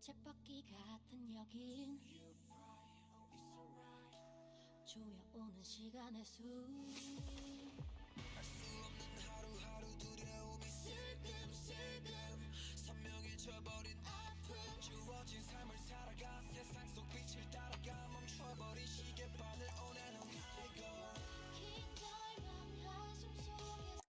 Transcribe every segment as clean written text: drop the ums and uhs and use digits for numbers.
쳇바퀴 같은 여긴 조여오는 시간의 수 알 수 없는 하루하루 두려움이 슬금슬금 선명해져버린 아픔 주어진 삶을 살아가 세상 속 빛을 따라가 멈춰버린 시계바늘 오늘 넌 알고 긴장한 한숨 속에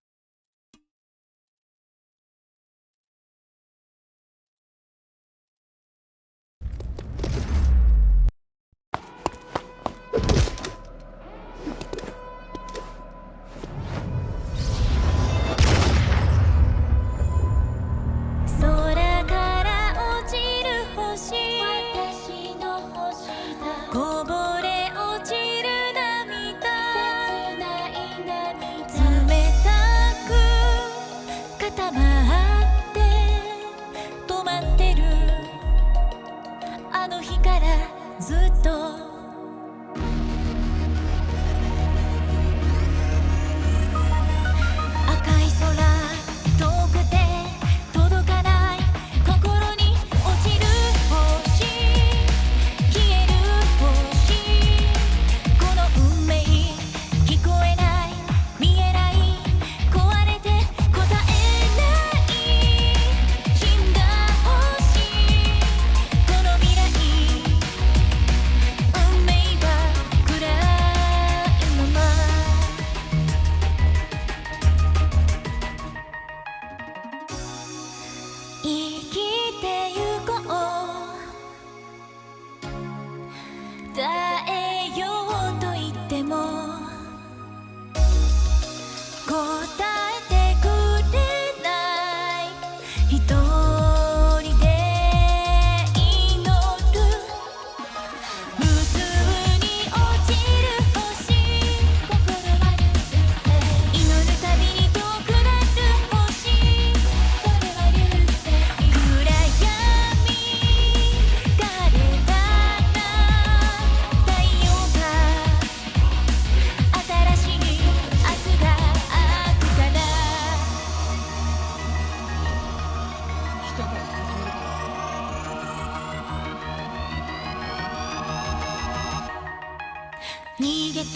逃げて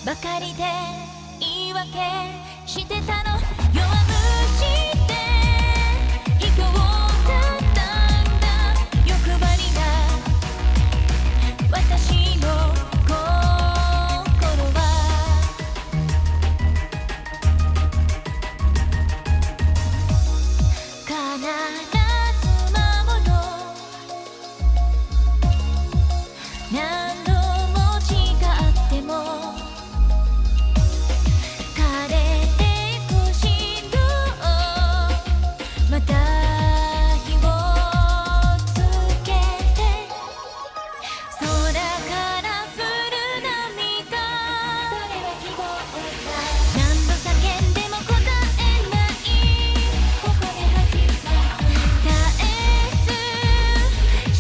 ばかりで言い訳してたの弱虫で卑怯だったんだ欲張りな私の心は必ず守ろう何度でも枯れてくしろまた火をつけて空から降る涙それは希望だ何度叫んでも答えないここで始まる絶えず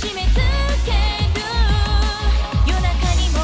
締め付ける夜中にも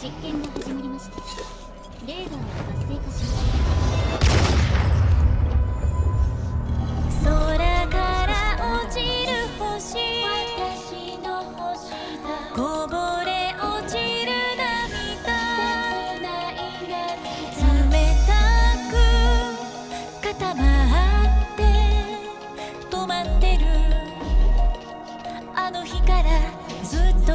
実験が始まりました。レーダーが活性化します。空から落ちる星私の星だこぼれ落ちる涙切ない涙冷たく固まって止まってるあの日からずっと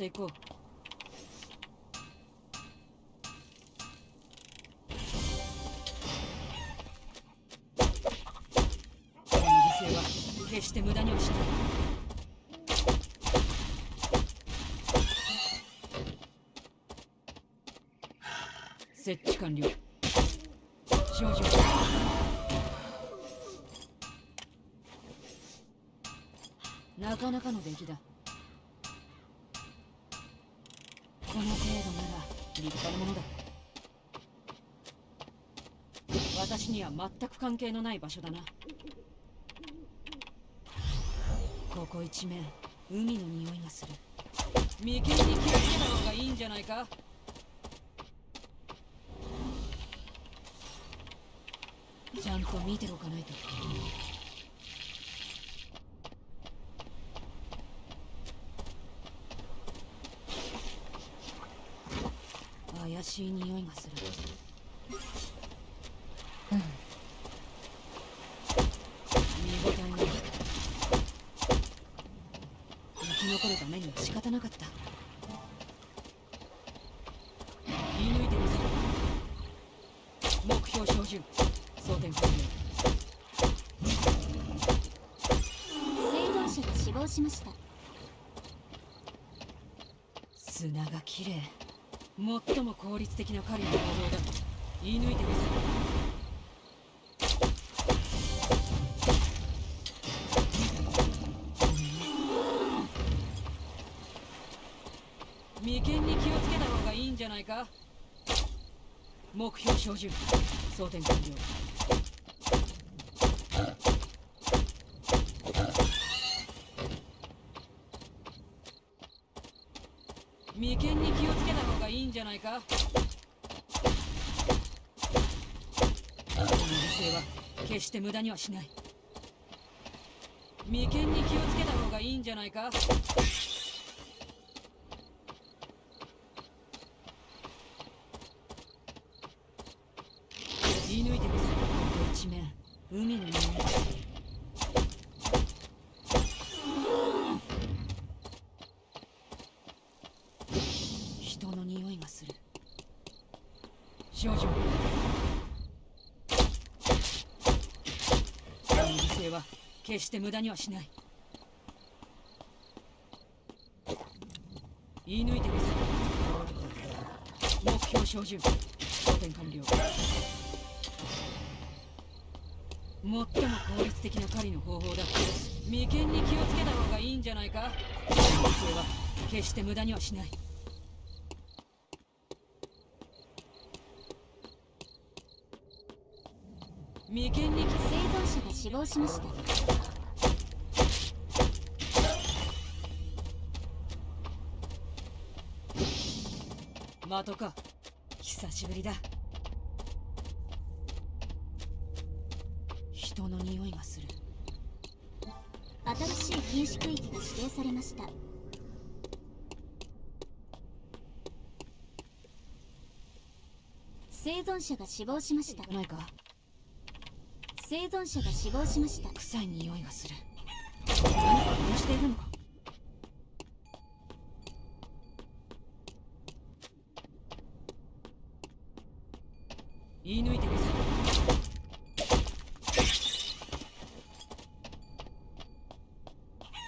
っていこう。この犠牲は決して無駄にはしない。設置完了。少女。なかなかの出来だ。この程度なら立派なものだ。私には全く関係のない場所だな。ここ一面海の匂いがする。眉間に気をつけた方がいいんじゃないか。ちゃんと見ておかないと。怪しい匂いがする。見応えがある。生き残るためには仕方なかった。言い抜いてみせる。目標照準。装填完了。生存者が死亡しました。砂がきれい。最も効率的な狩りの行動だ。言い抜いてみせる。眉間に気をつけた方がいいんじゃないか。目標照準。装填完了。眉間に気をつけた方がいいんじゃないか。この犠牲は決して無駄にはしない。眉間に気をつけた方がいいんじゃないか。言い抜いてみせる。ここ一面海の匂いがする。人の匂いがする。少女。この犠牲は決して無駄にはしない。言い抜いてみせる。目標照準。装填完了。最も効率的な狩りの方法だ。眉間に気をつけた方がいいんじゃないか。この犠牲は決して無駄にはしない。眉間に生存者が死亡しました。的か。久しぶりだ。人の匂いがする。新しい禁止区域が指定されました。生存者が死亡しました。ないか。生存者が死亡しました。臭い匂いがする。何か燃やしているのか。言い抜いてみせる。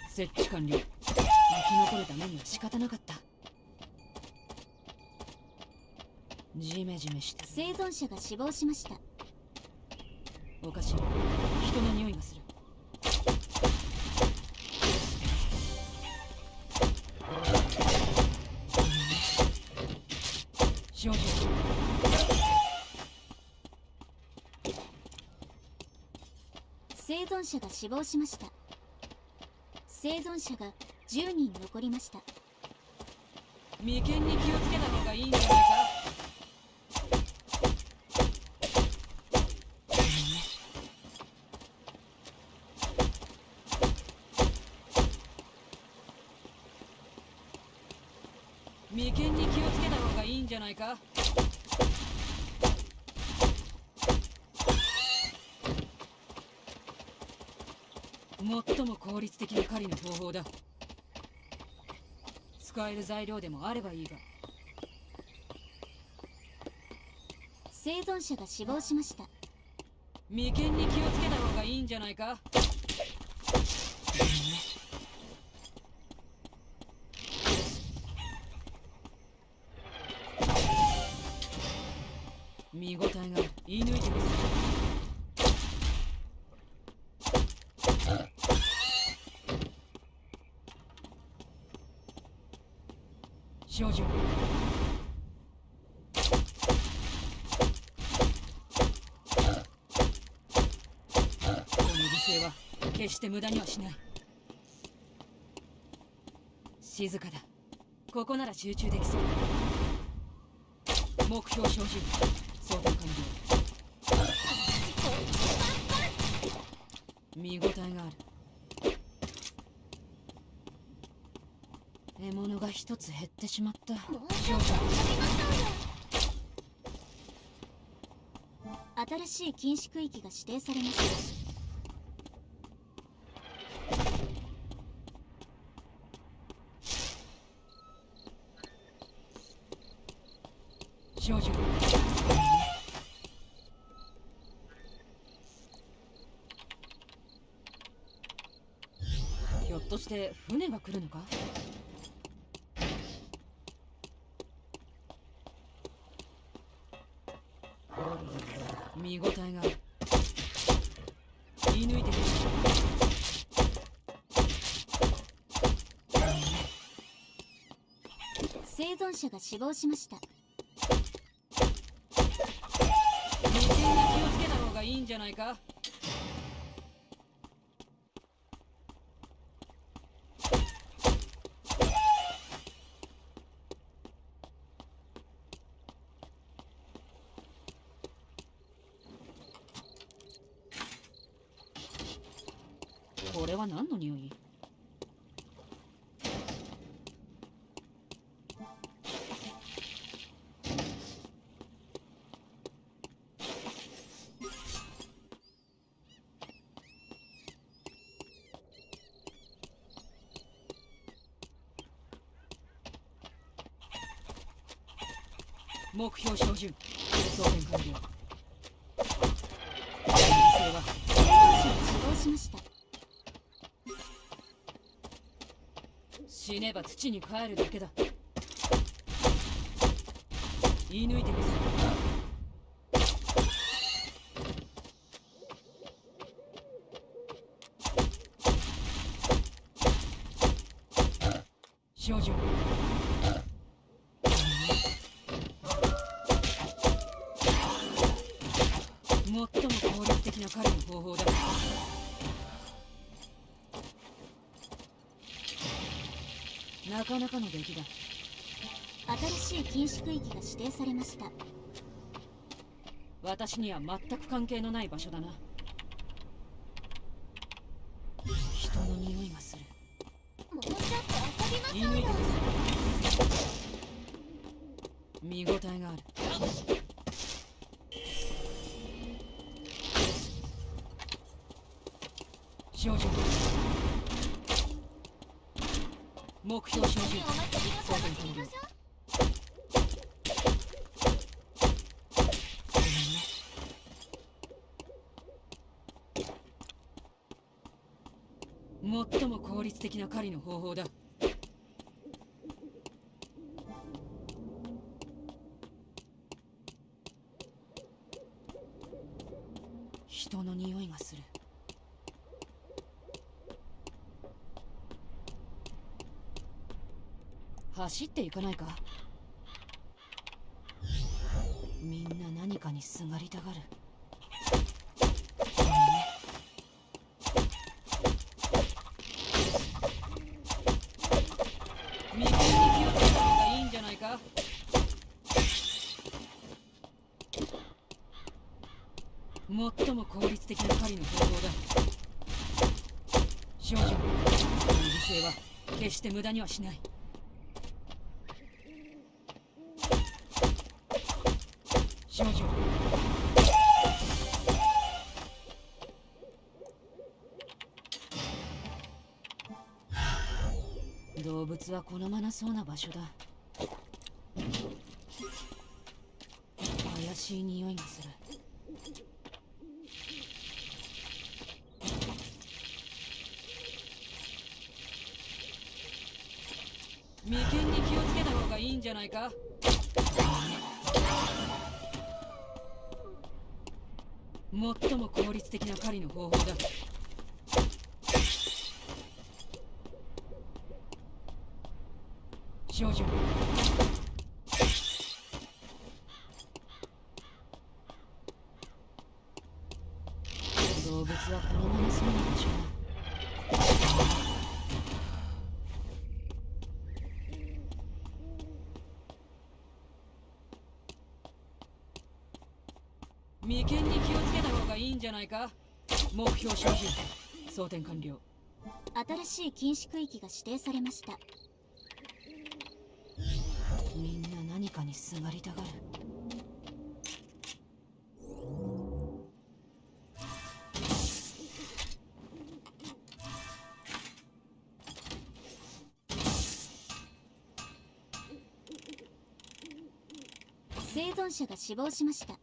設置完了。生き残るためには仕方なかった。ジメジメして。生存者が死亡しました。おかしい。人の匂いがする。少女。生存者が死亡しました。生存者が10人残りました。眉間に気をつけた方がいいんじゃないか。眉間に気をつけた方がいいんじゃないか。最も効率的な狩りの方法だ。使える材料でもあればいいが。生存者が死亡しました。眉間に気をつけた方がいいんじゃないか。見応えがある。言い抜いてみせる。少女、この犠牲は決して無駄にはしない。静かだ。ここなら集中できそう。目標照準、装填完了。見応えがある。獲物が一つ減ってしまった。もうちょっと遊びましょうよ。新しい禁止区域が指定されました。少女、ひょっとして船が来るのか。見応えがある。言い抜いてる。生存者が死亡しました。眉間に気をつけた方がいいんじゃないか。これは何の匂い。目標照準、装填完了。犠牲は生存者が死亡しました。死ねば土に帰るだけだ。言い抜いてみせる。少女、最も効率的な狩りの方法だ。なかなかの出来だ。新しい禁止区域が指定されました。私には全く関係のない場所だな。人の匂いがする。もうちょっと遊びましょうよ。言い抜いてみせる。見応えがある。少女、目標照準、お祭りを装填完了。楽しみましょう。最も効率的な狩りの方法だ。人の匂いがする。走っていかないか。みんな何かにすがりたがる。眉間に気をつけた方がいいんじゃないか。最も効率的な狩りの方法だ。少女、この犠牲は決して無駄にはしない。少女、動物物は好まなそうな場所だ。怪しい匂いがする。眉間に気をつけた方がいいんじゃないか。最も効率的な狩りの方法だ。少女、動物は好まなそうな場所だ。眉間に気をつけた方がいいんじゃないか。目標照準、装填完了。新しい禁止区域が指定されました。みんな何かにすがりたがる。生存者が死亡しました。とて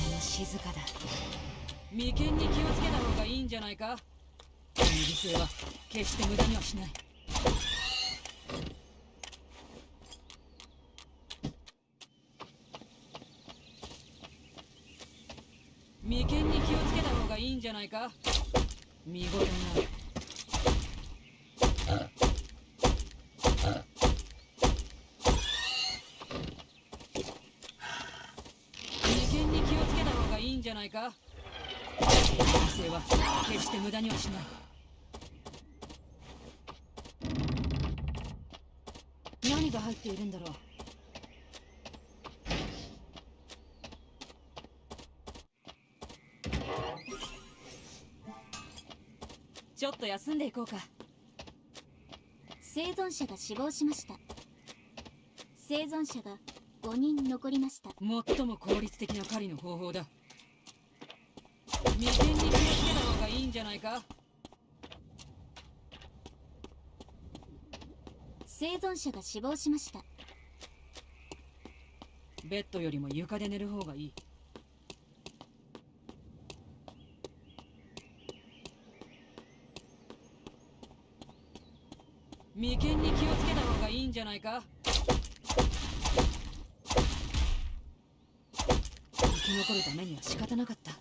も静かだ。眉間に気をつけた方がいいんじゃないか。この犠牲は決して無駄にはしない。眉間に気をつけた方がいいんじゃないか。見事な。眉間に気をつけた方がいいんじゃないか。犠牲は決して無駄にはしない。何が入っているんだろう。ちょっと休んでいこうか。生存者が死亡しました。生存者が5人残りました。最も効率的な狩りの方法だ。眉間に気をつけた方がいいんじゃないか。生存者が死亡しました。ベッドよりも床で寝る方がいい。眉間に気をつけた方がいいんじゃないか。生き残るためには仕方なかった。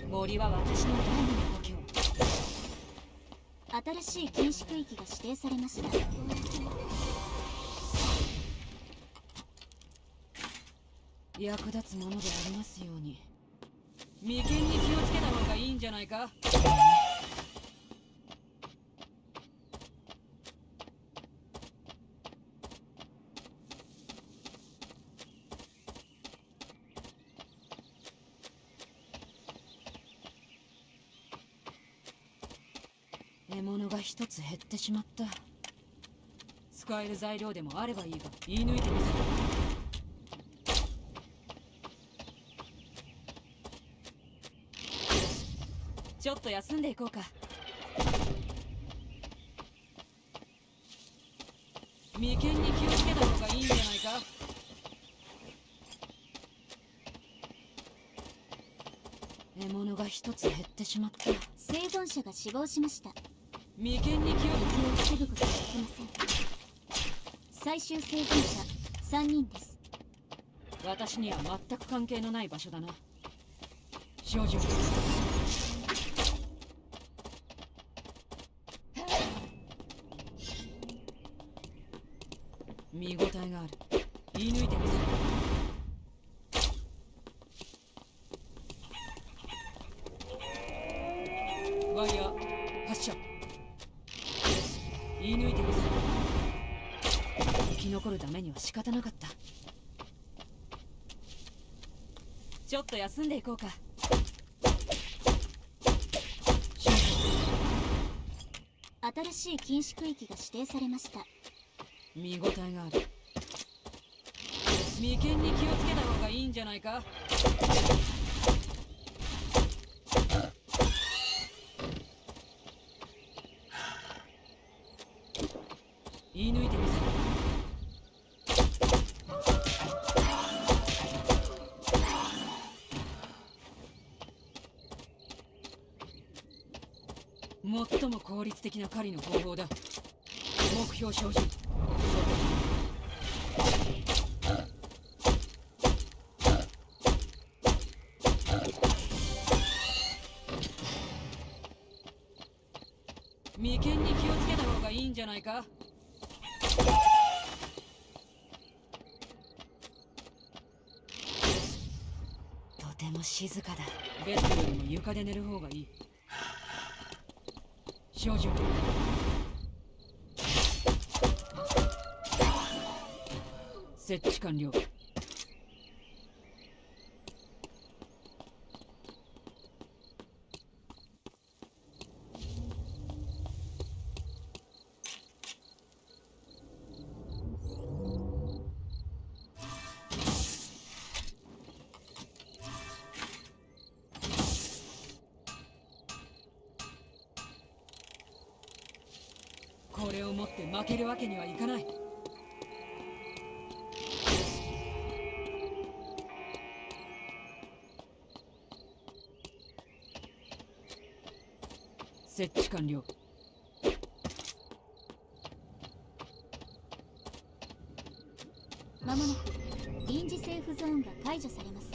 森は私の第二の故郷。新しい禁止区域が指定されました。役立つものでありますように。眉間に気をつけた方がいいんじゃないか。獲物が一つ減ってしまった。使える材料でもあればいいが、言い抜いてみせる。ちょっと休んでいこうか。眉間に気をつけた方がいいんじゃないか。獲物が一つ減ってしまった。生存者が死亡しました。眉間に気を敵を防ぐことができません。最終生存者3人です。私には全く関係のない場所だな。少女、見応えがある。言い抜いてみせる。ワイヤー発射。言い抜いてみせる。生き残るためには仕方なかった。ちょっと休んでいこうか。新しい禁止区域が指定されました。見応えがある。眉間に気をつけた方がいいんじゃないか。言い抜いてみせる。最も効率的な狩りの方法だ。目標照準。眉間に気をつけた方がいいんじゃないか。とても静かだ。ベッドよりも床で寝る方がいい。照準。設置完了。これを持って負けるわけにはいかない。設置完了。まもなく臨時セーフゾーンが解除されます。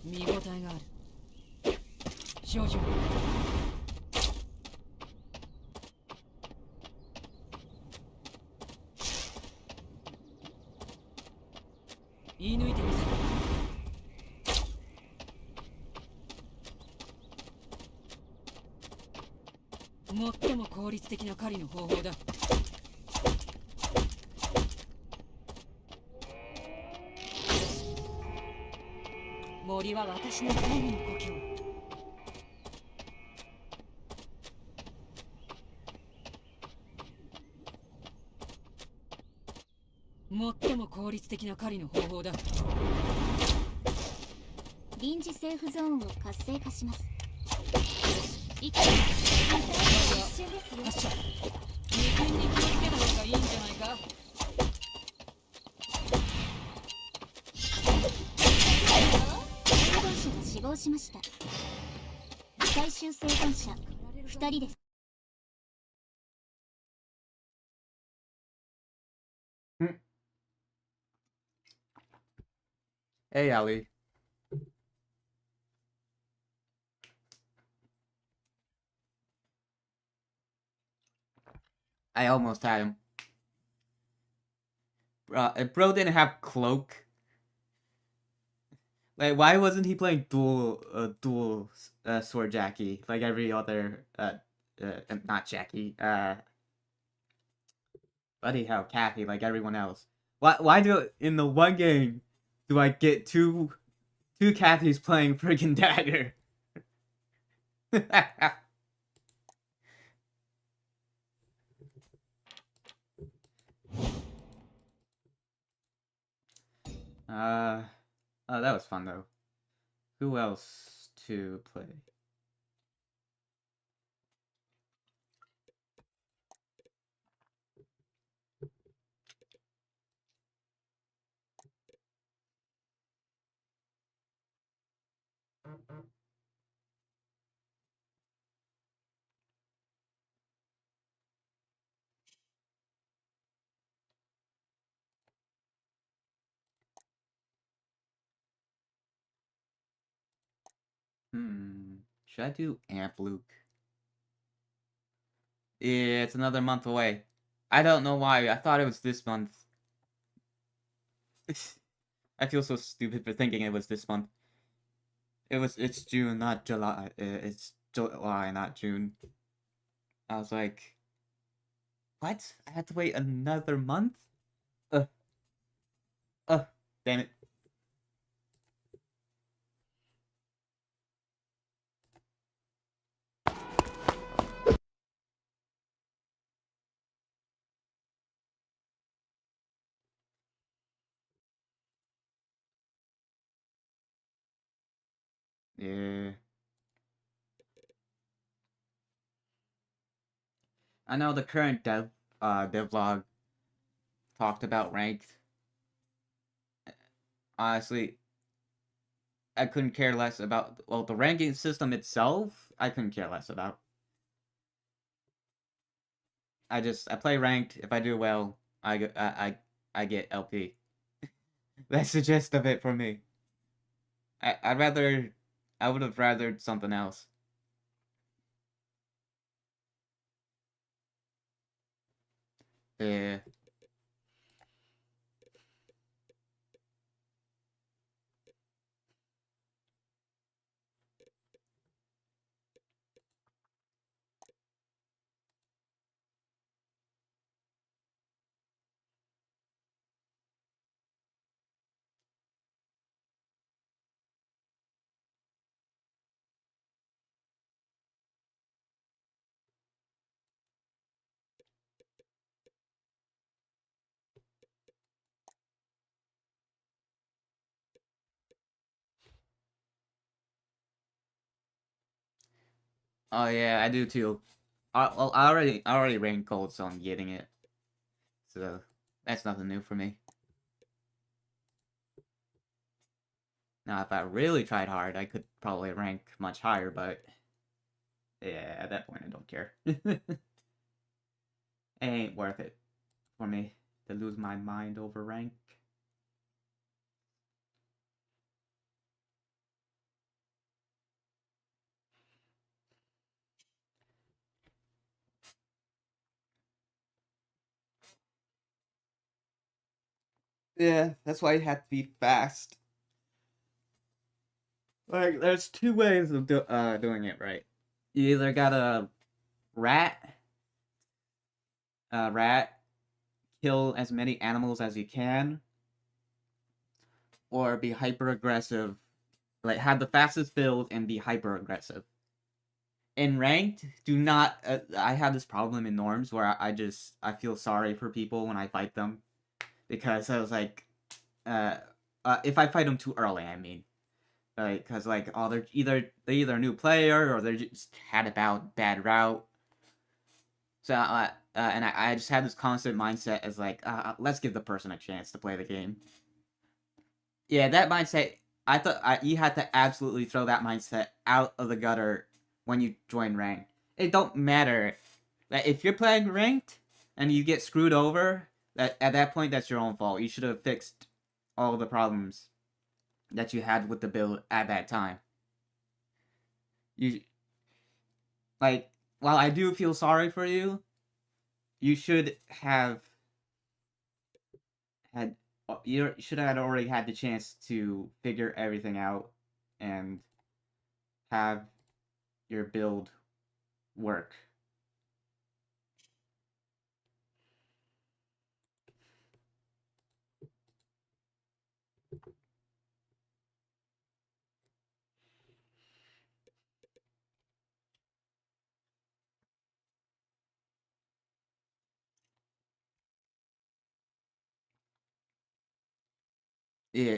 見応えがある。照準。言い抜いてみせる。最も効率的な狩りの方法だ。森は私の第二の故郷。最も効率的な狩りの方法だ。臨時セーフゾーンを活性化します。一瞬ですよ。発射。眉間に気をつけた方がいいんじゃないか。生存者が死亡しました。最終生存者2人です。Hey, Ellie. I almost had him. Bro didn't have cloak. Like, why wasn't he playing dual sword Jackie like every other not Jackie bloody hell Kathy like everyone else? Why do in the one game do I get two Kathys playing friggin' dagger? Oh, that was fun though. Who else to play? Should I do Amp Luke? Yeah, it's another month away. I don't know why. I thought it was this month. I feel so stupid for thinking it was this month. It's June, not July. It's July, not June. I was like, what? I had to wait another month? Damn it. Yeah. I know the current devlog talked about ranked. Honestly, I couldn't care less about, well, the ranking system itself. I couldn't care less about. I play ranked. If I do well, I get LP. That's the gist of it for me. I'd rather, I would have rathered something else. Yeah. Oh yeah, I do too. Well, I already ranked gold, so I'm getting it. So that's nothing new for me. Now, if I really tried hard, I could probably rank much higher, but yeah, at that point, I don't care. It ain't worth it for me to lose my mind over rank. Yeah, that's why you have to be fast. Like, there's two ways of doing it right. You either gotta rat, rat, kill as many animals as you can, or be hyper aggressive. Like, have the fastest build and be hyper aggressive. In ranked, do not. I have this problem in norms where I feel sorry for people when I fight them, because I was like, uh, if I fight them too early, I mean, like, cause like, oh, they either a new player or they just had a bad route. So and I just had this constant mindset as like, let's give the person a chance to play the game. Yeah, that mindset. I thought you had to absolutely throw that mindset out of the gutter when you join ranked. It don't matter. Like, if you're playing ranked and you get screwed over, that at that point that's your own fault. You should have fixed all the problems that you had with the build at that time. You like, while I do feel sorry for you, you should have had you should have already had the chance to figure everything out and have your build work.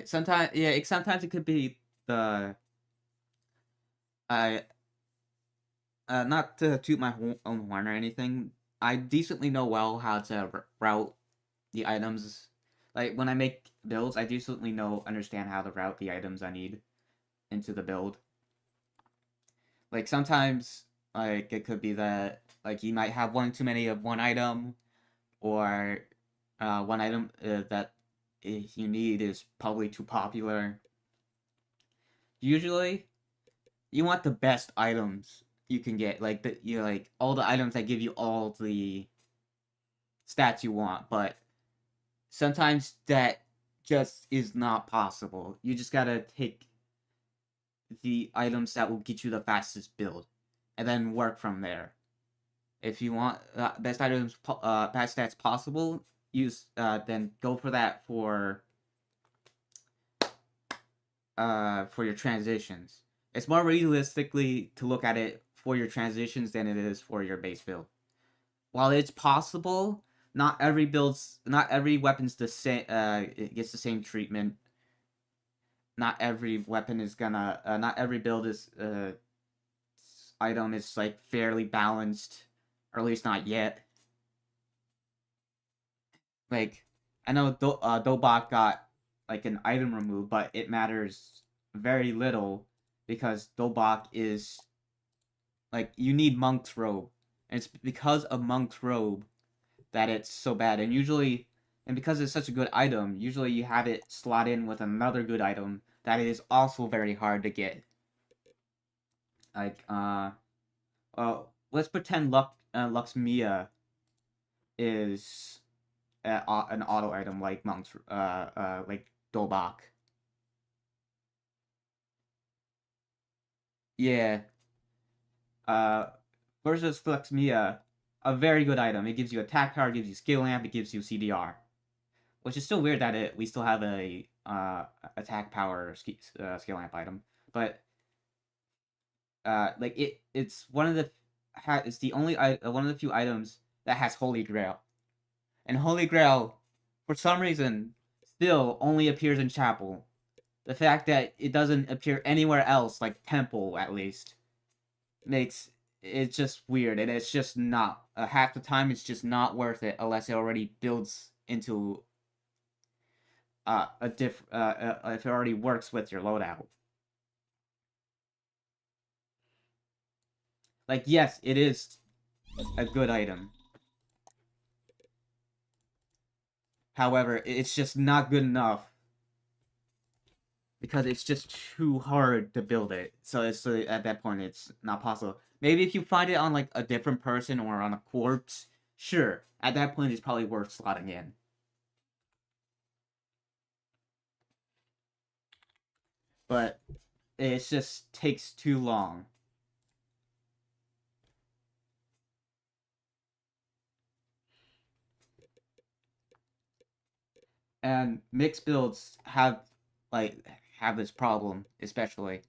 Sometimes it could be the I not to toot my own horn or anything. I decently know well how to route the items. Like, when I make builds, I decently understand how to route the items I need into the build. Like, sometimes, like, it could be that, like, you might have one too many of one item, or one item that you need is probably too popular. Usually, you want the best items you can get, like like all the items that give you all the stats you want, but sometimes that just is not possible. You just gotta take the items that will get you the fastest build, and then work from there. If you want best items, best stats possible, use then go for that for your transitions. It's more realistically to look at it for your transitions than it is for your base build. While it's possible, not every weapon's the same. It gets the same treatment. not every weapon is gonna not every build is item is like fairly balanced, or at least not yet. Like, I know Dobot got like an item removed, but it matters very little because Dobot is like, you need Monk's Robe, and it's because of Monk's Robe that it's so bad. And usually, and because it's such a good item, usually you have it slot in with another good item that is also very hard to get. Like, let's pretend Luxmia is an auto item like like Dobok. Yeah. Versus Luxmia, a very good item. It gives you attack power, it gives you skill amp, it gives you CDR. Which is still weird that we still have a attack power skill amp item, but like it's one of the it's the only one of the few items that has Holy Grail, and Holy Grail, for some reason, still only appears in Chapel. The fact that it doesn't appear anywhere else, like Temple at least, makes it just weird, and it's just not half the time it's just not worth it unless it already builds into if it already works with your loadout. Like, yes, it is a good item. However, it's just not good enough because it's just too hard to build it. So it's at that point it's not possible. Maybe if you find it on like a different person or on a corpse, sure. At that point it's probably worth slotting in. But it just takes too long. And mixed builds have this problem, especially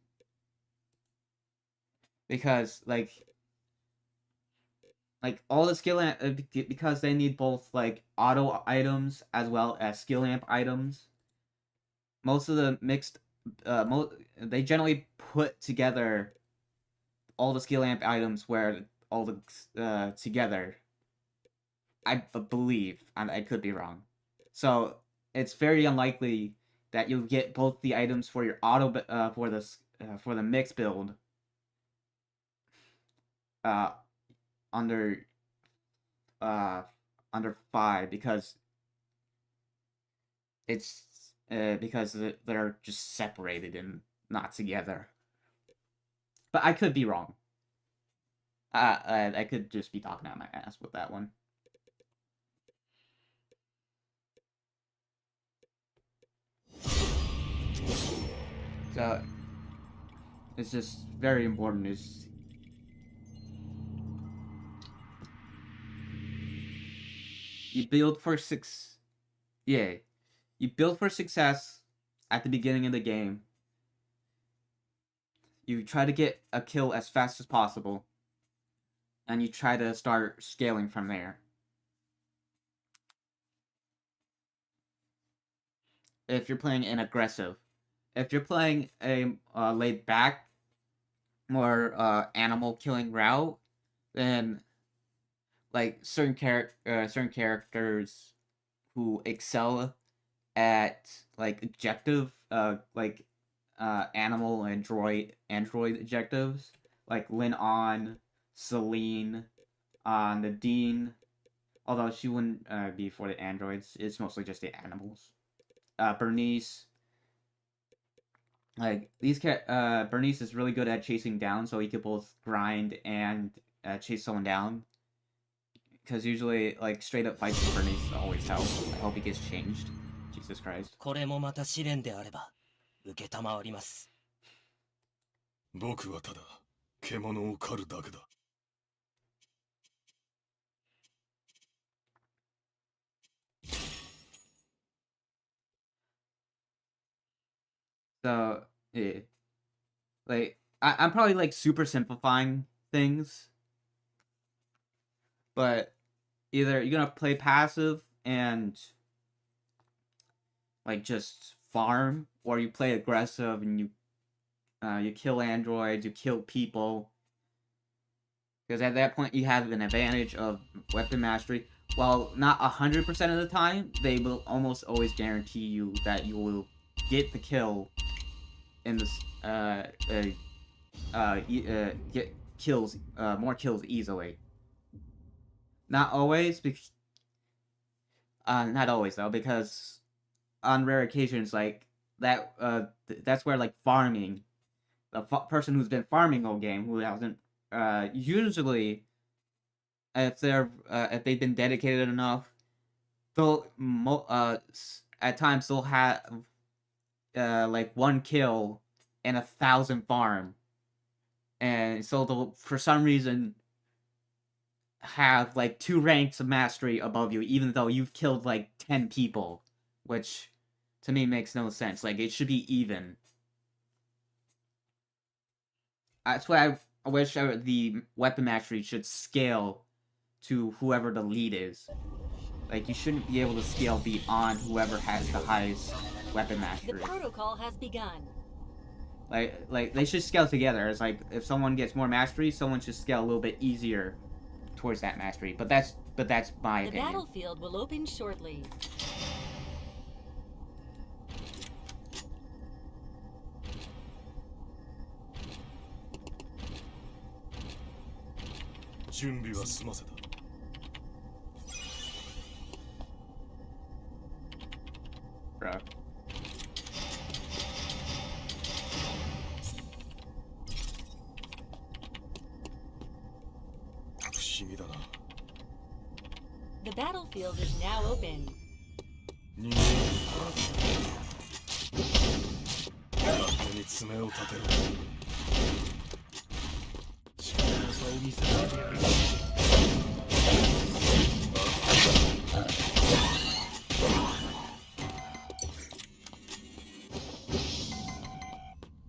because like all the skill amp because they need both like auto items as well as skill amp items. Most of the mixed they generally put together all the skill amp items where all the together. I believe, and I could be wrong. So it's very unlikely that you'll get both the items for your auto for the mix build uh under under 5 because they're just separated and not together. But I could be wrong. I could just be talking out my ass with that one. So it's just very important. You build for you build for success at the beginning of the game. You try to get a kill as fast as possible, and you try to start scaling from there. If you're playing an aggressive, if you're playing a laid back, more animal killing route, then like certain characters who excel at like objective animal and android objectives, like Lin On, Celine, Nadine, although she wouldn't be for the androids, it's mostly just the animals. Bernice, like Bernice is really good at chasing down, so he could both grind and chase someone down. Because usually, like, straight up fights with Bernice always help. I hope he gets changed. Jesus Christ. これもまた試練であれば受けたまわります。僕はただ獣を狩るだけだ。So, yeah. Like, I'm probably, like, super simplifying things. But either you're gonna play passive and, like, just farm, or you play aggressive and you kill androids, you kill people. Because at that point you have an advantage of weapon mastery. While not 100% of the time, they will almost always guarantee you that you will get the kill in this get kills more kills easily. Not always, because not always though, because on rare occasions like that that's where like farming, the person who's been farming all game, who hasn't usually if they've been dedicated enough, they'll at times they'll have like 1 kill and 1,000 farm, and so they'll for some reason have like 2 ranks of mastery above you, even though you've killed like 10 people, which to me makes no sense. Like, it should be even. That's why I wish the weapon mastery should scale to whoever the lead is. Like, you shouldn't be able to scale beyond whoever has the highest weapon mastery. The protocol has begun. Like they should scale together. It's like if someone gets more mastery, someone should scale a little bit easier towards that mastery. But that's my The opinion. battlefield will open shortly. Bro. The battlefield is now open. 勝手に爪を立てろ。力さを見せられてやる。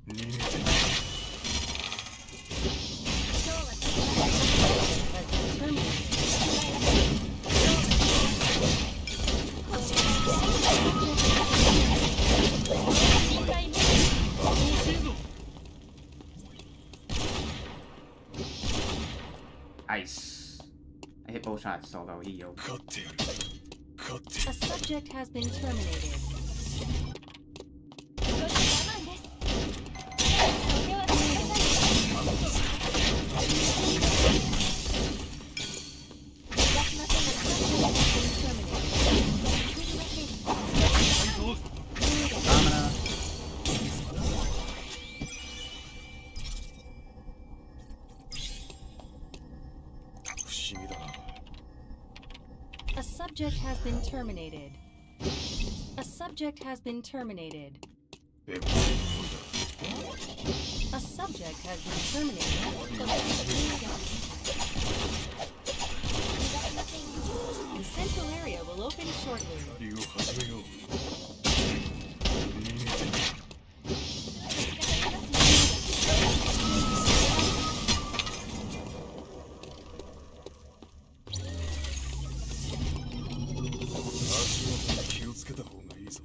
逃げて Nice. I hit both shots, although he yelled. A subject has been terminated. A subject has been terminated. A subject has been terminated. A subject has been terminated. The central area will open shortly. 狩りを始めよう。逃げて 気をつけた方がいいぞ。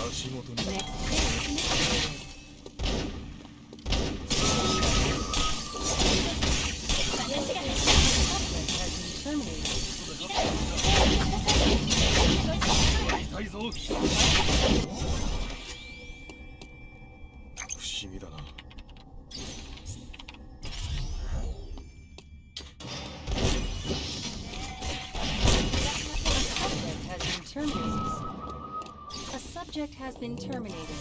足元に。 Next phase initiated. Subject has been terminated. 痛いぞ。不思議だな。 A subject has been terminated.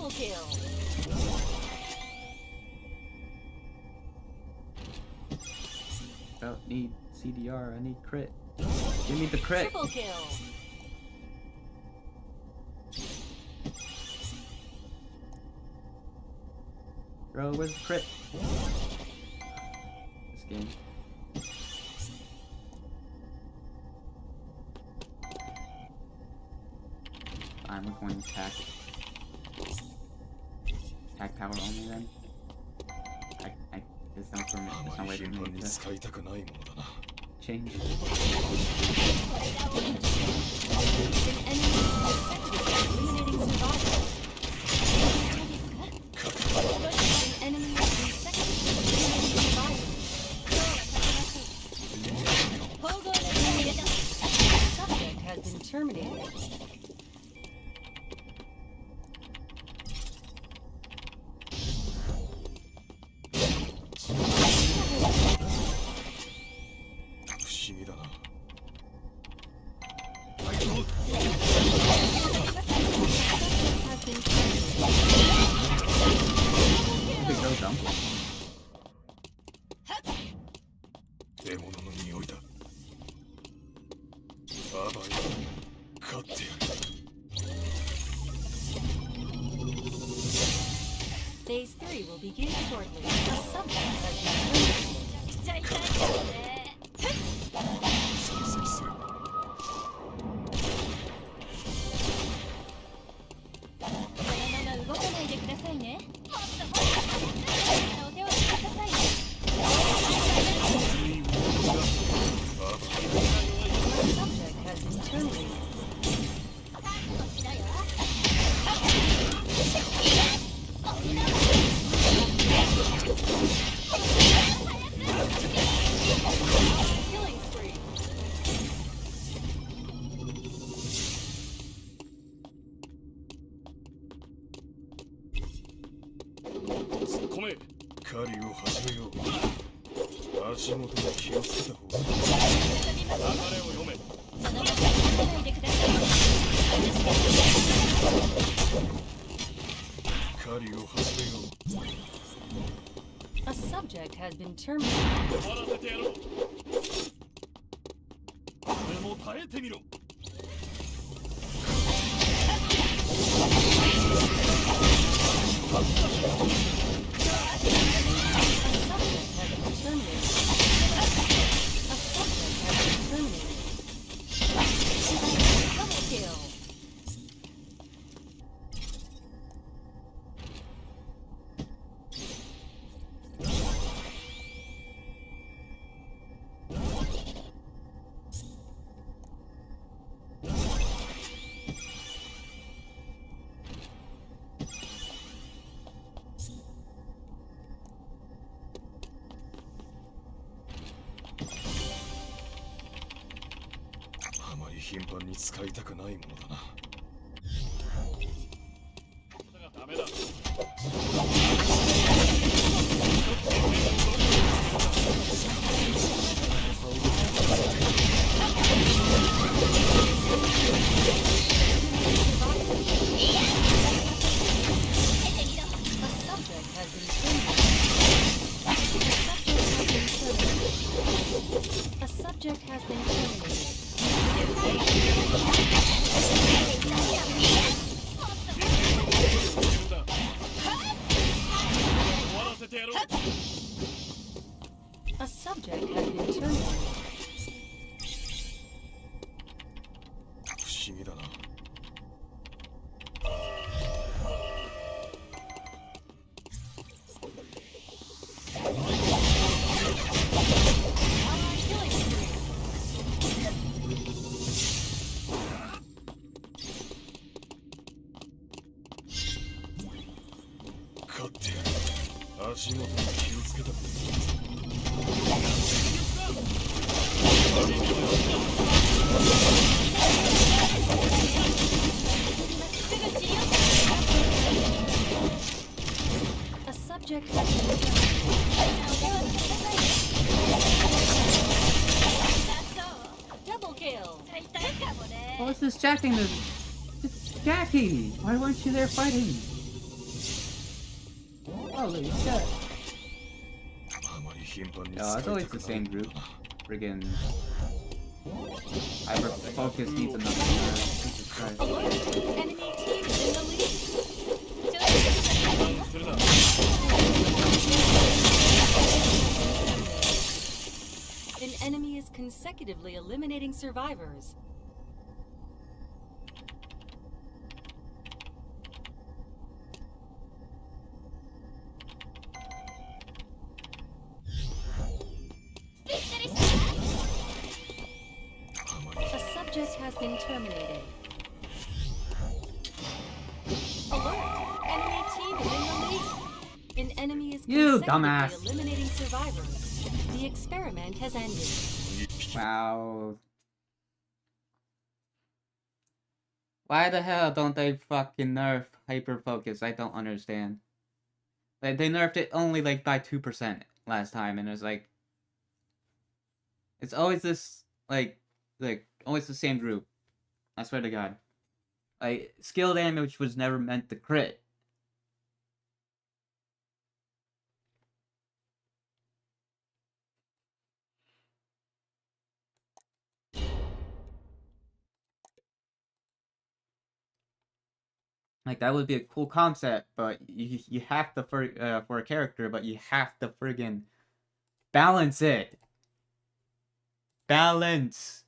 Double kill. Don't need CDR, I need crit. Give me the crit! Triple kill. Bro, where's the crit? This game. Fine, we're going to attack. Attack power only then? There's no for me. あ There's ま no り way to 頻繁 move に this. 使いたくないものだな。 Change. Eliminating survivors. An enemy has been seconded. Eliminating survivors. Subject has been terminated. Has been terminated. Big go jump. 獲物の匂いだ。あばよ、勝ってやる。 Phase 3 will begin shortly. A subject has been terminated. 追跡する。動かないでくださいね。お手をつけてくださいね。Subject has been terminated. Killing spree. 突っ込め。狩りを始めよう。足元に気をつけた方がいい。流れを読め。その場で動かないでください。狩りを始めよう。 A subject has been terminated. 終わらせてやろう。俺も耐えてみろ。 あまり頻繁に使いたくないものだな。ダメだ。 A subject has been terminated. 終わらせてやろう。 A subject has been terminated. 不思議だな。 勝ってやる。足元に気をつけた方がいい。 A subject has been terminated. Double kill. What was distracting the Jackie? Why weren't you there fighting? Holy shit. あまり頻繁に Yo, 使い it's た always く the ない same group. Friggin' Hyper Focus needs another nerf. Jesus Christ. Enemy team is in the lead. するな An enemy is consecutively eliminating survivors. A subject has been terminated. Alert! Enemy team is in the lead. An enemy is You consecutively dumbass. eliminating survivors. The experiment has ended. Wow. Why the hell don't they fucking nerf Hyper Focus? I don't understand. Like, they nerfed it only like by 2% last time, and it's like, it's always this like always the same group. I swear to God. Like, skill damage was never meant to crit. Like, that would be a cool concept, but you have to for a character, but you have to friggin' balance it. Balance.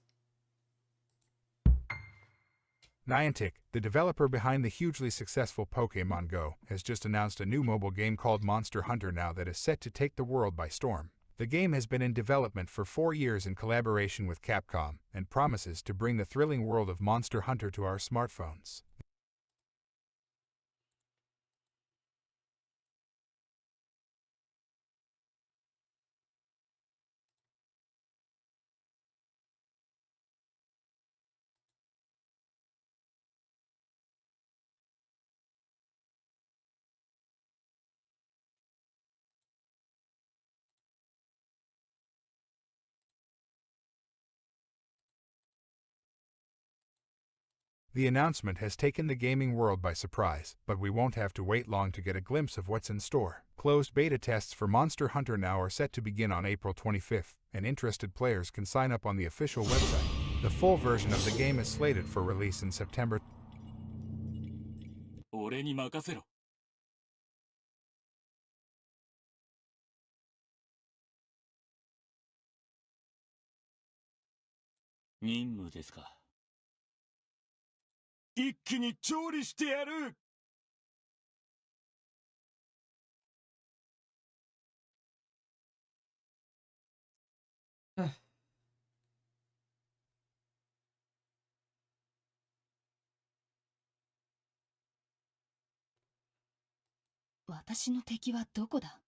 Niantic, the developer behind the hugely successful Pokémon Go, has just announced a new mobile game called Monster Hunter now that is set to take the world by storm. The game has been in development for 4 years in collaboration with Capcom, and promises to bring the thrilling world of Monster Hunter to our smartphones. The announcement has taken the gaming world by surprise, but we won't have to wait long to get a glimpse of what's in store. Closed beta tests for Monster Hunter now are set to begin on April 25th, and interested players can sign up on the official website. The full version of the game is slated for release in September. 俺に任せろ任務ですか一気に調理してやる 私の敵はどこだ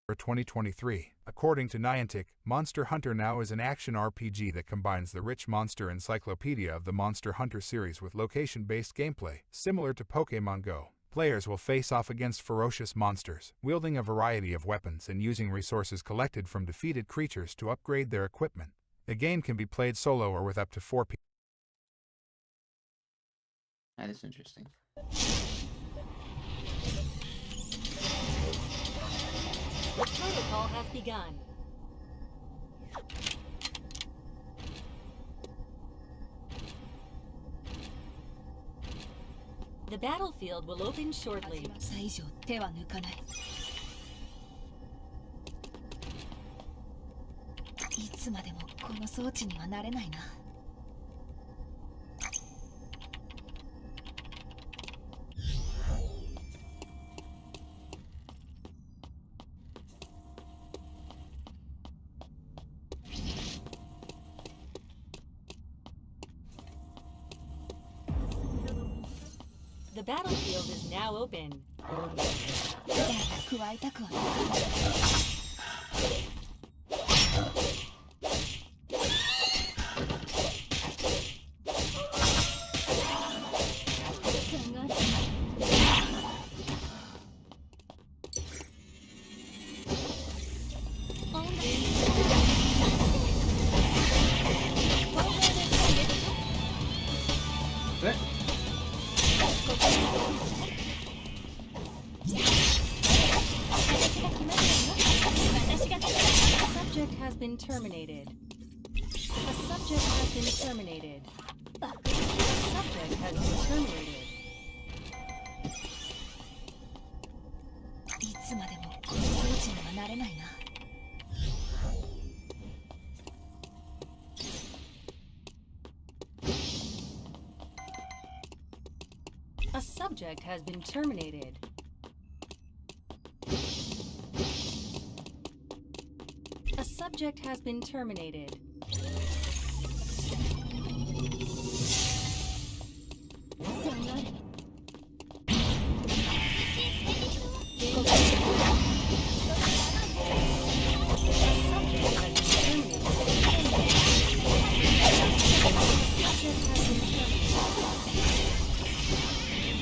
For 2023. According to Niantic, Monster Hunter now is an action RPG that combines the rich monster encyclopedia of the Monster Hunter series with location-based gameplay, similar to Pokémon Go. Players will face off against ferocious monsters, wielding a variety of weapons and using resources collected from defeated creatures to upgrade their equipment. The game can be played solo or with up to 4 people. That is interesting. The protocol has begun. The battlefield will open shortly. さ以上手は抜かないいつまでもこの装置にはなれないな The battlefield is now open. 加えたくはない The been terminated. A subject has been terminated. A subject has been terminated. いつまでもこの装置にはなれないな。A subject has been terminated. A subject has been terminated.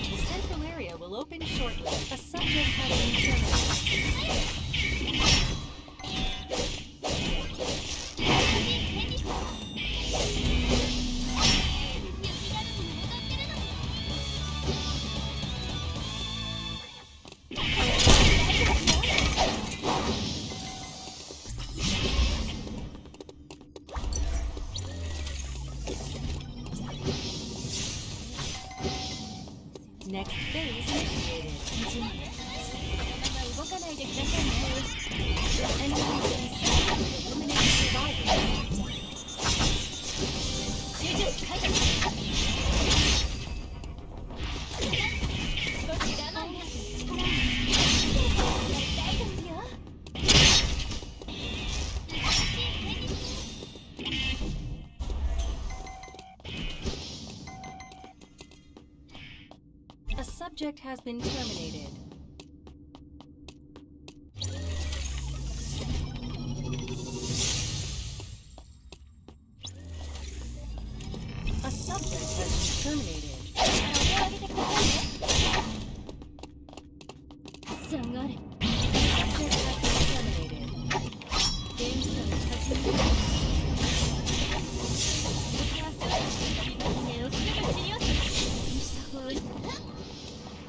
The central area will open shortly. A subject has been terminated. Next phase initiated. 動かないでくださいね。 Enemy is eliminating survivors. 手術開始。少し我慢や力やりたいですよ。A subject has been terminated. A subject has been terminated. 手を上げてくださいね。下がれ。 Subject has been terminated. Game start. 目をすぐ治療した方がいい。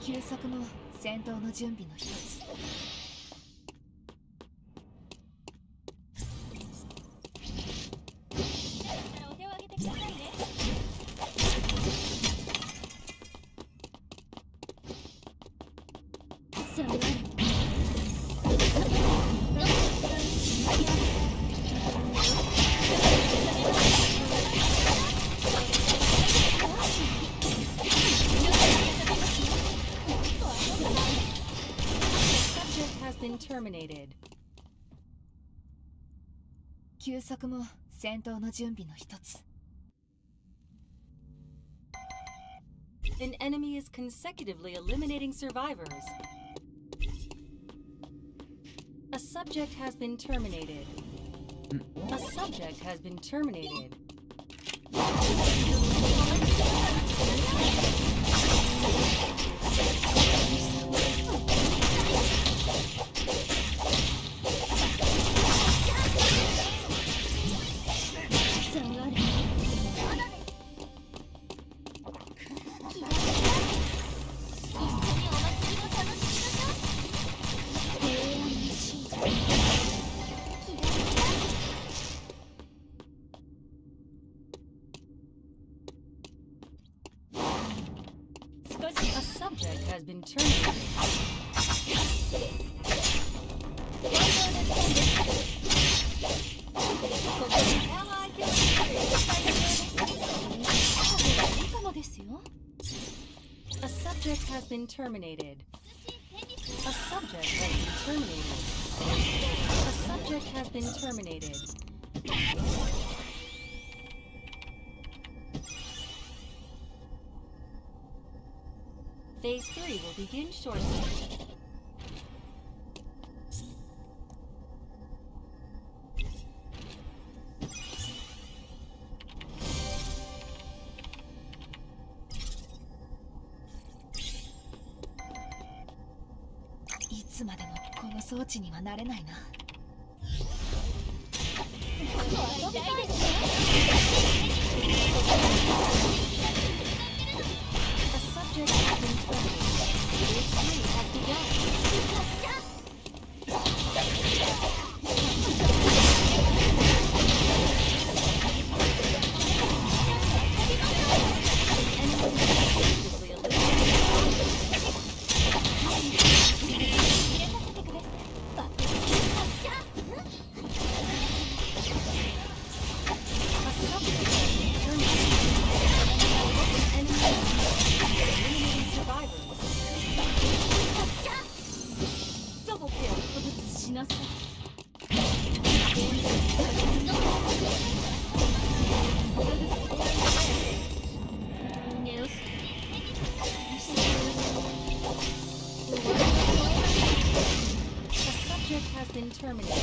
休息も戦闘の準備の一つ。お手を挙げてくださいね。下がれ。Subject has been terminated. 休息も戦闘の準備の一つ。 An enemy is consecutively eliminating survivors. A subject has been terminated. A subject has been terminated. A subject has been terminated. A subject has been terminated. A subject has been terminated. A subject has been terminated. Phase 3 will begin shortly. A subject has been terminated. Phase 3 has begun. terminated.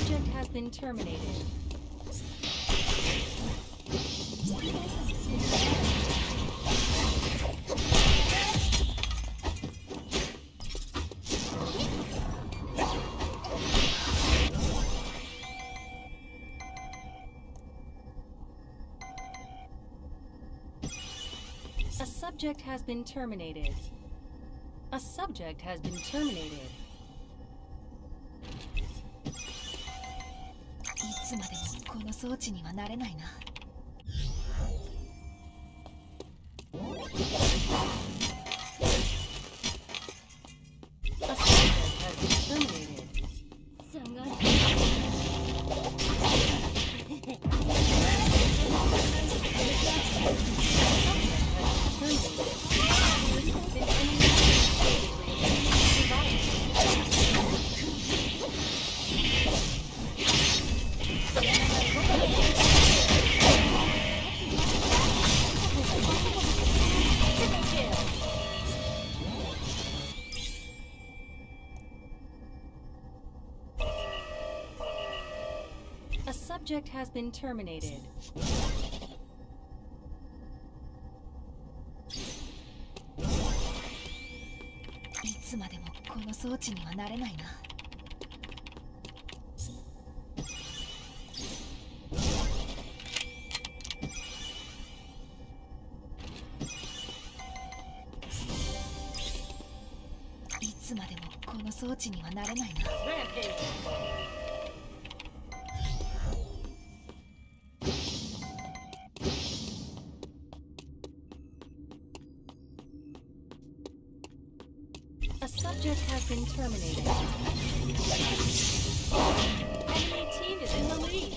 Subject has been terminated. A subject has been terminated. A subject has been terminated. いつまでもこの装置にはなれないな。A subject has been terminated. 下がれ。A subject has been terminated. I つまでもこの装置にはなれないな。いつまでもこの装置にはなれないな。A subject has been terminated. Enemy team is in the lead.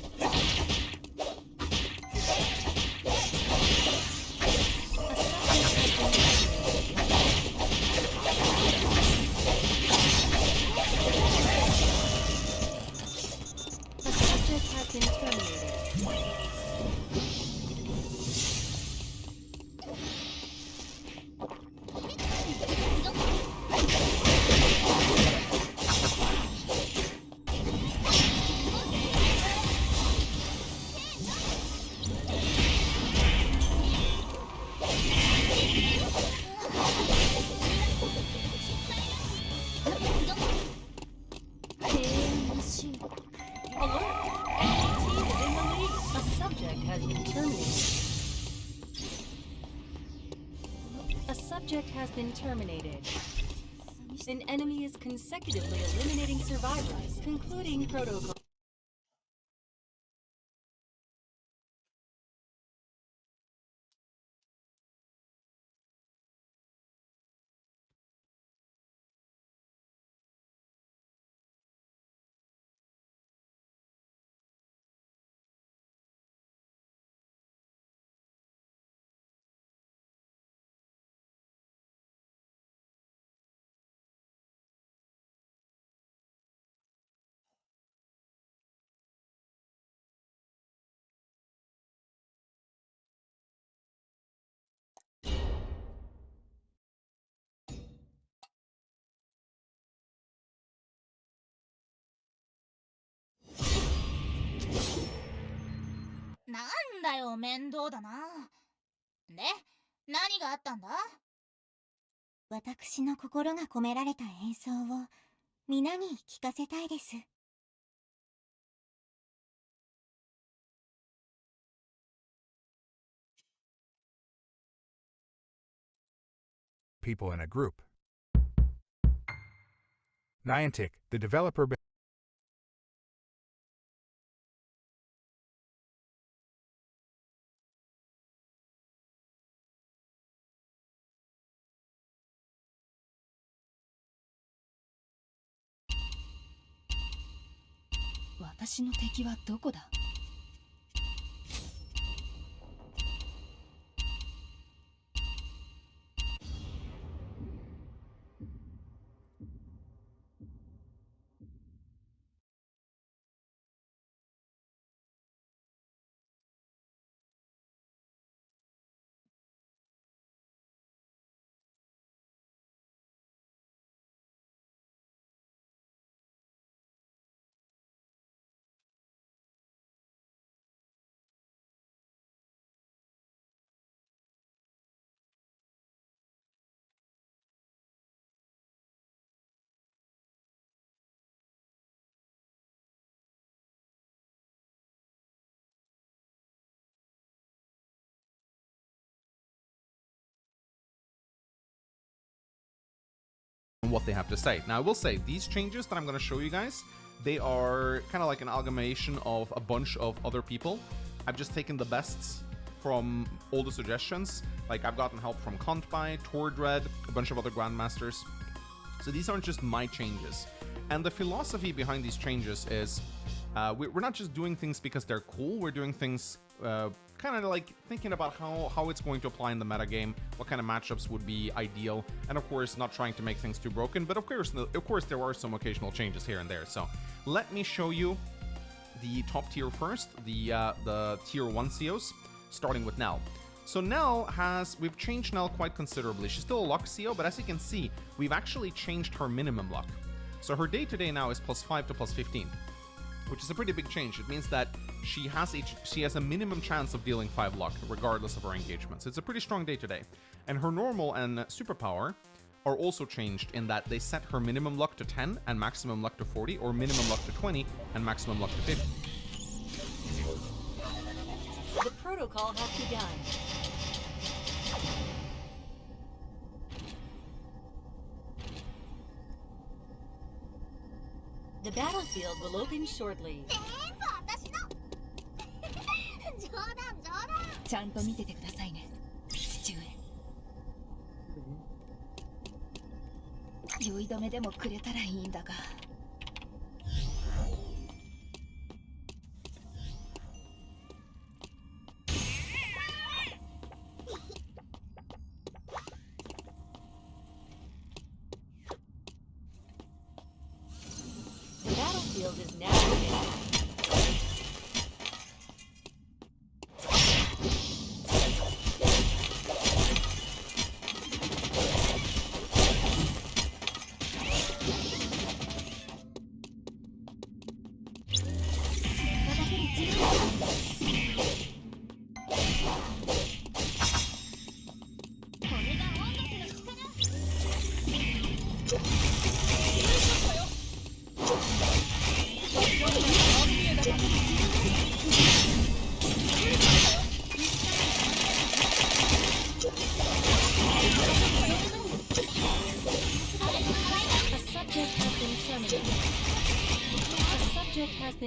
A subject has been terminated. A subject has been terminated. A subject has been terminated. An enemy is consecutively eliminating survivors, concluding protocol.「なんだよ面倒だな。で何があったんだ？」私の心が込められた演奏を皆に聞かせたいです。People in a group. Niantic, the developer.「私の敵はどこだ？」and what they have to say. Now, I will say, these changes that I'm going to show you guys, they are kind of like an amalgamation of a bunch of other people. I've just taken the bests from all the suggestions. Like, I've gotten help from Kontbai, Tordred, a bunch of other Grandmasters. So these aren't just my changes. And the philosophy behind these changes is we're not just doing things because they're cool, we're doing things kind of like thinking about how it's going to apply in the metagame, what kind of matchups would be ideal, and of course not trying to make things too broken, but of course there are some occasional changes here and there. So let me show you the top tier first, the tier 1 COs, starting with Nell. So Nell we've changed Nell quite considerably. She's still a luck CO, but as you can see, we've actually changed her minimum luck. So her day-to-day now is +5 to +15, which is a pretty big change. It means that she has a minimum chance of dealing 5 luck, regardless of her engagements. It's a pretty strong day-to-day. And her normal and superpower are also changed in that they set her minimum luck to 10 and maximum luck to 40, or minimum luck to 20 and maximum luck to 50. The protocol has begun. The battlefield will open shortly. 冗談冗談。ちゃんと見ててくださいね、父上。酔い止めでもくれたらいいんだが。The battlefield is now open.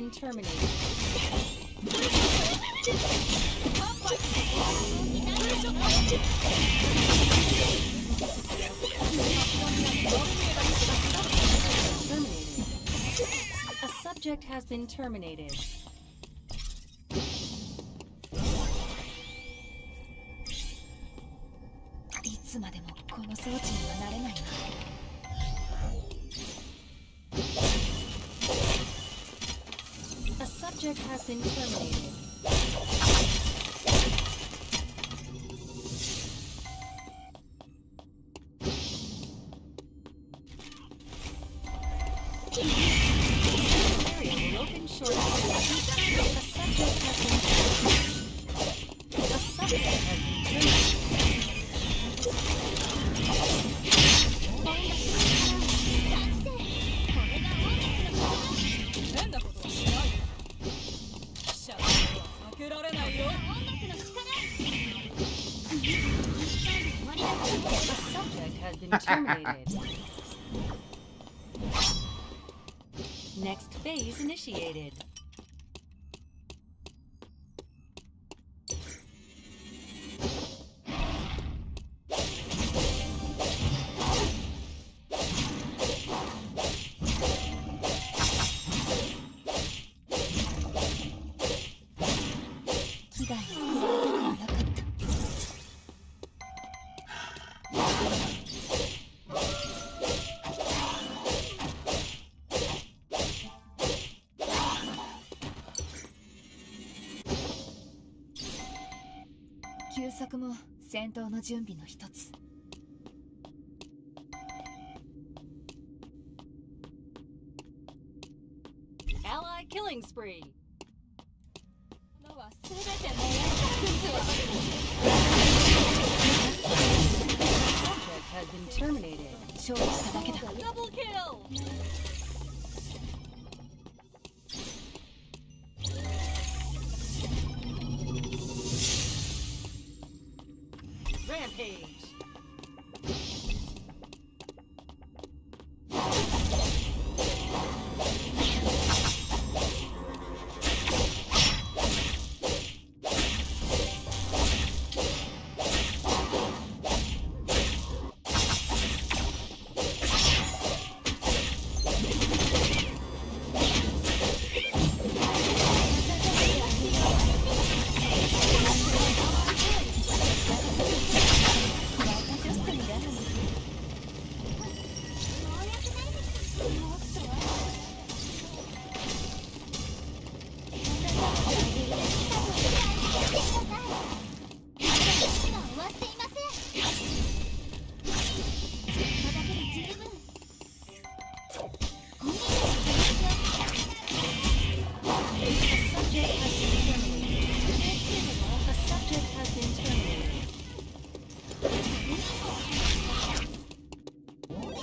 Terminated. A subject has been terminated. A subject has been terminated. Area will open shortly. A subject has been terminated. A subject has been terminated. Terminated. Next phase initiated. Ally killing spree. Subject has been terminated. Double kill. Rampage.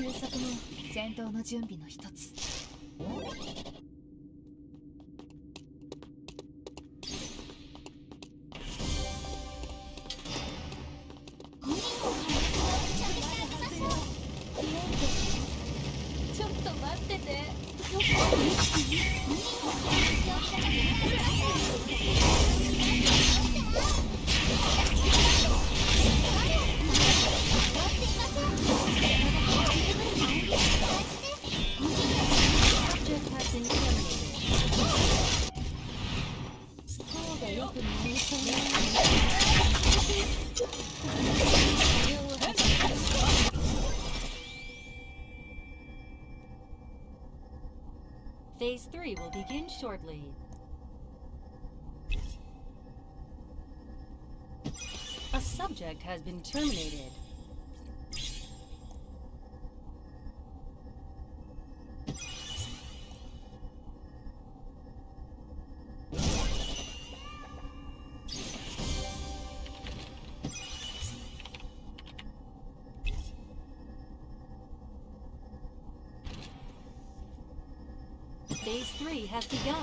休息も戦闘の準備の一つ。ちょっと待ってて。Phase 3 will begin shortly. A subject has been terminated. Phase 3 has begun.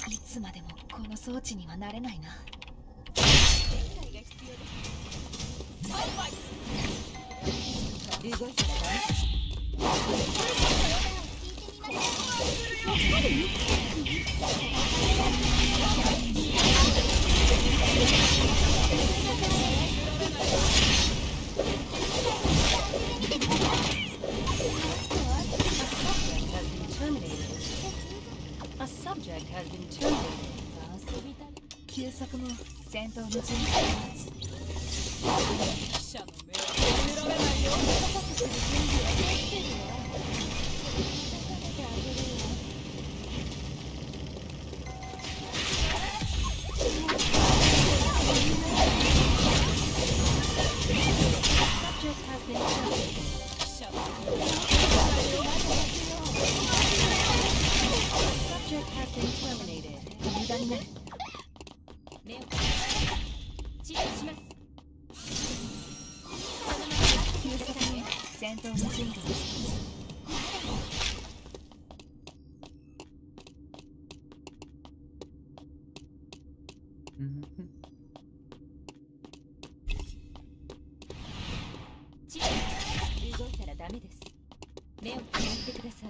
いつまでもこの装置にはなれないな。A subject has been terminated. 休息も戦闘の準備を待つ。記者の目を止められないよ。Subject has been terminated. 記者の目を止められないよ。Subject has been terminated. 無駄になる。目を治療します。休息も戦闘の準備を待つ。動いたらダメです。目をつむってください。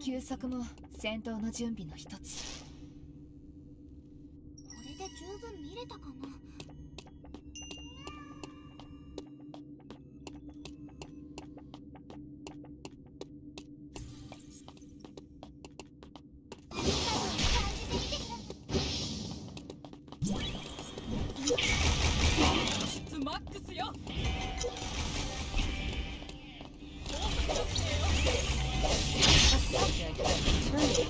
休息も戦闘の準備の一つ。これで十分見れたかな。質マックスよ。Subject has been terminated.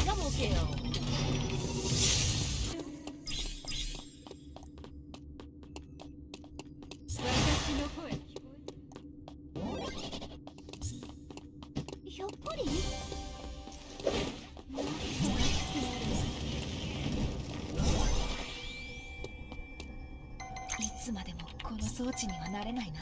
Double kill. 私の声聞こえやっぱりいつまでもこの装置にはなれないな。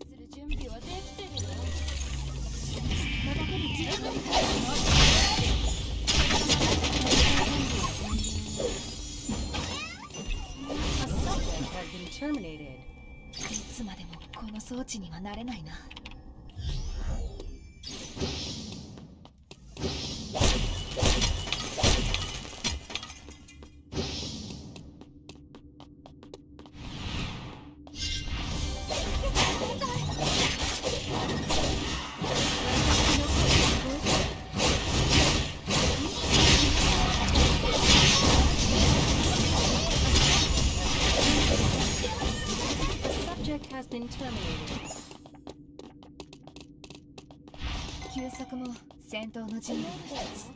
する準備はできてるの？ has been terminated. いつまでもこの装置にはなれないな。Subject has been terminated. 休息も戦闘の準備の一つ。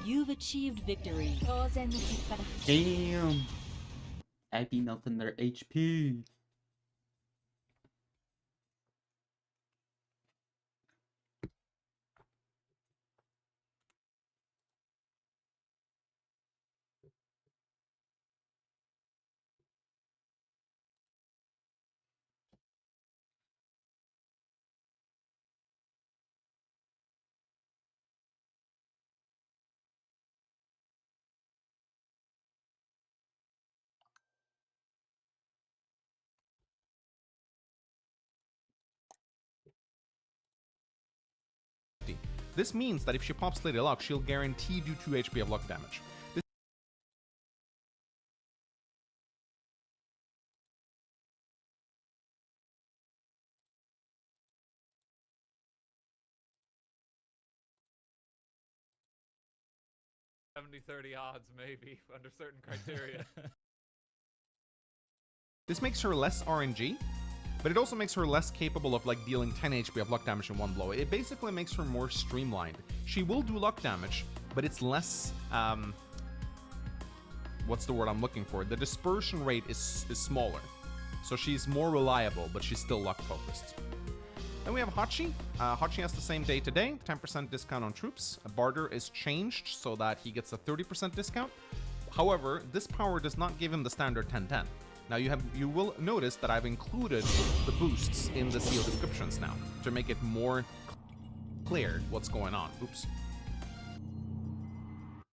You've achieved victory. 当然の結果だ。 Damn. I'd be melting their HP. This means that if she pops Lady Luck, she'll guarantee do 2 HP of luck damage. This 70-30 odds, maybe, under certain criteria. This makes her less RNG, but it also makes her less capable of like dealing 10 HP of luck damage in one blow. It basically makes her more streamlined. She will do luck damage, but it's less, what's the word I'm looking for? The dispersion rate is smaller. So she's more reliable, but she's still luck focused. Then we have Hachi. Hachi has the same day today, 10% discount on troops. Barter is changed so that he gets a 30% discount. However, this power does not give him the standard 10-10. Now you will notice that I've included the boosts in the seal descriptions now to make it more clear what's going on. Oops.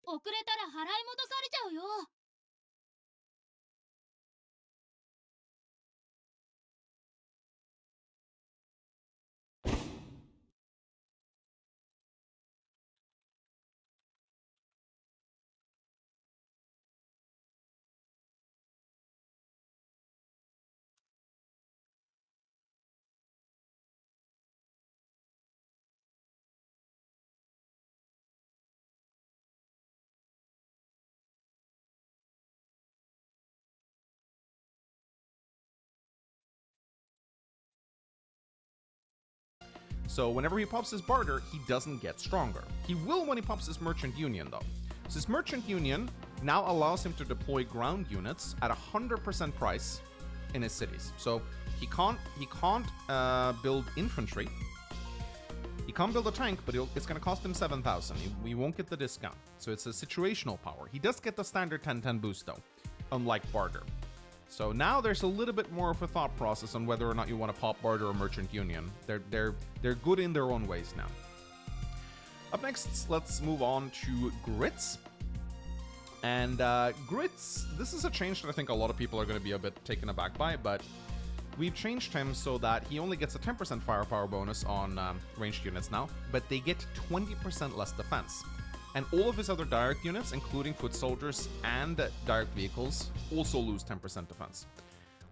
遅れたら払い戻されちゃうよ。So whenever he pops his barter, he doesn't get stronger. He will when he pops his merchant union though. So his merchant union now allows him to deploy ground units at 100% price in his cities. So he can't build infantry. He can't build a tank, but it's going to cost him 7,000. We won't get the discount. So it's a situational power. He does get the standard 10-10 boost though, unlike barter. So now there's a little bit more of a thought process on whether or not you want to pop barter or merchant union. They're good in their own ways now. Up next, let's move on to grits. And Grits, this is a change that I think a lot of people are going to be a bit taken aback by, but we've changed him so that he only gets a 10% firepower bonus on ranged units now, but they get 20% less defense. And all of his other direct units, including foot soldiers and direct vehicles, also lose 10% defense.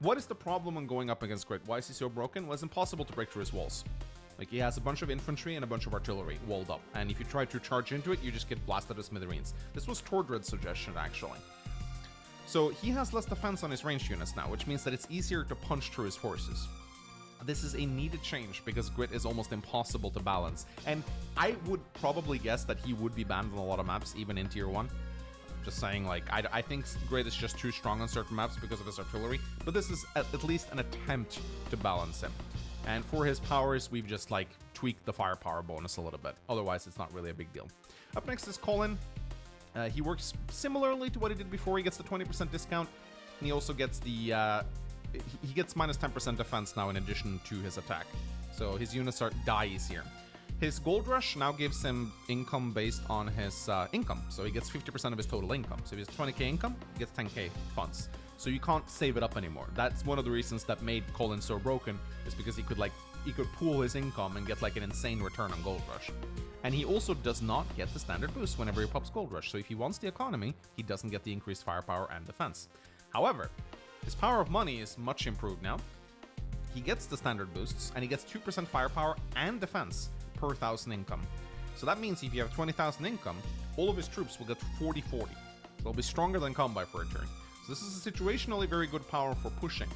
What is the problem when going up against Grit? Why is he so broken? Well, it's impossible to break through his walls. Like, he has a bunch of infantry and a bunch of artillery walled up, and if you try to charge into it, you just get blasted to smithereens. This was Tordred's suggestion, actually. So he has less defense on his ranged units now, which means that it's easier to punch through his forces. This is a needed change because Grit is almost impossible to balance, and I would probably guess that he would be banned on a lot of maps, even in Tier 1. Just saying, like, I think Grit is just too strong on certain maps because of his artillery, but this is at least an attempt to balance him. And for his powers, we've just, like, tweaked the firepower bonus a little bit. Otherwise, it's not really a big deal. Up next is Colin. He works similarly to what he did before. He gets the 20% discount, and he also gets the... he gets minus 10% defense now in addition to his attack. So his units die easier. His Gold Rush now gives him income based on his income. So he gets 50% of his total income. So if he has 20k income, he gets 10k funds. So you can't save it up anymore. That's one of the reasons that made Colin so broken, is because he could pool his income and get like an insane return on Gold Rush. And he also does not get the standard boost whenever he pops Gold Rush. So if he wants the economy, he doesn't get the increased firepower and defense. However, his power of money is much improved now. He gets the standard boosts, and he gets 2% firepower and defense per 1,000 income. So that means if you have 20,000 income, all of his troops will get 40-40. So they'll be stronger than combat for a turn. So this is a situationally very good power for pushing.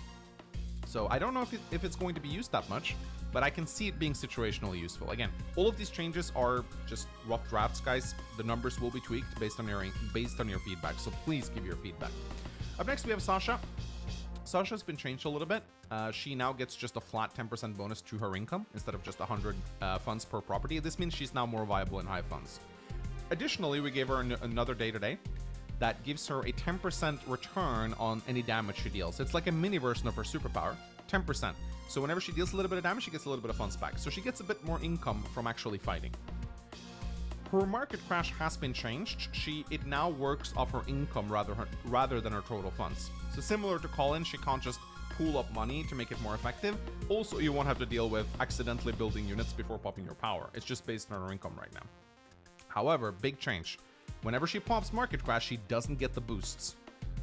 So I don't know if it's going to be used that much, but I can see it being situationally useful. Again, all of these changes are just rough drafts, guys. The numbers will be tweaked based on your feedback, so please give your feedback. Up next, we have Sasha. Sasha's been changed a little bit. She now gets just a flat 10% bonus to her income instead of just 100 funds per property. This means she's now more viable in high funds. Additionally, we gave her another day-to-day that gives her a 10% return on any damage she deals. It's like a mini version of her superpower, 10%. So whenever she deals a little bit of damage, she gets a little bit of funds back. So she gets a bit more income from actually fighting. Her market crash has been changed. It now works off her income rather than her total funds. So similar to Colin, she can't just pool up money to make it more effective. Also, you won't have to deal with accidentally building units before popping your power. It's just based on her income right now. However, big change. Whenever she pops market crash, she doesn't get the boosts.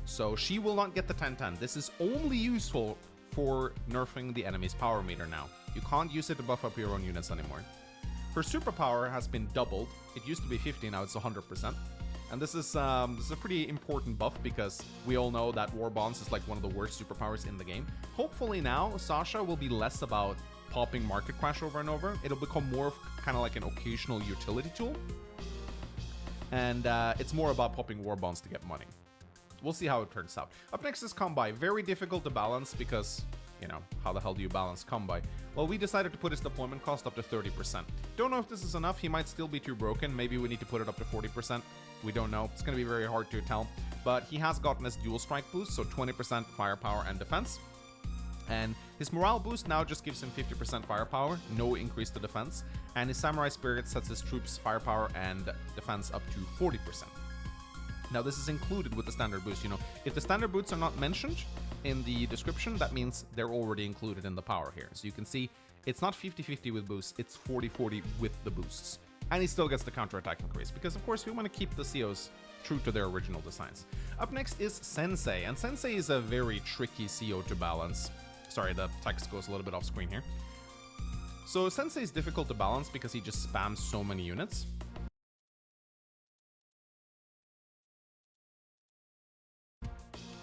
So she will not get the 10-10. This is only useful for nerfing the enemy's power meter now. You can't use it to buff up your own units anymore. Her superpower has been doubled. It used to be 50, now it's 100%. And this is a pretty important buff because we all know that War Bonds is like one of the worst superpowers in the game. Hopefully now, Sasha will be less about popping market crash over and over. It'll become more of kind of like an occasional utility tool. And it's more about popping War Bonds to get money. We'll see how it turns out. Up next is Combi. Very difficult to balance because, you know, how the hell do you balance Combi? Well, we decided to put his deployment cost up to 30%. Don't know if this is enough. He might still be too broken. Maybe we need to put it up to 40%. We don't know. It's going to be very hard to tell. But he has gotten his dual strike boost, so 20% firepower and defense. And his morale boost now just gives him 50% firepower, no increase to defense. And his Samurai Spirit sets his troops' firepower and defense up to 40%. Now, this is included with the standard boost. You know, if the standard boosts are not mentioned in the description, that means they're already included in the power here. So you can see it's not 50-50 with boosts, it's 40-40 with the boosts. And he still gets the counterattack increase because, of course, we want to keep the COs true to their original designs. Up next is Sensei, and Sensei is a very tricky CO to balance. Sorry, the text goes a little bit off screen here. So Sensei is difficult to balance because he just spams so many units.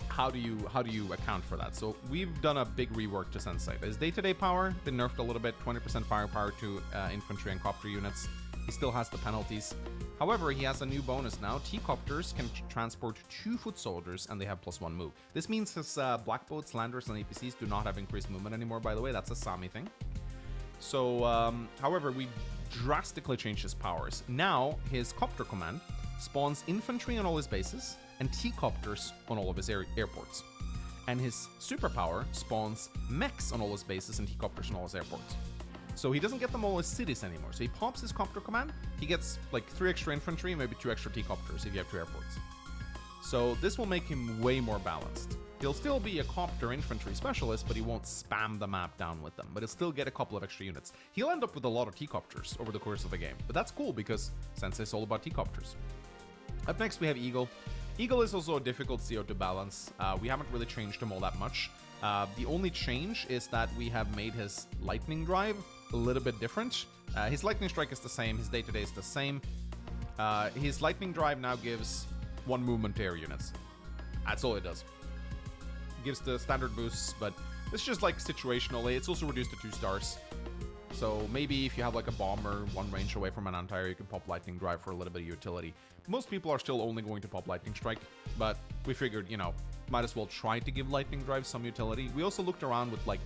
How do you account for that? So we've done a big rework to Sensei. His day-to-day power been nerfed a little bit, 20% firepower to infantry and copter units. He still has the penalties. However, he has a new bonus now. T-copters can transport 2 foot soldiers and they have +1 move. This means his black boats, landers, and APCs do not have increased movement anymore, by the way. That's a Sami thing. So, however, we drastically changed his powers. Now, his copter command spawns infantry on all his bases and T-copters on all of his airports. And his superpower spawns mechs on all his bases and T-copters on all his airports. So he doesn't get them all as cities anymore. So he pops his copter command, he gets like 3 extra infantry, maybe 2 extra T-copters if you have 2 airports. So this will make him way more balanced. He'll still be a copter infantry specialist, but he won't spam the map down with them. But he'll still get a couple of extra units. He'll end up with a lot of T-copters over the course of the game. But that's cool because Sensei's all about T-copters. Up next we have Eagle. Eagle is also a difficult CO to balance. We haven't really changed him all that much. The only change is that we have made his lightning drive a little bit different. His lightning strike is the same, his day-to-day is the same. His lightning drive now gives 1 movement to air units. That's all it does. Gives the standard boosts, but it's just like situationally. It's also reduced to 2 stars. So maybe if you have like a bomber 1 range away from an anti-air, you can pop lightning drive for a little bit of utility. Most people are still only going to pop lightning strike, but we figured, you know, might as well try to give lightning drive some utility. We also looked around with like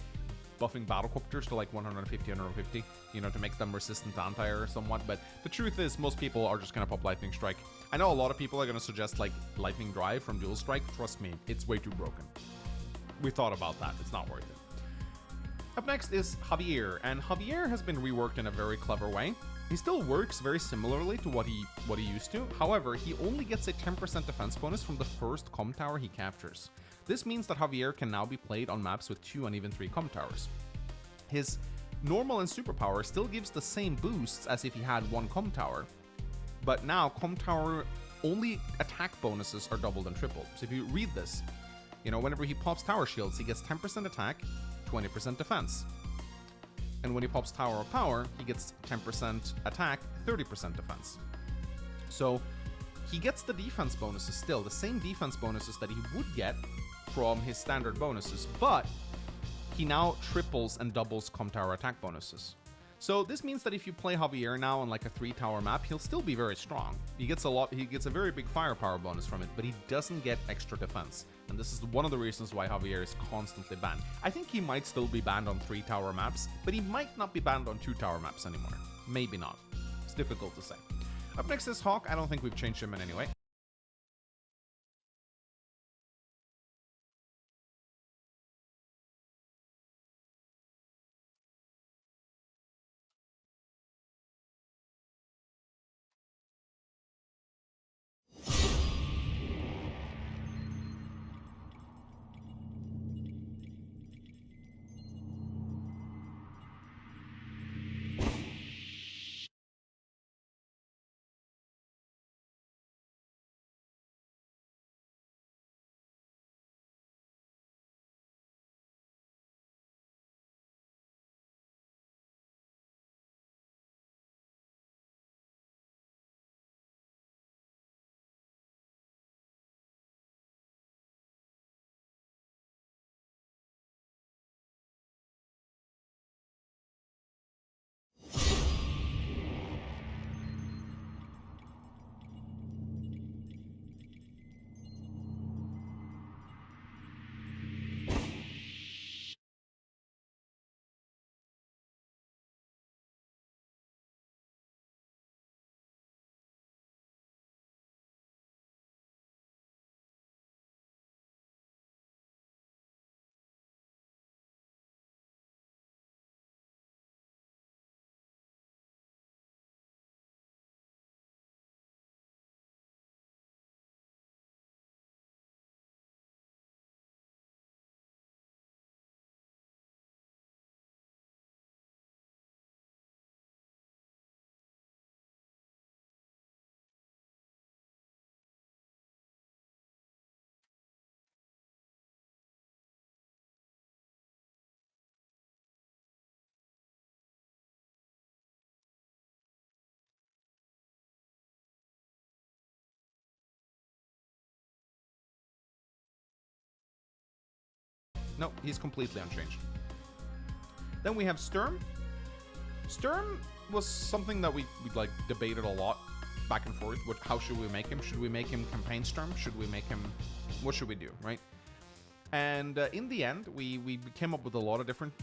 buffing battlecopters to like 150, 150, you know, to make them resistant to anti-air somewhat. But the truth is, most people are just gonna pop lightning strike. I know a lot of people are gonna suggest like lightning drive from dual strike. Trust me, it's way too broken. We thought about that. It's not worth it. Up next is Javier, and Javier has been reworked in a very clever way. He still works very similarly to what he used to. However, he only gets a 10% defense bonus from the first comm tower he captures. This means that Javier can now be played on maps with 2 and even 3 comm towers. His normal and superpower still gives the same boosts as if he had 1 comm tower, but now comm tower only attack bonuses are doubled and tripled. So if you read this, you know, whenever he pops tower shields, he gets 10% attack, 20% defense. And when he pops Tower of Power, he gets 10% attack, 30% defense. So he gets the defense bonuses still, the same defense bonuses that he would get from his standard bonuses, but he now triples and doubles comm tower attack bonuses. So this means that if you play Javier now on like a 3-tower map, he'll still be very strong. He gets a very big firepower bonus from it, but he doesn't get extra defense. And this is one of the reasons why Javier is constantly banned. I think he might still be banned on 3-tower maps, but he might not be banned on 2-tower maps anymore. Maybe not. It's difficult to say. Up next is Hawk. I don't think we've changed him in any way. No, he's completely unchanged. Then we have Sturm. Sturm was something that we like debated a lot back and forth. How should we make him? Should we make him campaign Sturm? Should we make him? What should we do? Right? And in the end, we came up with a lot of different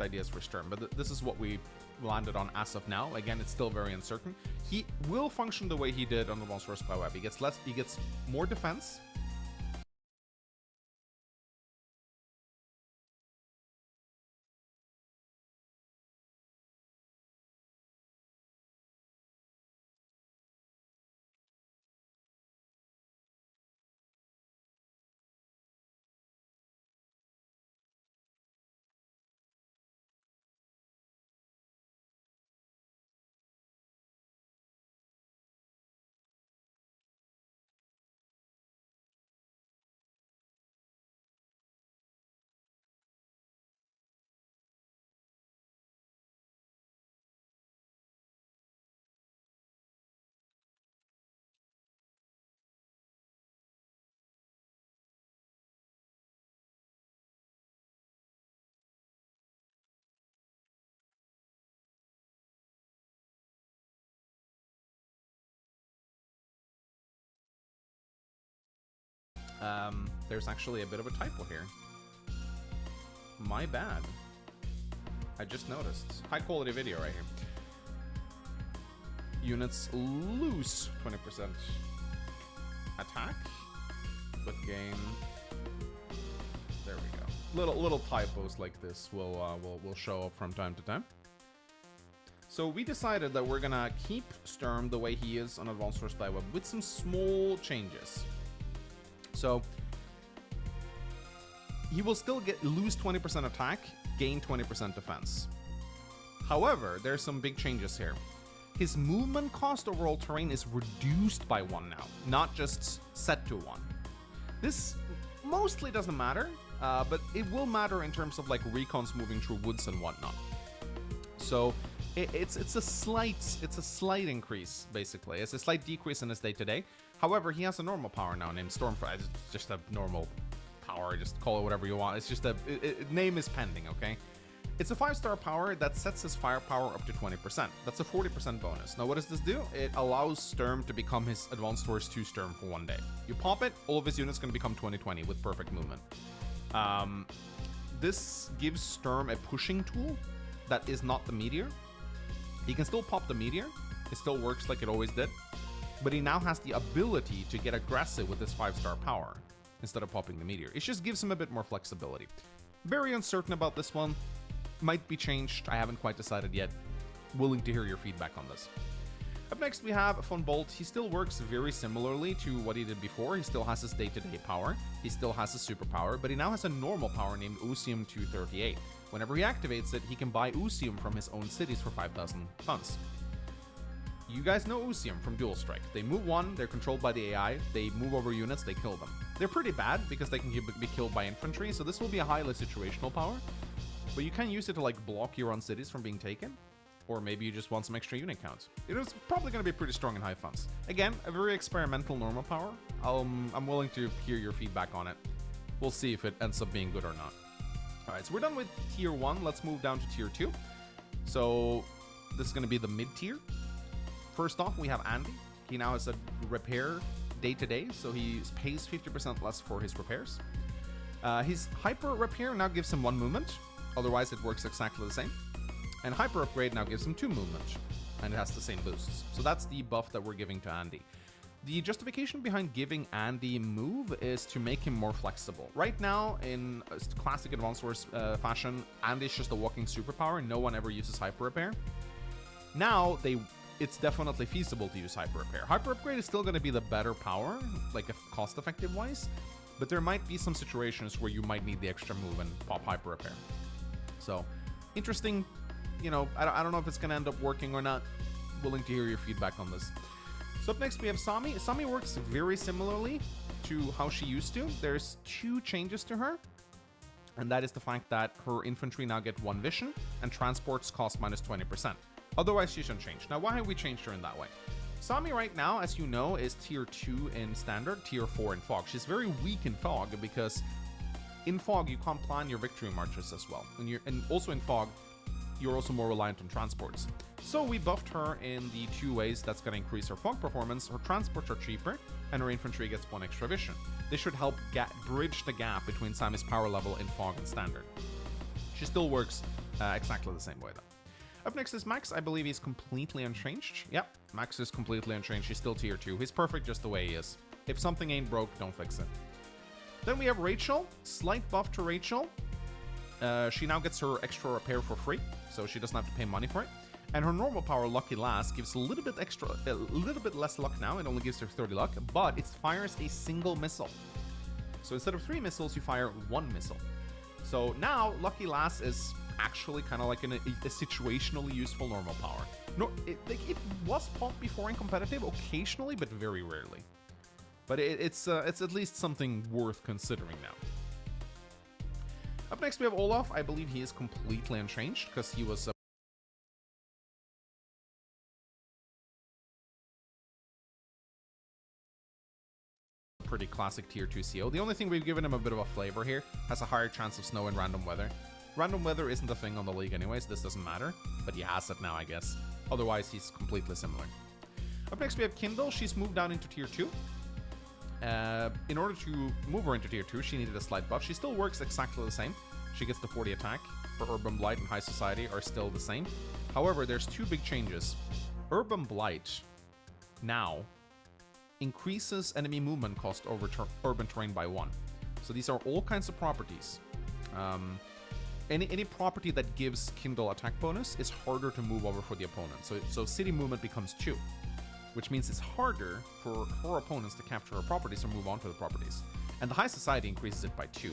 ideas for Sturm, but this is what we landed on as of now. Again, it's still very uncertain. He will function the way he did on the Monster Spy Web. He gets more defense. there's actually a bit of a typo here. My bad. I just noticed. High quality video right here. Units lose 20% attack, but gain. There we go. Little typos like this will show up from time to time. So we decided that we're gonna keep Sturm the way he is on Advanced Source Spyweb with some small changes. So he will still lose 20% attack, gain 20% defense. However, there's some big changes here. His movement cost over all terrain is reduced by 1 now, not just set to 1. This mostly doesn't matter, but it will matter in terms of like recons moving through woods and whatnot. So it's a slight increase basically. It's a slight decrease in his day-to-day. However, he has a normal power now named Stormfire. It's just a normal power. Just call it whatever you want. It's just a name is pending. Okay. It's a 5-star power that sets his firepower up to 20%. That's a 40% bonus. Now, what does this do? It allows Sturm to become his Advanced Source 2 Sturm for 1 day. You pop it, all of his units going to become 20/20 with perfect movement. This gives Sturm a pushing tool that is not the meteor. He can still pop the meteor. It still works like it always did. But he now has the ability to get aggressive with his 5-star power instead of popping the meteor. It just gives him a bit more flexibility. Very uncertain about this one. Might be changed. I haven't quite decided yet. Willing to hear your feedback on this. Up next we have Von Bolt. He still works very similarly to what he did before. He still has his day-to-day power. He still has his superpower, but he now has a normal power named Usium 238. Whenever he activates it, he can buy Usium from his own cities for 5,000 tons. You guys know Usium from Dual Strike. They move 1, they're controlled by the AI, they move over units, they kill them. They're pretty bad because they can be killed by infantry, so this will be a highly situational power. But you can use it to like block your own cities from being taken. Or maybe you just want some extra unit counts. It is probably going to be pretty strong in high funds. Again, a very experimental normal power. I'm willing to hear your feedback on it. We'll see if it ends up being good or not. Alright, so we're done with tier 1. Let's move down to tier 2. So this is going to be the mid-tier. First off, we have Andy. He now has a repair day-to-day, so he pays 50% less for his repairs. His hyper repair now gives him 1 movement. Otherwise, it works exactly the same. And hyper upgrade now gives him 2 movement, and it has the same boosts. So that's the buff that we're giving to Andy. The justification behind giving Andy move is to make him more flexible. Right now, in classic Advanced Source fashion, Andy's just a walking superpower. No one ever uses hyper repair. Now, it's definitely feasible to use hyper repair. Hyper upgrade is still going to be the better power, like cost-effective wise, but there might be some situations where you might need the extra move and pop hyper repair. So, interesting. You know, I don't know if it's going to end up working or not. Willing to hear your feedback on this. So up next we have Sami. Sami works very similarly to how she used to. There's 2 changes to her. And that is the fact that her infantry now get 1 vision and transports cost minus 20%. Otherwise she's unchanged. Now why have we changed her in that way? Sami right now, as you know, is tier 2 in standard, tier 4 in fog. She's very weak in fog because in fog you can't plan your victory marches as well. And also in fog, you're also more reliant on transports. So we buffed her in the 2 ways that's going to increase her fog performance. Her transports are cheaper, and her infantry gets 1 extra vision. This should help bridge the gap between Sami's power level in fog and standard. She still works exactly the same way though. Up next is Max. I believe he's completely unchanged. Yep, Max is completely unchanged. He's still tier 2. He's perfect just the way he is. If something ain't broke, don't fix it. Then we have Rachel. Slight buff to Rachel. She now gets her extra repair for free, so she doesn't have to pay money for it. And her normal power, Lucky Last, gives a little bit less luck now. It only gives her 30 luck, but it fires a single missile. So instead of 3 missiles, you fire 1 missile. So now Lucky Last is actually kind of like a situationally useful normal power. No, it was popped before in competitive occasionally, but very rarely. But it's at least something worth considering now. Up next we have Olaf. I believe he is completely unchanged because he was pretty classic tier 2 CO. The only thing we've given him a bit of a flavor here, has a higher chance of snow and random weather. Random weather isn't a thing on the league anyways, this doesn't matter, but he has it now I guess. Otherwise he's completely similar. Up next we have Kindle. She's moved down into tier 2. In order to move her into tier 2, she needed a slight buff. She still works exactly the same. She gets the 40 attack. Her Urban Blight and High Society are still the same. However, there's two big changes. Urban Blight now increases enemy movement cost over urban terrain by 1. So these are all kinds of properties. Any property that gives Kindle attack bonus is harder to move over for the opponent. So city movement becomes 2, which means it's harder for her opponents to capture her properties or move on to the properties. And the High Society increases it by 2.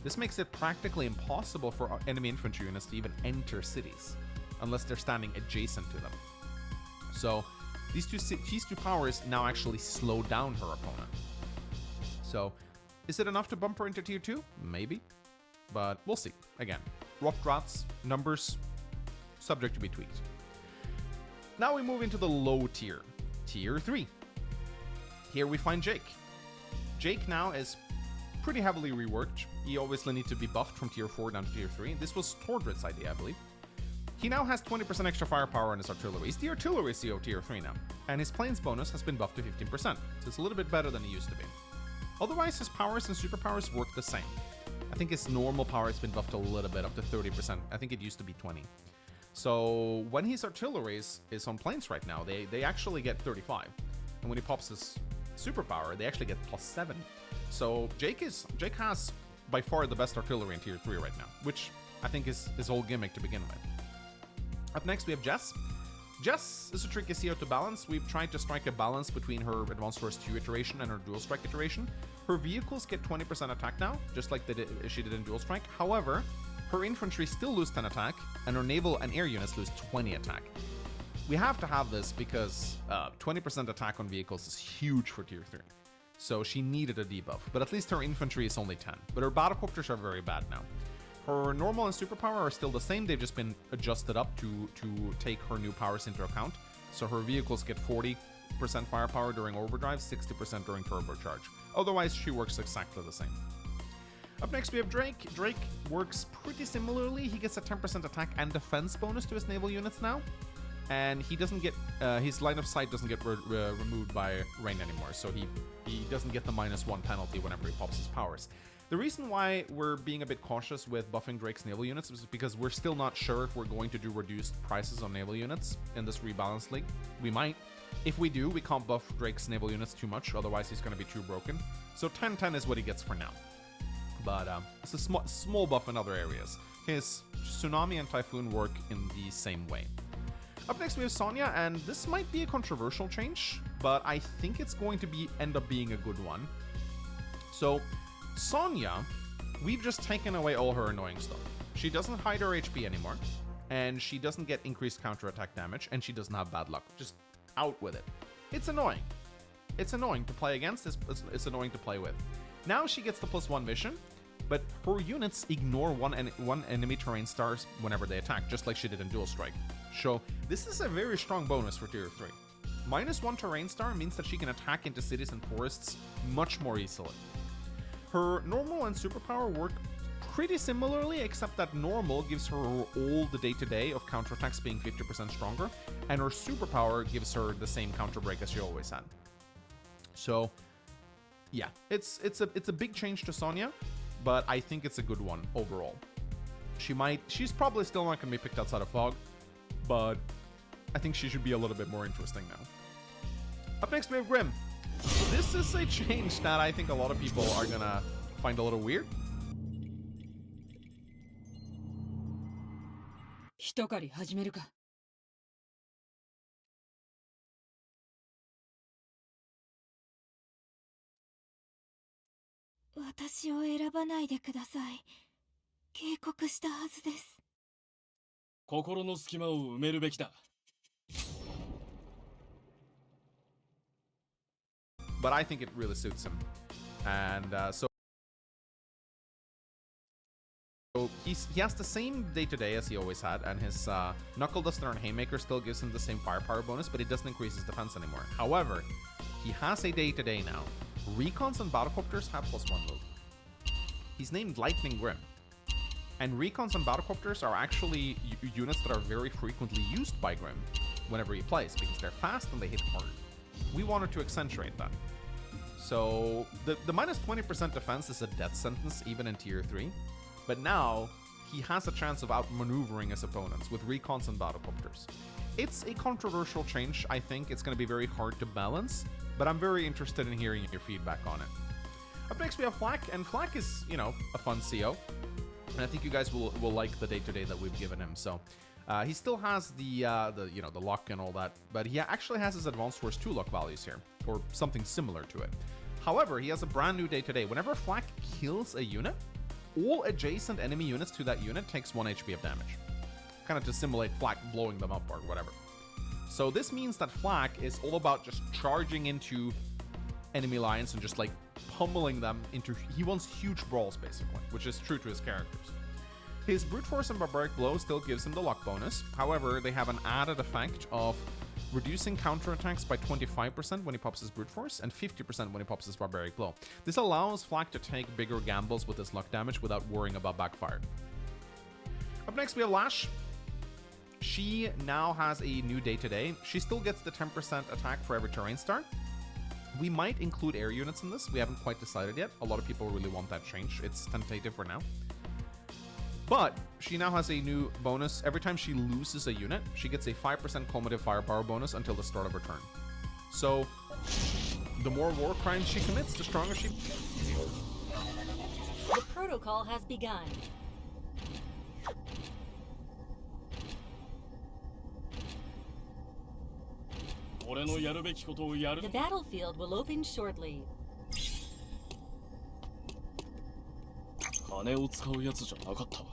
This makes it practically impossible for enemy infantry units to even enter cities, unless they're standing adjacent to them. So these two powers now actually slow down her opponent. So is it enough to bump her into tier 2? Maybe. But we'll see. Again, rough drafts, numbers, subject to be tweaked. Now we move into the low tier, tier 3. Here we find Jake. Jake now is pretty heavily reworked. He obviously needs to be buffed from tier 4 down to tier 3. This was Tordred's idea, I believe. He now has 20% extra firepower on his artillery. He's the artillery CO tier 3 now. And his planes bonus has been buffed to 15%, so it's a little bit better than it used to be. Otherwise, his powers and superpowers work the same. I think his normal power has been buffed a little bit, up to 30%. I think it used to be 20. So when his artillery is on planes right now, they actually get 35. And when he pops his superpower, they actually get +7. So Jake has by far the best artillery in tier 3 right now, which I think is his whole gimmick to begin with. Up next we have Jess. Jess is a tricky CO to balance. We've tried to strike a balance between her Advanced Force 2 iteration and her Dual Strike iteration. Her vehicles get 20% attack now, just like she did in Dual Strike. However, her infantry still lose 10 attack, and her naval and air units lose 20 attack. We have to have this because 20% attack on vehicles is huge for tier 3. So she needed a debuff, but at least her infantry is only 10. But her battlecopters are very bad now. Her normal and superpower are still the same. They've just been adjusted up to take her new powers into account. So her vehicles get 40% firepower during overdrive, 60% during turbocharge. Otherwise, she works exactly the same. Up next, we have Drake. Drake works pretty similarly. He gets a 10% attack and defense bonus to his naval units now. And he doesn't get, his line of sight doesn't get removed by rain anymore. So he doesn't get the -1 penalty whenever he pops his powers. The reason why we're being a bit cautious with buffing Drake's naval units is because we're still not sure if we're going to do reduced prices on naval units in this rebalance league. We might. If we do, we can't buff Drake's naval units too much, otherwise he's going to be too broken. So 10-10 is what he gets for now. But it's a small buff in other areas. His Tsunami and Typhoon work in the same way. Up next we have Sonya, and this might be a controversial change, but I think it's going to end up being a good one. So Sonya, we've just taken away all her annoying stuff. She doesn't hide her HP anymore, and she doesn't get increased counterattack damage, and she doesn't have bad luck. Just out with it. It's annoying. It's annoying to play against, it's annoying to play with. Now she gets the +1 vision, but her units ignore one enemy terrain stars whenever they attack, just like she did in Dual Strike. So this is a very strong bonus for tier 3. -1 terrain star means that she can attack into cities and forests much more easily. Her normal and superpower work pretty similarly, except that normal gives her all the day-to-day of counterattacks being 50% stronger, and her superpower gives her the same counter break as she always had. So yeah, it's a big change to Sonya, but I think it's a good one overall. She's probably still not going to be picked outside of Fog, but I think she should be a little bit more interesting now. Up next we have Grim. This is a change that I think a lot of people are gonna find a little weird. 一狩り始めるか。私を選ばないでください。警告したはずです。心の隙間を埋めるべきだ。But I think it really suits him. And so he has the same day-to-day as he always had, and his Knuckle Duster and Haymaker still gives him the same firepower bonus, but it doesn't increase his defense anymore. However, he has a day-to-day now. Recons and Battlecopters have +1 move. He's named Lightning Grim. And Recons and Battlecopters are actually units that are very frequently used by Grim whenever he plays, because they're fast and they hit hard. We wanted to accentuate that. So the minus 20% defense is a death sentence even in tier 3. But now he has a chance of outmaneuvering his opponents with recons and battlecopters. It's a controversial change. I think it's going to be very hard to balance, but I'm very interested in hearing your feedback on it. Up next we have Flak, and Flak is, you know, a fun CO. And I think you guys will like the day-to-day that we've given him. So he still has the luck and all that, but he actually has his advanced force 2 luck values here, or something similar to it. However, he has a brand new day-to-day. Whenever Flak kills a unit, all adjacent enemy units to that unit takes 1 HP of damage. Kind of to simulate Flak blowing them up or whatever. So this means that Flak is all about just charging into enemy lines and just like pummeling them into... He wants huge brawls basically, which is true to his characters. His Brute Force and Barbaric Blow still gives him the luck bonus. However, they have an added effect of reducing counterattacks by 25% when he pops his Brute Force and 50% when he pops his Barbaric Blow. This allows Flak to take bigger gambles with his luck damage without worrying about backfire. Up next we have Lash. She now has a new day-to-day. She still gets the 10% attack for every terrain star. We might include air units in this. We haven't quite decided yet. A lot of people really want that change. It's tentative for now. But she now has a new bonus. Every time she loses a unit, she gets a 5% cumulative firepower bonus until the start of her turn. So, the more war crimes she commits, the stronger she... The protocol has begun. The battlefield will open shortly. 金を使うやつじゃなかったわ。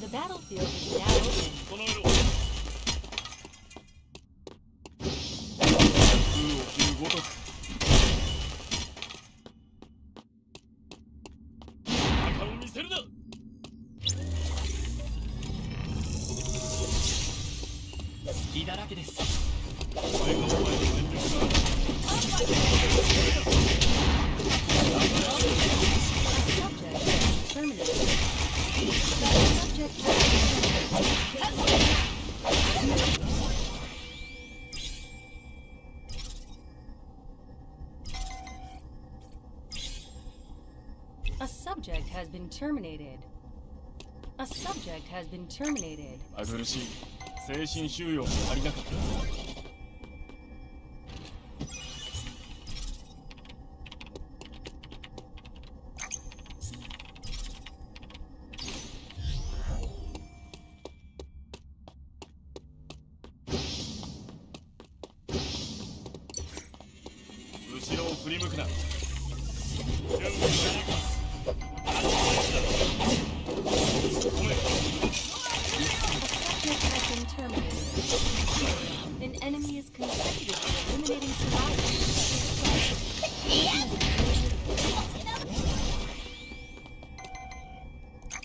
The battlefield is now open. この色。空を切るごとく。中を見せるな。隙だらけです。俺がお前の全力だ。 A subject has been terminated. A subject has been terminated. 苦しい。精神収容が足りなかった。 後ろを振り向くな。準備がいいか。ごめん。 A subject has been terminated. An enemy is consecutively eliminating survivors.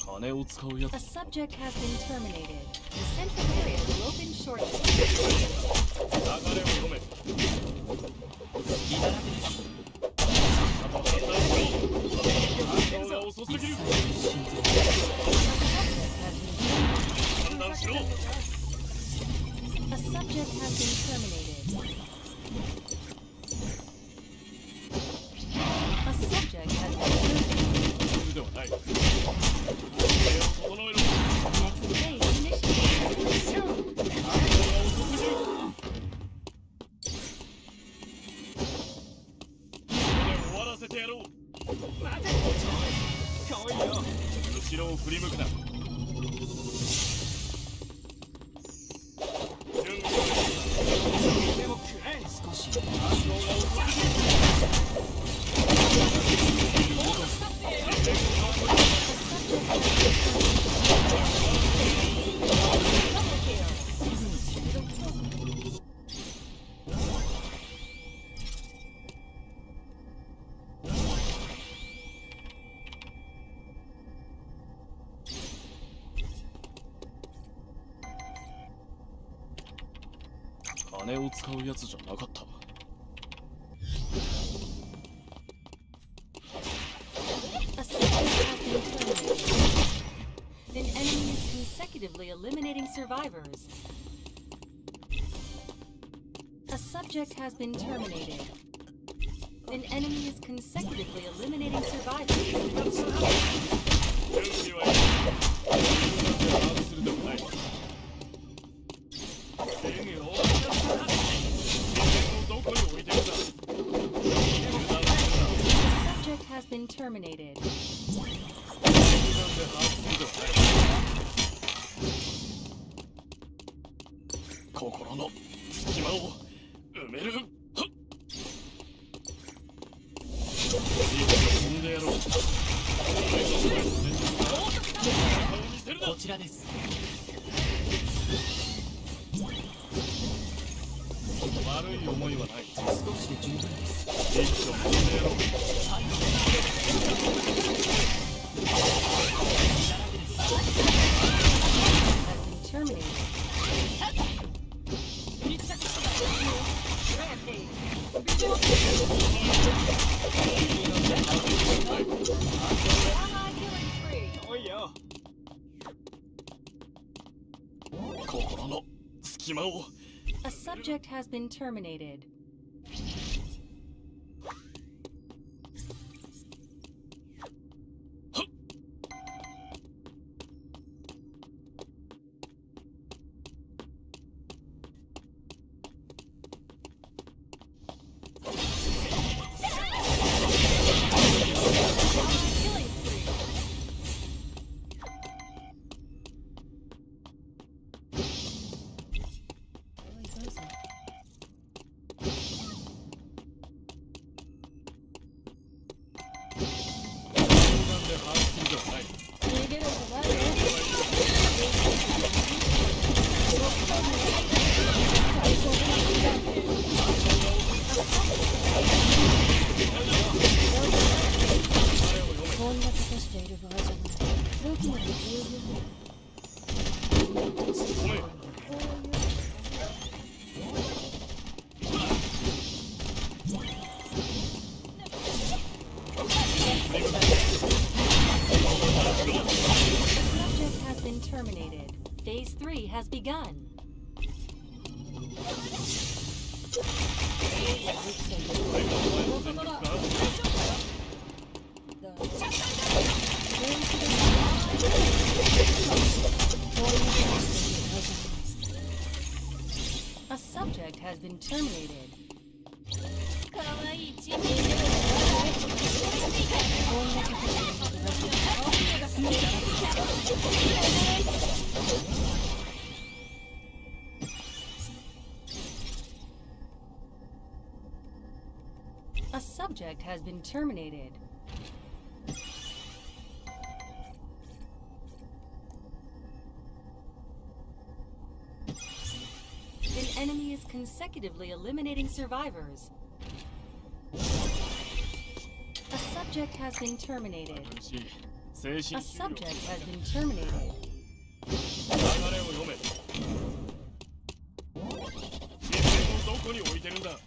金を使うや A つ。 subject has been terminated. The central area will open shortly. 流れを止め。隙だらけです。反応が遅すぎる。 判断しろ。 A subject has been terminated. A subject has been terminated. ではない。手を整えろ。 Next phase initiated. 反応が遅すぎる。ここで終わらせてやろう。後ろを振り向くな。準備がいい。でも暗い。少し。反応が遅すぎる。 A 金を使うやつじゃなかった。 A subject has been terminated. An enemy is consecutively eliminating survivors. A subject has been terminated. An enemy is consecutively eliminating survivors. 準備はいい。把握するでもない。電源をどこに置いてるんだ。 A subject has been terminated. 心の隙間を埋める。飛んでやろう。こちらです。悪い思いはない。少しで十分です。一丁飛んでやろう。 心の隙間を。 A subject has been terminated. Terminated. Phase 3 has begun. A subject has been terminated. A subject has been terminated. An enemy is consecutively eliminating survivors. A subject has been terminated. A subject has been terminated. 流れを読め。電源をどこに置いてるんだ。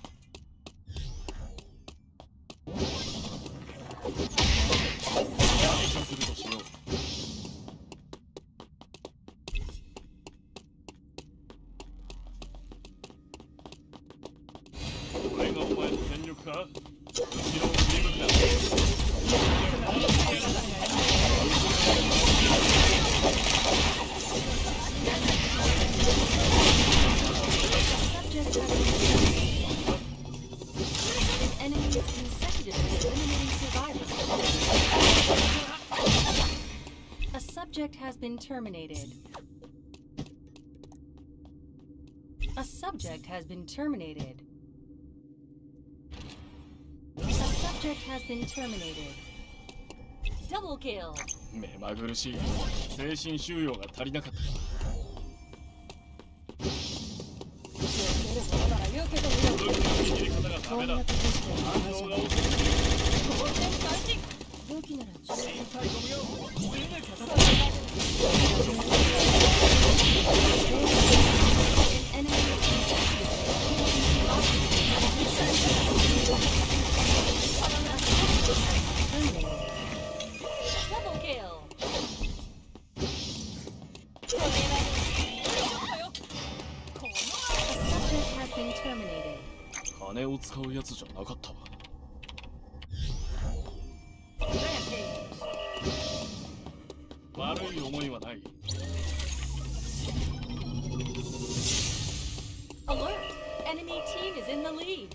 何とするとしよう。これがお前の全力か。後ろを振り向くな。 A subject has been terminated. A subject has been terminated. A subject has been terminated. Double kill. 目まぐるしい。精神収容が足りなかった。 Enemy 金を使うやつじゃなかったわ。悪い思いはない。Alert! Enemy team is in the lead.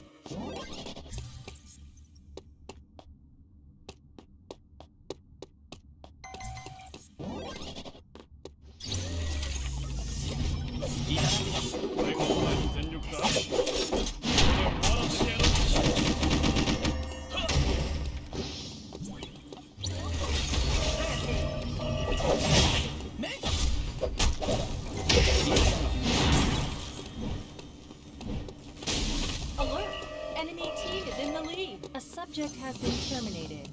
Alert! Enemy team is in the lead. A subject has been terminated.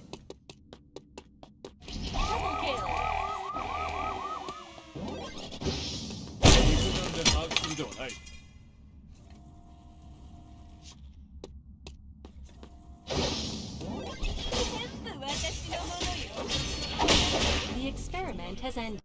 Double kill. 肉眼で把握するではない。The experiment has ended.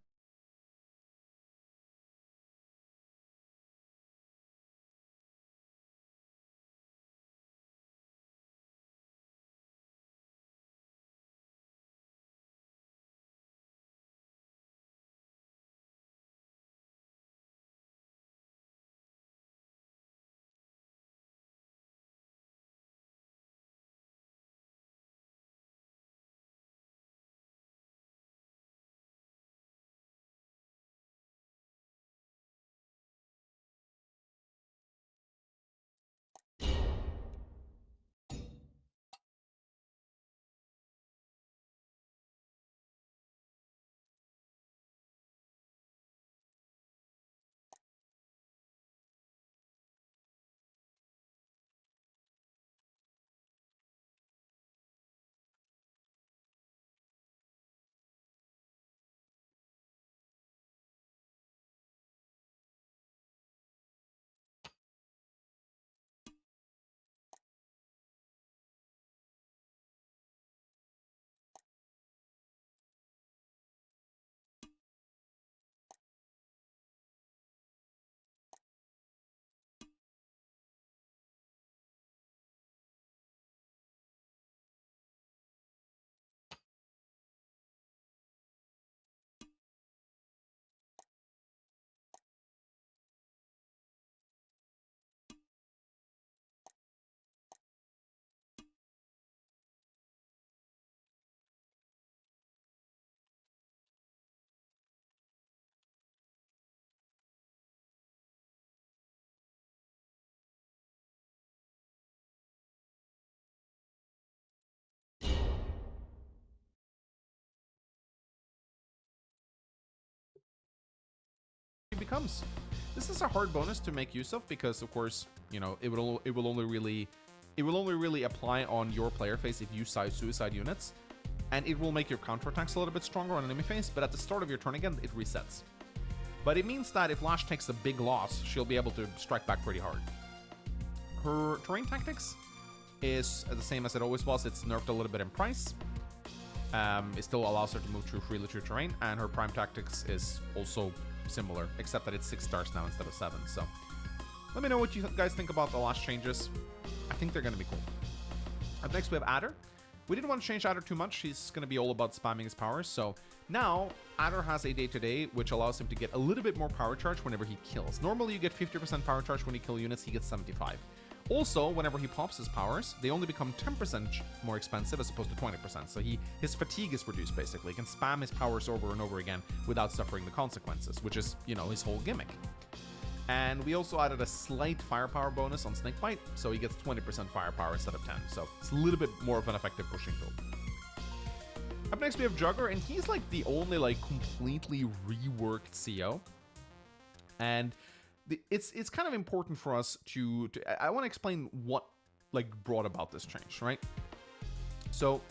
Becomes. This is a hard bonus to make use of because, of course, you know, it will only really apply on your player phase if you size suicide units, and it will make your counterattacks a little bit stronger on enemy phase. But at the start of your turn again, it resets. But it means that if Lash takes a big loss, she'll be able to strike back pretty hard. Her terrain tactics is the same as it always was. It's nerfed a little bit in price. It still allows her to move freely through terrain, and her prime tactics is also similar, except that it's 6 stars now instead of 7. So let me know what you guys think about the last changes. I think they're going to be cool. Up next we have Adder. We didn't want to change Adder too much. He's going to be all about spamming his powers. So now Adder has a day-to-day which allows him to get a little bit more power charge whenever he kills. Normally you get 50% power charge when you kill units. He gets 75. Also, whenever he pops his powers, they only become 10% more expensive as opposed to 20%. So his fatigue is reduced, basically. He can spam his powers over and over again without suffering the consequences, which is, you know, his whole gimmick. And we also added a slight firepower bonus on Snakebite, so he gets 20% firepower instead of 10. So it's a little bit more of an effective pushing tool. Up next we have Jugger, and he's like the only like completely reworked CO. And it's kind of important for us to I want to explain what like brought about this change, right? So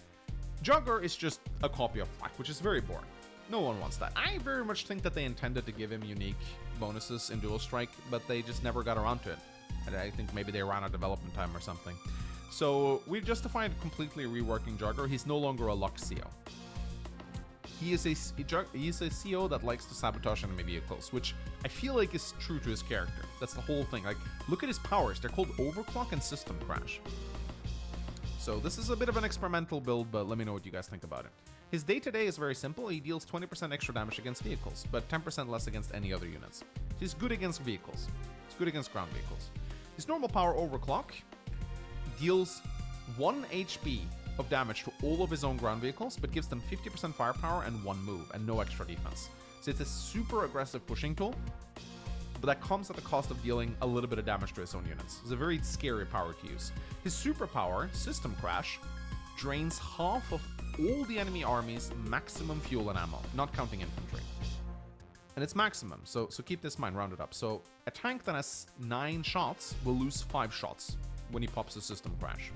Jugger is just a copy of Flak, which is very boring. No one wants that. I very much think that they intended to give him unique bonuses in Dual Strike, but they just never got around to it. And I think maybe they ran out of development time or something. So we've justified completely reworking Jugger. He's no longer a luck CO. he is a CO that likes to sabotage enemy vehicles, which I feel like is true to his character. That's the whole thing. Like, look at his powers. They're called Overclock and System Crash. So this is a bit of an experimental build, but let me know what you guys think about it. His day-to-day is very simple. He deals 20% extra damage against vehicles, but 10% less against any other units. He's good against vehicles. He's good against ground vehicles. His normal power Overclock deals 1 HP of damage to all of his own ground vehicles, but gives them 50% firepower and 1 move, and no extra defense. So it's a super aggressive pushing tool, but that comes at the cost of dealing a little bit of damage to his own units. It's a very scary power to use. His superpower, System Crash, drains half of all the enemy army's maximum fuel and ammo, not counting infantry. And it's maximum, so keep this in mind, round it up. So a tank that has 9 shots will lose 5 shots when he pops a System Crash.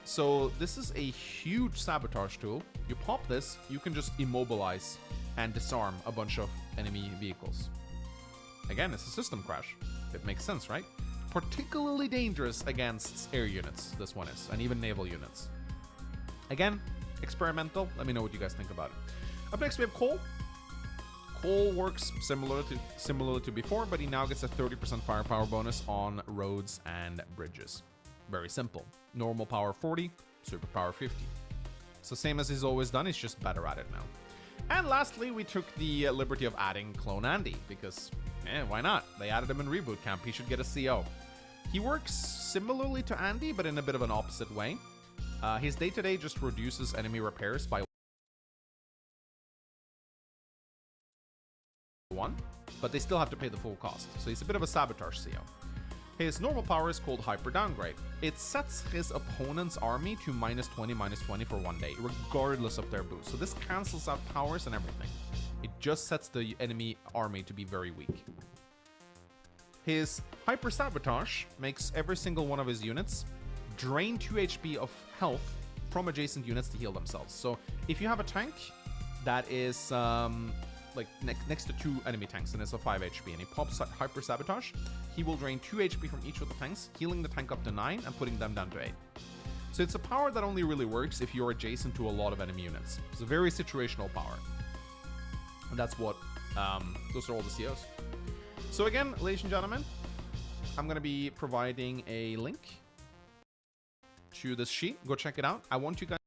So this is a huge sabotage tool. You pop this, you can just immobilize and disarm a bunch of enemy vehicles. Again, it's a System Crash. It makes sense, right? Particularly dangerous against air units, this one is, and even naval units. Again, experimental. Let me know what you guys think about it. Up next, we have Cole. Cole works similar to before, but he now gets a 30% firepower bonus on roads and bridges. Very simple. Normal power 40, super power 50. So same as he's always done, he's just better at it now. And lastly, we took the liberty of adding Clone Andy, because, why not? They added him in Reboot Camp, he should get a CO. He works similarly to Andy, but in a bit of an opposite way. His day-to-day just reduces enemy repairs by 1, but they still have to pay the full cost, so he's a bit of a sabotage CO. His normal power is called Hyper Downgrade. It sets his opponent's army to -20, -20 for 1 day, regardless of their boost. So this cancels out powers and everything. It just sets the enemy army to be very weak. His Hyper Sabotage makes every single one of his units drain 2 HP of health from adjacent units to heal themselves. So if you have a tank that is like next to 2 enemy tanks and it's a 5 HP and he pops Hyper Sabotage, he will drain 2 HP from each of the tanks, healing the tank up to 9 and putting them down to 8. So it's a power that only really works if you're adjacent to a lot of enemy units. It's a very situational power. And that's what, those are all the COs. So again, ladies and gentlemen, I'm going to be providing a link to this sheet. Go check it out. I want you guys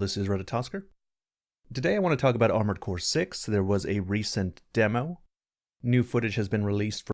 This is Reddit Tosker. Today I want to talk about Armored Core 6. There was a recent demo. New footage has been released for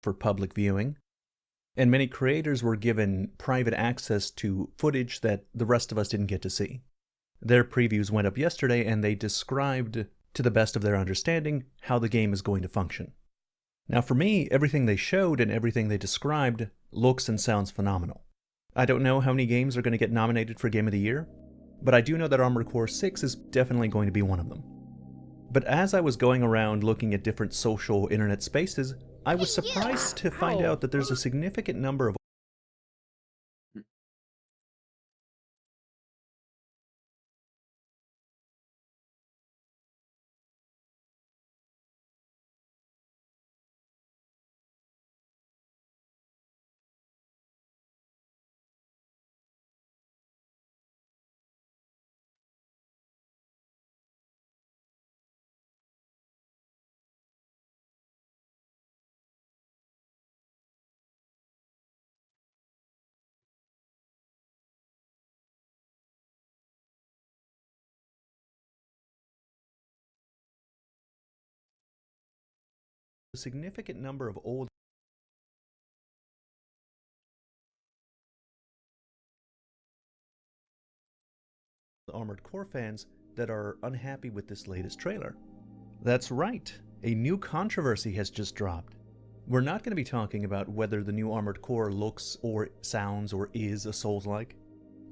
for public viewing, and many creators were given private access to footage that the rest of us didn't get to see. Their previews went up yesterday, and they described, to the best of their understanding, how the game is going to function. Now for me, everything they showed and everything they described looks and sounds phenomenal. I don't know how many games are going to get nominated for Game of the Year, but I do know that Armored Core 6 is definitely going to be one of them. But as I was going around looking at different social internet spaces, I was surprised to find out that there's a significant number of old Armored Core fans that are unhappy with this latest trailer. That's right, a new controversy has just dropped. We're not going to be talking about whether the new Armored Core looks or sounds or is a Souls-like.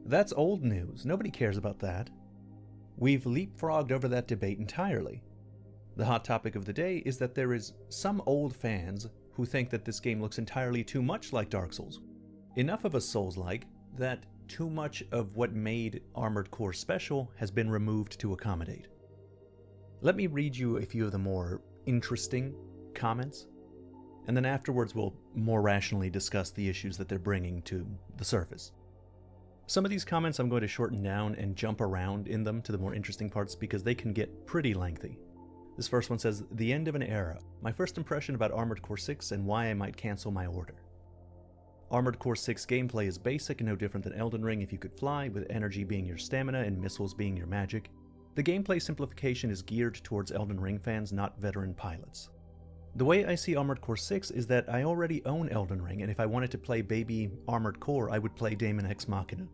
That's old news, nobody cares about that. We've leapfrogged over that debate entirely. The hot topic of the day is that there is some old fans who think that this game looks entirely too much like Dark Souls. Enough of a Souls-like that too much of what made Armored Core special has been removed to accommodate. Let me read you a few of the more interesting comments, and then afterwards we'll more rationally discuss the issues that they're bringing to the surface. Some of these comments I'm going to shorten down and jump around in them to the more interesting parts because they can get pretty lengthy. This first one says, "The end of an era. My first impression about Armored Core 6 and why I might cancel my order. Armored Core 6 gameplay is basic and no different than Elden Ring if you could fly, with energy being your stamina and missiles being your magic. The gameplay simplification is geared towards Elden Ring fans, not veteran pilots. The way I see Armored Core 6 is that I already own Elden Ring, and if I wanted to play baby Armored Core, I would play Daemon Ex Machina.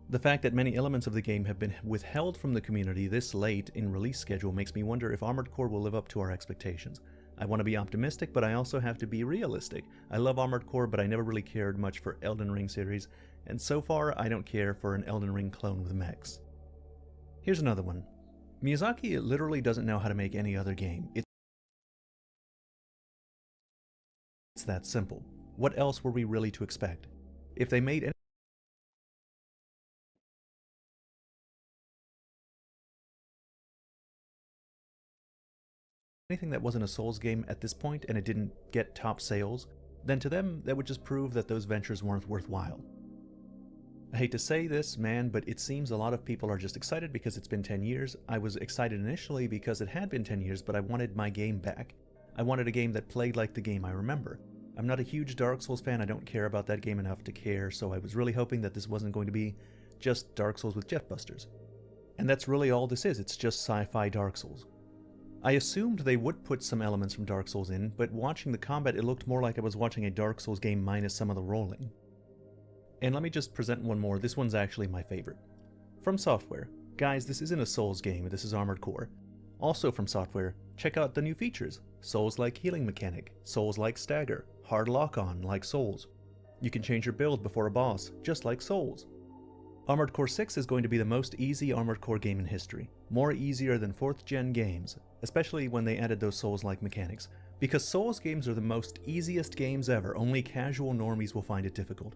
The fact that many elements of the game have been withheld from the community this late in release schedule makes me wonder if Armored Core will live up to our expectations. I want to be optimistic, but I also have to be realistic. I love Armored Core, but I never really cared much for Elden Ring series, and so far I don't care for an Elden Ring clone with mechs." Here's another one. "Miyazaki literally doesn't know how to make any other game. It's that simple. What else were we really to expect? If they made anything that wasn't a Souls game at this point and it didn't get top sales, then to them that would just prove that those ventures weren't worthwhile. I hate to say this, man, but it seems a lot of people are just excited because it's been 10 years. I was excited initially because it had been 10 years, but I wanted my game back. I wanted a game that played like the game I remember. I'm not a huge Dark Souls fan, I don't care about that game enough to care, so I was really hoping that this wasn't going to be just Dark Souls with Jetbusters. And that's really all this is, it's just sci-fi Dark Souls. I assumed they would put some elements from Dark Souls in, but watching the combat it looked more like I was watching a Dark Souls game minus some of the rolling. And let me just present one more, this one's actually my favorite. From Software. Guys, this isn't a Souls game, this is Armored Core. Also from Software, check out the new features. Souls-like healing mechanic, Souls-like stagger, hard lock-on like Souls. You can change your build before a boss, just like Souls. Armored Core 6 is going to be the most easy Armored Core game in history. More easier than 4th gen games, especially when they added those Souls-like mechanics. Because Souls games are the most easiest games ever, only casual normies will find it difficult.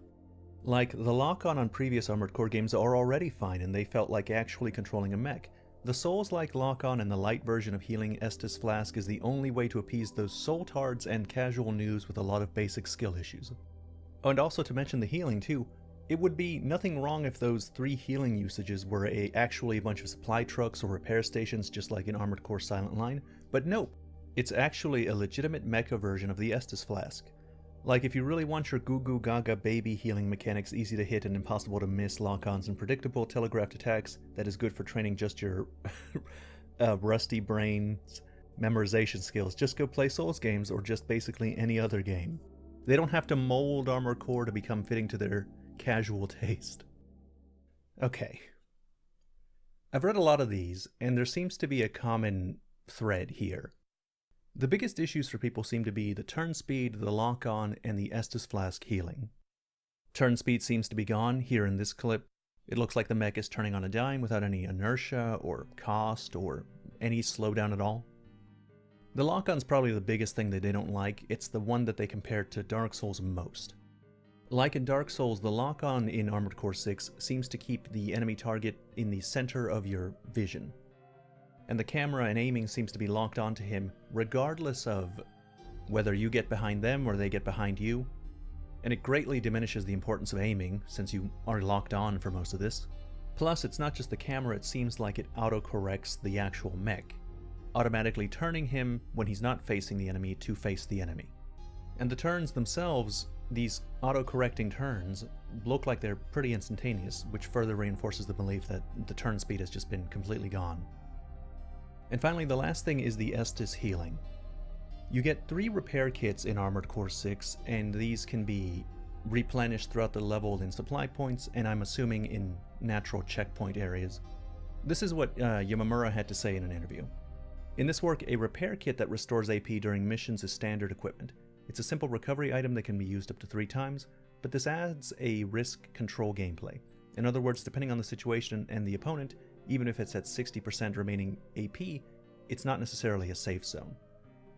Like, the lock-on previous Armored Core games are already fine and they felt like actually controlling a mech. The Souls-like lock-on and the light version of healing Estus Flask is the only way to appease those soul-tards and casual noobs with a lot of basic skill issues. Oh, and also to mention the healing too, it would be nothing wrong if those 3 healing usages were actually a bunch of supply trucks or repair stations just like in Armored Core Silent Line, but nope, it's actually a legitimate mecha version of the Estus Flask. Like if you really want your goo goo gaga baby healing mechanics easy to hit and impossible to miss lock-ons and predictable telegraphed attacks that is good for training just your rusty brains, memorization skills. Just go play Souls games or just basically any other game. They don't have to mold Armored Core to become fitting to their casual taste. Okay. I've read a lot of these, and there seems to be a common thread here. The biggest issues for people seem to be the turn speed, the lock-on, and the Estus Flask healing. Turn speed seems to be gone here in this clip. It looks like the mech is turning on a dime without any inertia or cost or any slowdown at all. The lock-on's probably the biggest thing that they don't like. It's the one that they compare to Dark Souls most. Like in Dark Souls, the lock-on in Armored Core 6 seems to keep the enemy target in the center of your vision. And the camera and aiming seems to be locked onto him regardless of whether you get behind them or they get behind you. And it greatly diminishes the importance of aiming since you are locked on for most of this. Plus, it's not just the camera, it seems like it auto-corrects the actual mech, automatically turning him when he's not facing the enemy to face the enemy. And the turns themselves, these auto-correcting turns, look like they're pretty instantaneous, which further reinforces the belief that the turn speed has just been completely gone. And finally, the last thing is the Estus healing. You get 3 repair kits in Armored Core 6, and these can be replenished throughout the level in supply points, and I'm assuming in natural checkpoint areas. This is what Yuma had to say in an interview. In this work, a repair kit that restores AP during missions is standard equipment. It's a simple recovery item that can be used up to 3 times, but this adds a risk control gameplay. In other words, depending on the situation and the opponent, even if it's at 60% remaining AP, it's not necessarily a safe zone.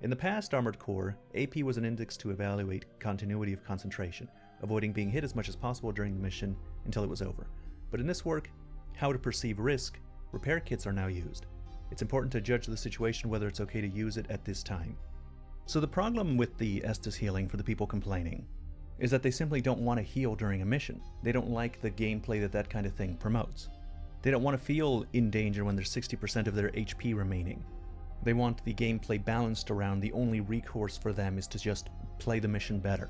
In the past Armored Core, AP was an index to evaluate continuity of concentration, avoiding being hit as much as possible during the mission until it was over. But in this work, how to perceive risk, repair kits are now used. It's important to judge the situation whether it's okay to use it at this time. So the problem with the Estus healing for the people complaining is that they simply don't want to heal during a mission. They don't like the gameplay that that kind of thing promotes. They don't want to feel in danger when there's 60% of their HP remaining. They want the gameplay balanced around the only recourse for them is to just play the mission better.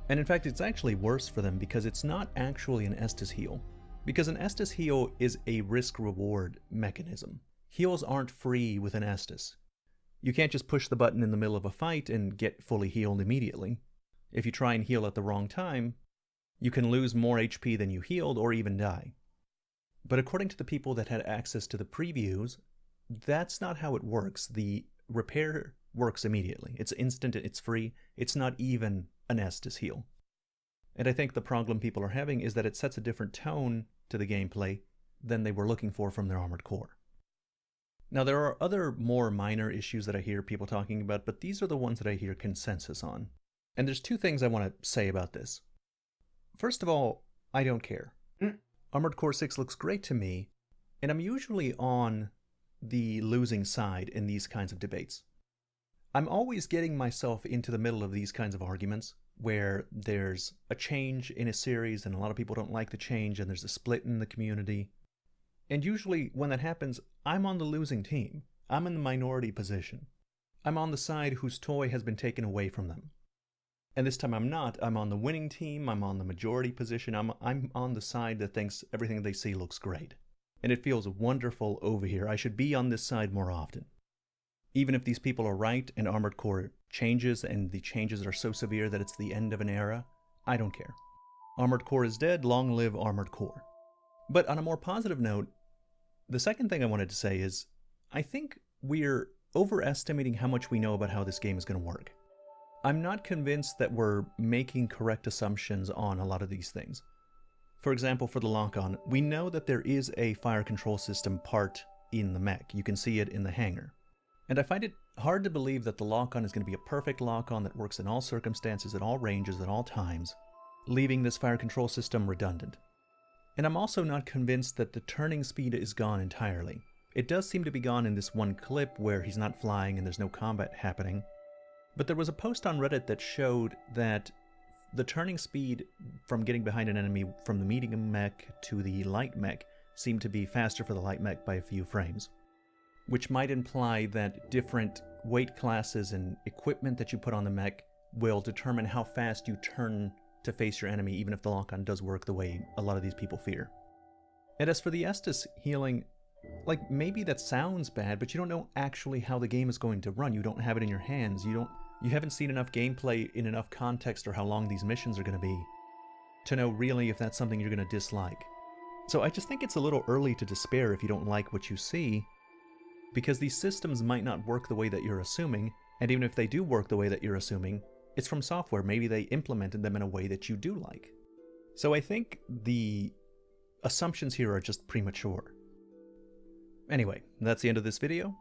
And in fact, it's actually worse for them because it's not actually an Estus heal. Because an Estus heal is a risk-reward mechanism. Heals aren't free with an Estus. You can't just push the button in the middle of a fight and get fully healed immediately. If you try and heal at the wrong time, you can lose more HP than you healed or even die. But according to the people that had access to the previews, that's not how it works. The repair works immediately. It's instant, it's free, it's not even an Estus heal. And I think the problem people are having is that it sets a different tone to the gameplay than they were looking for from their Armored Core. Now there are other more minor issues that I hear people talking about, but these are the ones that I hear consensus on. And there's 2 things I want to say about this. First of all, I don't care. Armored Core 6 looks great to me, and I'm usually on the losing side in these kinds of debates. I'm always getting myself into the middle of these kinds of arguments where there's a change in a series and a lot of people don't like the change and there's a split in the community. And usually when that happens, I'm on the losing team. I'm in the minority position. I'm on the side whose toy has been taken away from them. And this time I'm not. I'm on the winning team. I'm on the majority position. I'm on the side that thinks everything they see looks great. And it feels wonderful over here. I should be on this side more often. Even if these people are right and Armored Core changes and the changes are so severe that it's the end of an era, I don't care. Armored Core is dead. Long live Armored Core. But on a more positive note, the second thing I wanted to say is I think we're overestimating how much we know about how this game is going to work. I'm not convinced that we're making correct assumptions on a lot of these things. For example, for the lock-on, we know that there is a fire control system part in the mech. You can see it in the hangar. And I find it hard to believe that the lock-on is going to be a perfect lock-on that works in all circumstances, at all ranges, at all times, leaving this fire control system redundant. And I'm also not convinced that the turning speed is gone entirely. It does seem to be gone in this one clip where he's not flying and there's no combat happening. But there was a post on Reddit that showed that the turning speed from getting behind an enemy from the medium mech to the light mech seemed to be faster for the light mech by a few frames, which might imply that different weight classes and equipment that you put on the mech will determine how fast you turn to face your enemy, even if the lock-on does work the way a lot of these people fear. And as for the Estus healing, Like, maybe that sounds bad, but you don't know actually how the game is going to run. You don't have it in your hands. You haven't seen enough gameplay in enough context or how long these missions are going to be to know really if that's something you're going to dislike. So I just think it's a little early to despair if you don't like what you see, because these systems might not work the way that you're assuming, and even if they do work the way that you're assuming, it's from software. Maybe they implemented them in a way that you do like. So I think the assumptions here are just premature. Anyway, that's the end of this video.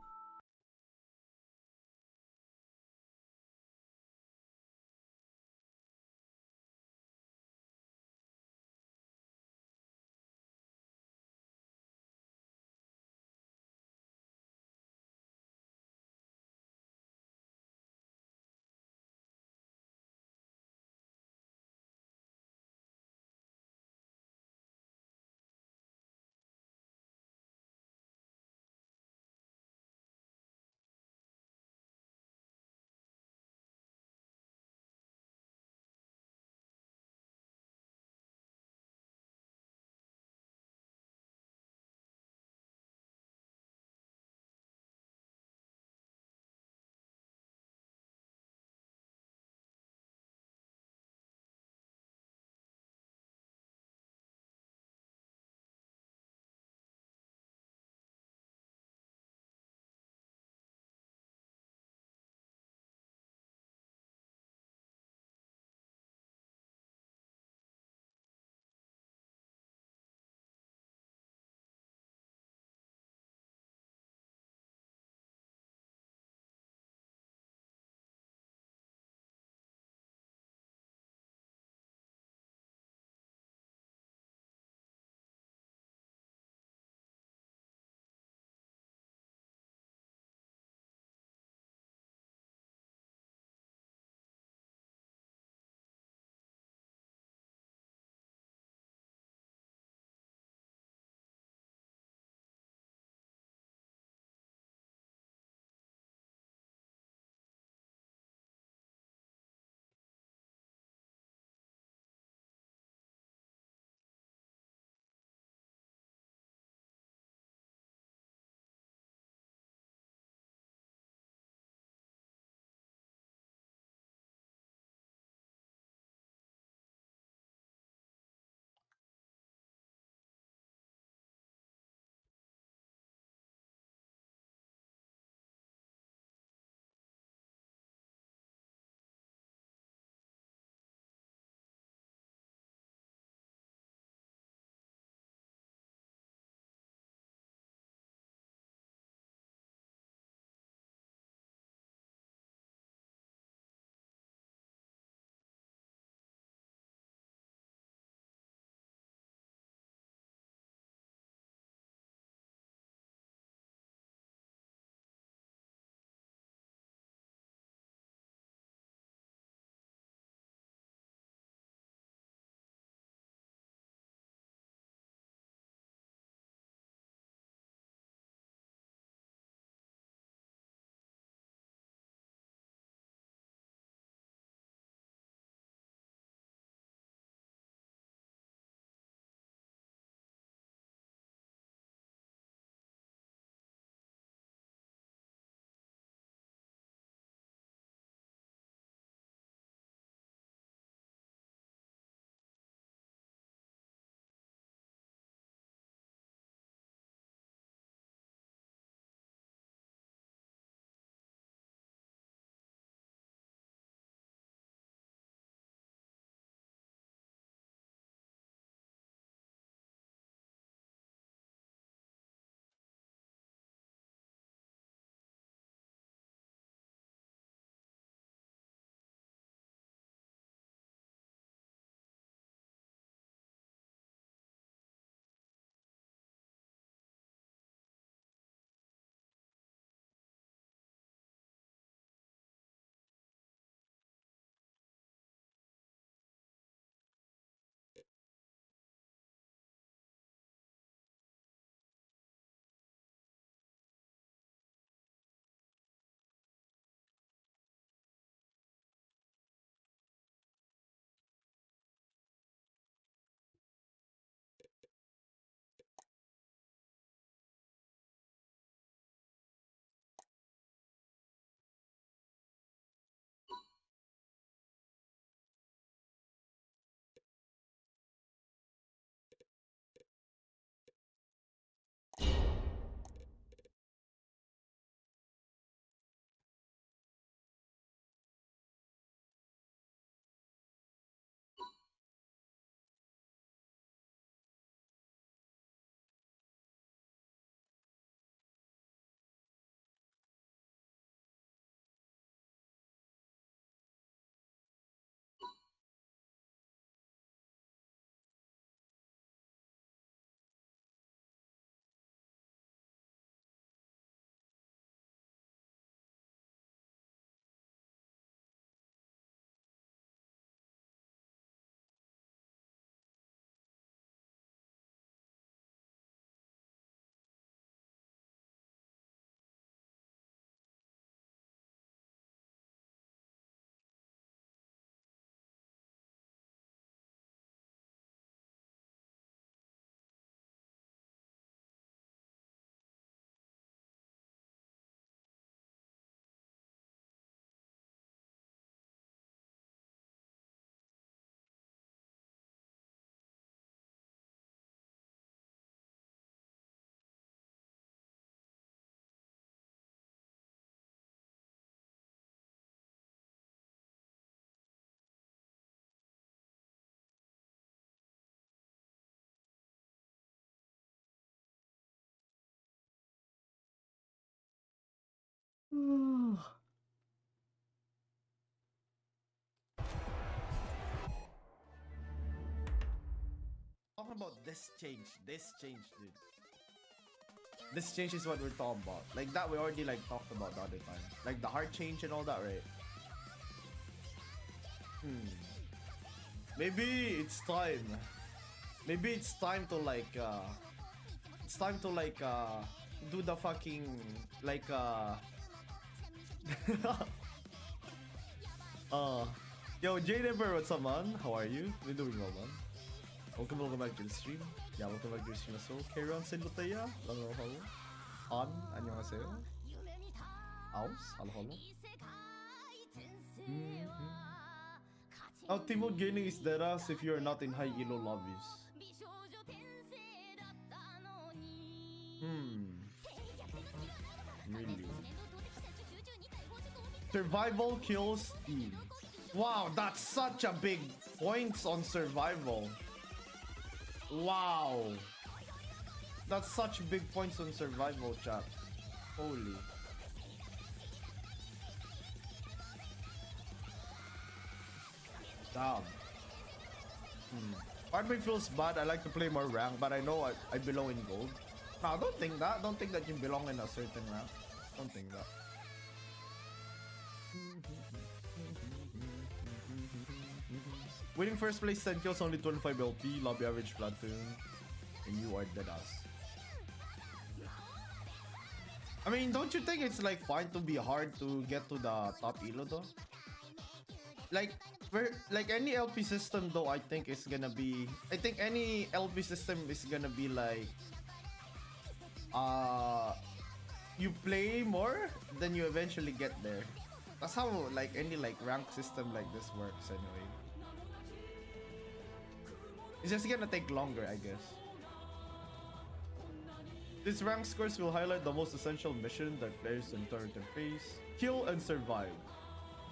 talking about this change. This change, dude. This change is what we're talking about. Like that we already like talked about the other time. Like the heart change and all that, right? Maybe it's time. Maybe it's time to like do the fucking like yo, Jadenber, what's up, man? How are you? Been doing well, man. Welcome back to the stream. Yeah, welcome back to the stream as well. Carry on, Silutaya. Hello, hello. On, 안녕하세요. Aus, hello, hello. Ultimate gaining is dead ass if you are not in high elo lobbies. Really? Survival kills team. Wow, that's such a big points on survival. Wow. That's such big points on survival, chat. Holy. Damn. Part of me feels bad. I like to play more rank, but I know I belong in gold. No, don't think that. Don't think that you belong in a certain rank. Don't think that. Winning first place 10 kills, only 25 LP, lobby average platoon, and you are dead ass. I mean, don't you think it's like fine to be hard to get to the top elo though? Like any LP system though, I think any LP system is gonna be like you play more, then you eventually get there. That's how like any like rank system like this works anyway. It's just gonna take longer, I guess. These rank scores will highlight the most essential mission that players encounter to face, kill and survive.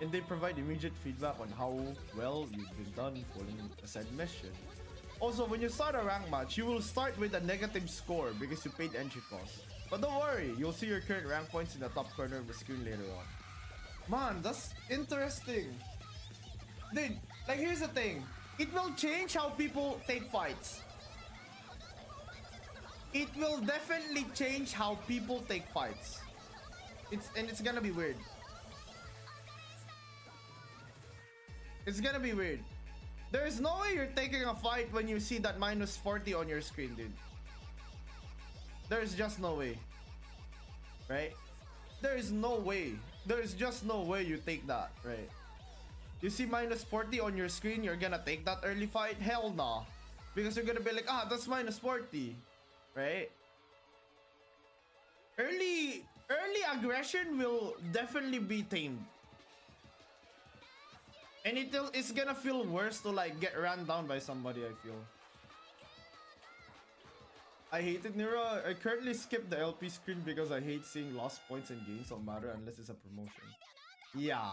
And they provide immediate feedback on how well you've been done following a said mission. Also, when you start a rank match, you will start with a negative score because you paid entry costs. But don't worry, you'll see your current rank points in the top corner of the screen later on. Man, that's interesting. Dude, like here's the thing. It will change how people take fights. It will definitely change how people take fights. It's gonna be weird. It's gonna be weird. There is no way you're taking a fight when you see that minus 40 on your screen, dude. There's just no way. Right? There is no way. There is just no way you take that, right? You see minus 40 on your screen, you're gonna take that early fight? Hell nah. Because you're gonna be like, ah, that's minus 40. Right? Early aggression will definitely be tamed. And it's gonna feel worse to like get ran down by somebody, I feel. I hate it, Nira. I currently skip the LP screen because I hate seeing lost points and gains don't matter unless it's a promotion. Yeah.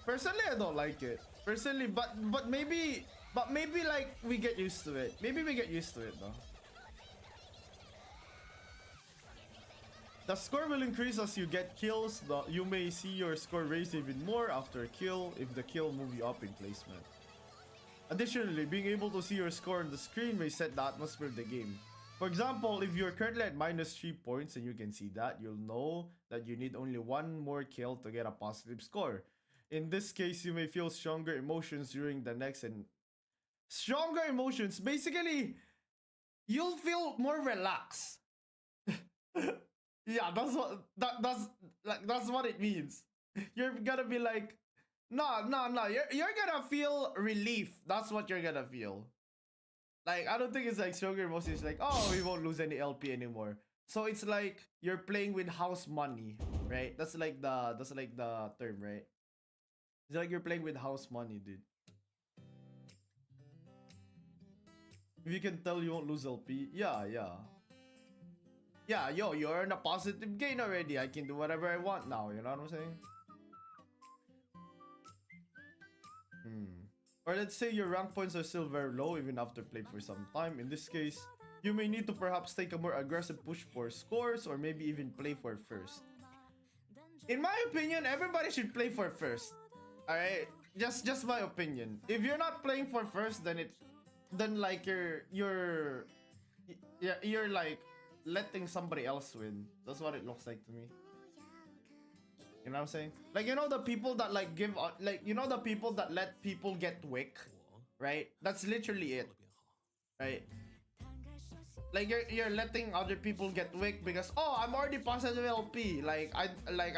Personally, I don't like it. Personally, but maybe like we get used to it. Maybe we get used to it though. The score will increase as you get kills. You may see your score raise even more after a kill if the kill move you up in placement. Additionally, being able to see your score on the screen may set the atmosphere of the game. For example, if you're currently at minus 3 points and you can see that, you'll know that you need only one more kill to get a positive score. In this case, you may feel stronger emotions during the next and stronger emotions. Basically, you'll feel more relaxed. Yeah, that's what it means. You're gonna be like, no. You're gonna feel relief. That's what you're gonna feel. Like, I don't think it's like stronger emotions. Like, oh, we won't lose any LP anymore. So it's like you're playing with house money, right? That's like the term, right? It's like you're playing with house money, dude. If you can tell you won't lose LP, yeah. Yeah, yo, you're in a positive gain already. I can do whatever I want now, you know what I'm saying? Or let's say your rank points are still very low even after playing for some time. In this case, you may need to perhaps take a more aggressive push for scores or maybe even play for first. In my opinion, everybody should play for first. Alright? Just my opinion. If you're not playing for first, then then like you're like letting somebody else win. That's what it looks like to me. You know what I'm saying? Like, you know the people that like give like, you know the people that let people get wick, right? That's literally it, right? Like you're letting other people get wick because, oh, I'm already positive LP. Like I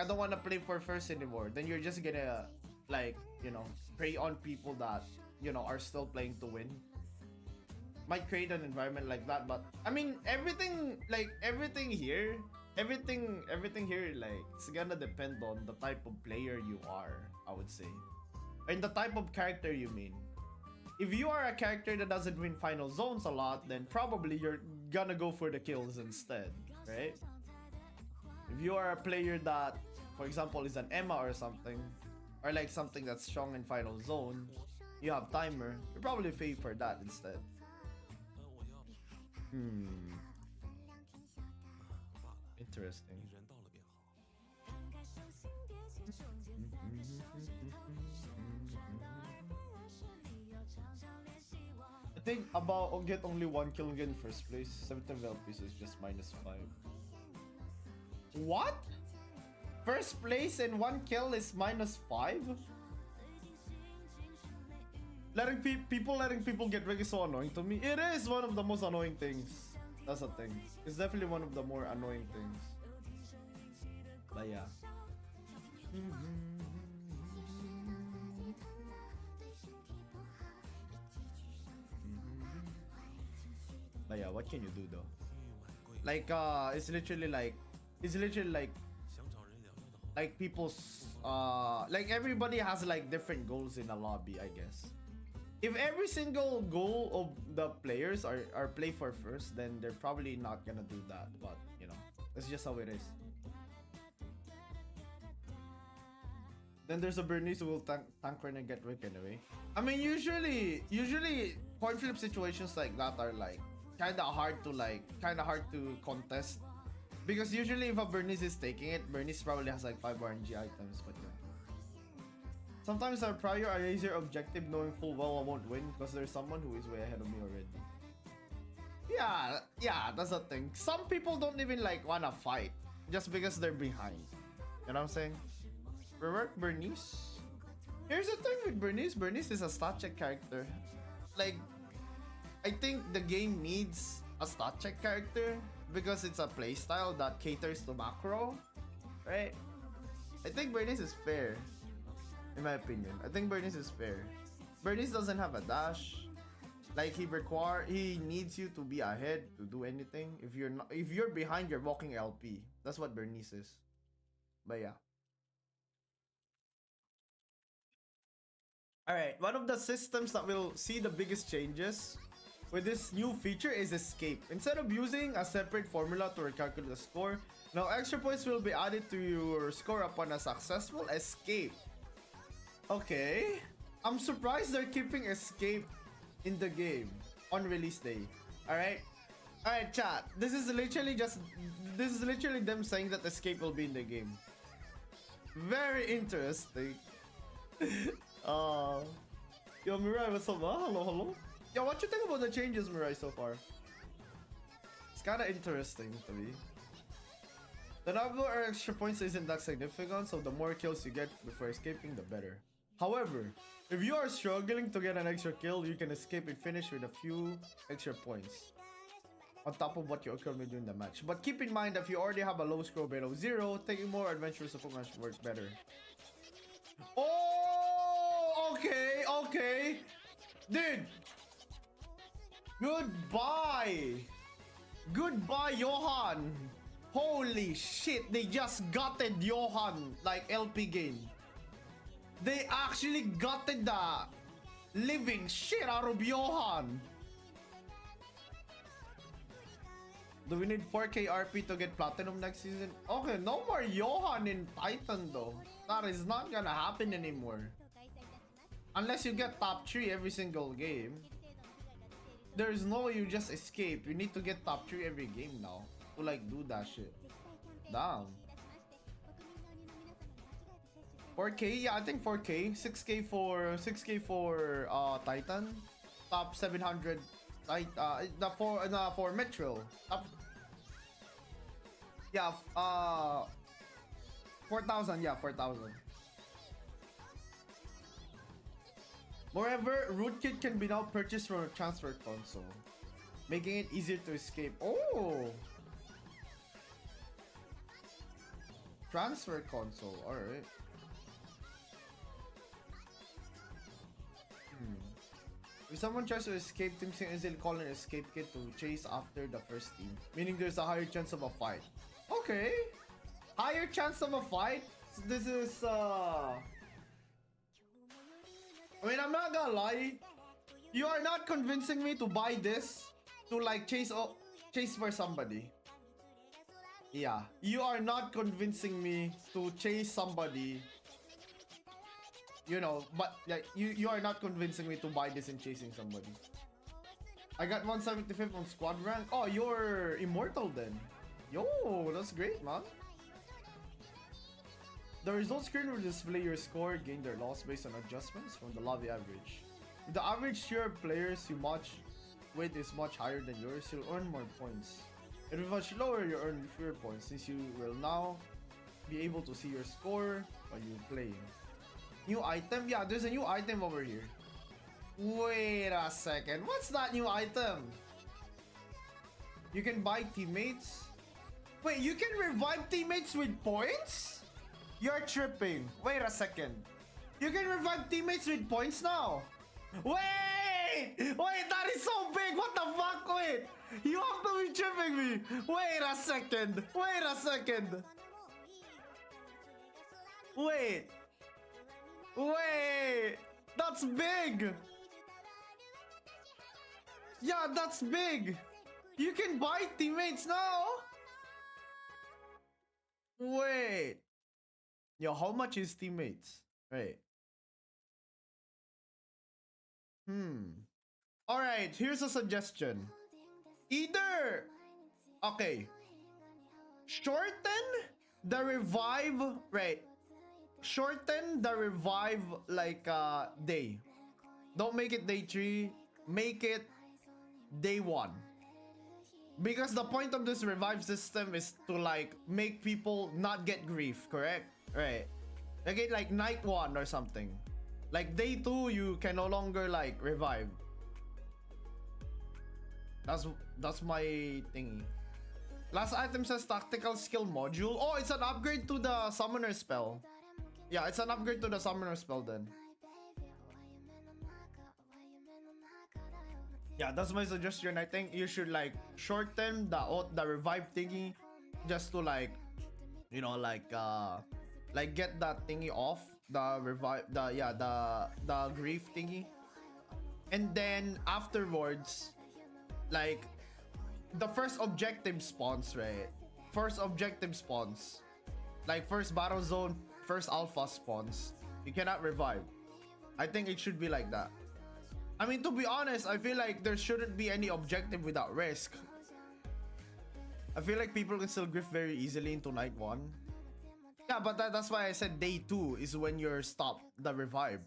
don't want to play for first anymore. Then you're just gonna like, you know, prey on people that, you know, are still playing to win. Might create an environment like that, but I mean everything here, like it's gonna depend on the type of player you are, I would say, and the type of character you mean. If you are a character that doesn't win final zones a lot, then probably you're gonna go for the kills instead, right? If you are a player that, for example, is an Emma or something, or like something that's strong in final zone, you have timer, you probably favor that instead. Interesting. I think about get only one kill again in first place. 17 LPs is just -5. What? First place and one kill is -5? Letting people get wrecked is so annoying to me. It is one of the most annoying things. That's the thing. It's definitely one of the more annoying things. But yeah. But yeah, what can you do though? Like it's literally like people's like everybody has like different goals in a lobby, I guess. If every single goal of the players are play for first, then they're probably not gonna do that. But you know, it's just how it is. Then there's a Bernice who will tank and get Rick anyway. I mean, usually coin flip situations like that are like kind of hard to contest, because usually if a Bernice is taking it, Bernice probably has like 5 RNG items, but yeah. Sometimes I prioritize your objective knowing full well I won't win because there's someone who is way ahead of me already. Yeah, that's the thing. Some people don't even like wanna fight just because they're behind. You know what I'm saying? Rework Bernice. Here's the thing with Bernice. Bernice is a stat check character. Like, I think the game needs a stat check character because it's a playstyle that caters to macro, right? I think Bernice is fair. In my opinion, I think Bernice is fair. Bernice doesn't have a dash. Like he needs you to be ahead to do anything. If you're behind, you're walking LP. That's what Bernice is. But yeah. Alright, one of the systems that will see the biggest changes with this new feature is escape. Instead of using a separate formula to recalculate the score, now extra points will be added to your score upon a successful escape. Okay, I'm surprised they're keeping escape in the game on release day. Alright, chat. This is literally them saying that escape will be in the game. Very interesting. Yo, Mirai, what's up? Hello. Yo, what you think about the changes, Mirai, so far? It's kind of interesting to me. The number of extra points isn't that significant, so the more kills you get before escaping, the better. However, if you are struggling to get an extra kill, you can escape and finish with a few extra points on top of what you accumulated during the match. But keep in mind that if you already have a low score below 0, taking more adventurous approach work better. Oh, okay. Dude. Goodbye, Johan. Holy shit, they just gutted Johan like LP game. They actually gutted the living shit out of Johan. Do we need 4K RP to get Platinum next season? Okay, no more Johan in Titan though. That is not gonna happen anymore. Unless you get top 3 every single game. There's no way you just escape. You need to get top 3 every game now to like do that shit. Damn. 4K? Yeah, I think 4K. 6K for Titan. top 700, like the for Metro. Top, yeah, 4,000, yeah, 4,000. Moreover, rootkit can be now purchased from a transfer console, making it easier to escape. Oh! Transfer console, alright. If someone tries to escape, teams can easily call an escape kit to chase after the first team, meaning there's a higher chance of a fight. Okay! Higher chance of a fight? So this is, I mean, I'm not gonna lie. You are not convincing me to buy this to like chase for somebody. Yeah, you are not convincing me to chase somebody. You know, but like you are not convincing me to buy this and chasing somebody. I got 175 on squad rank. Oh, you're immortal then. Yo, that's great, man. The results screen will display your score, gain or loss based on adjustments from the lobby average. If the average share of players you match with is much higher than yours, you'll earn more points. If it's much lower, you earn fewer points, since you will now be able to see your score while you're playing. New item? Yeah, there's a new item over here. Wait a second. What's that new item? You can buy teammates? Wait, you can revive teammates with points? You're tripping. Wait a second. You can revive teammates with points now. Wait! Wait, that is so big. What the fuck? Wait. You have to be tripping me. Wait a second. Wait a second. Wait. Wait. That's big. Yeah, that's big. You can buy teammates now. Wait. Yo, how much is teammates? Right. Alright, here's a suggestion. Either, okay, shorten the revive, right? Shorten the revive like day. Don't make it day 3, make it day 1. Because the point of this revive system is to like make people not get grief, correct? Right. Okay, like night 1 or something. Like day 2, you can no longer like revive. That's my thingy. Last item says tactical skill module. Oh, it's an upgrade to the summoner spell. Yeah, it's an upgrade to the summoner spell then. Yeah, that's my suggestion. I think you should like shorten the revive thingy just to like, you know, like get that thingy off, the revive, the grief thingy. And then afterwards, like the first objective spawns, right? First objective spawns. Like first battle zone, first alpha spawns. You cannot revive. I think it should be like that. I mean, to be honest, I feel like there shouldn't be any objective without risk. I feel like people can still grift very easily into night 1. Yeah, but that's why I said day 2 is when you're stopped the revive.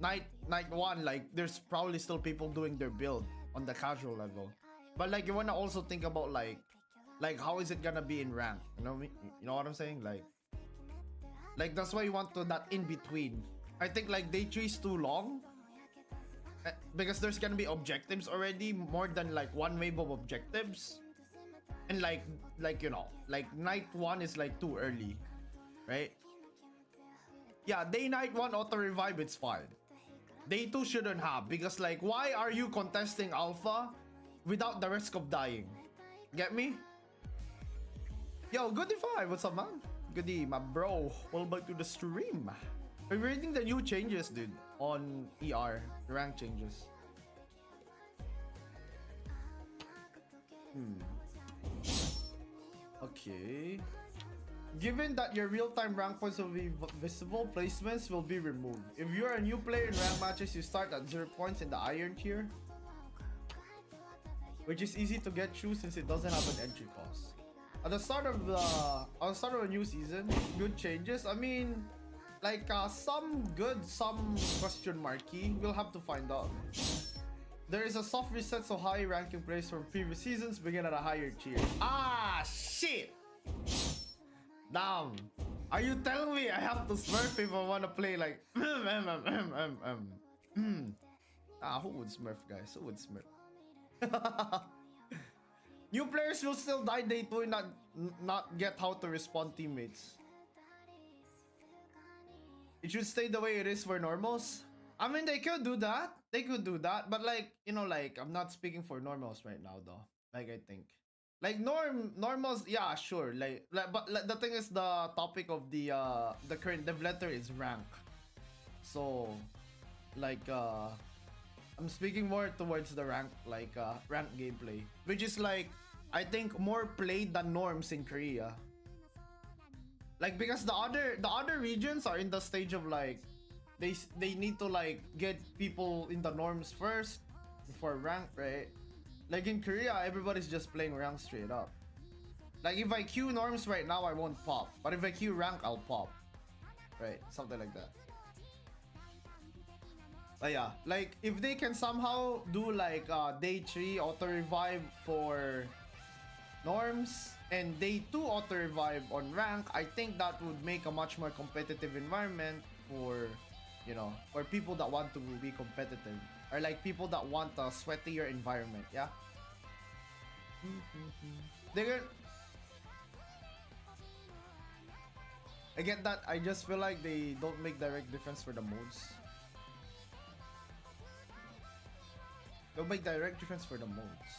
Night 1, like there's probably still people doing their build on the casual level. But like you wanna also think about like how is it gonna be in rank? You know me? You know what I'm saying? Like that's why you want to that in between. I think like day 3 is too long. Because there's gonna be objectives already, more than like one wave of objectives. And like you know, like night 1 is like too early. Right? Yeah, day night 1 auto revive, it's fine. Day 2 shouldn't have, because like why are you contesting alpha without the risk of dying? Get me? Yo, Goody 5, what's up, man? Goody, my bro. Welcome back to the stream. We're reading the new changes, dude, on ER, the rank changes. Okay. Given that your real-time rank points will be visible, placements will be removed. If you're a new player in rank matches, you start at 0 points in the iron tier, which is easy to get through since it doesn't have an entry cost. At the start of a new season, good changes. I mean, like some good, some question marky. We'll have to find out. There is a soft reset so high ranking players from previous seasons begin at a higher tier. Ah, shit! Damn. Are you telling me I have to smurf if I want to play like Ah, who would smurf, guys? Who would smurf? New players will still die day 2 and not get how to respond teammates. It should stay the way it is for normals. I mean, they could do that. They could do that. But like, you know, like, I'm not speaking for normals right now though. Like, I think. Like, normals, yeah, sure. But the thing is, the topic of the current dev letter is rank. So, like, I'm speaking more towards the rank, like, rank gameplay. Which is like, I think more played than norms in Korea. Like, because the other regions are in the stage of like, they need to like get people in the norms first before rank, right? Like in Korea, everybody's just playing rank straight up. Like if I queue norms right now, I won't pop. But if I queue rank, I'll pop. Right? Something like that. But yeah, like if they can somehow do like day 3 auto revive for norms and day 2 auto revive on rank, I think that would make a much more competitive environment for, you know, for people that want to be competitive, or like people that want a sweatier environment. Yeah. They're I get that. I just feel like they don't make direct difference for the modes. Don't make direct difference for the modes.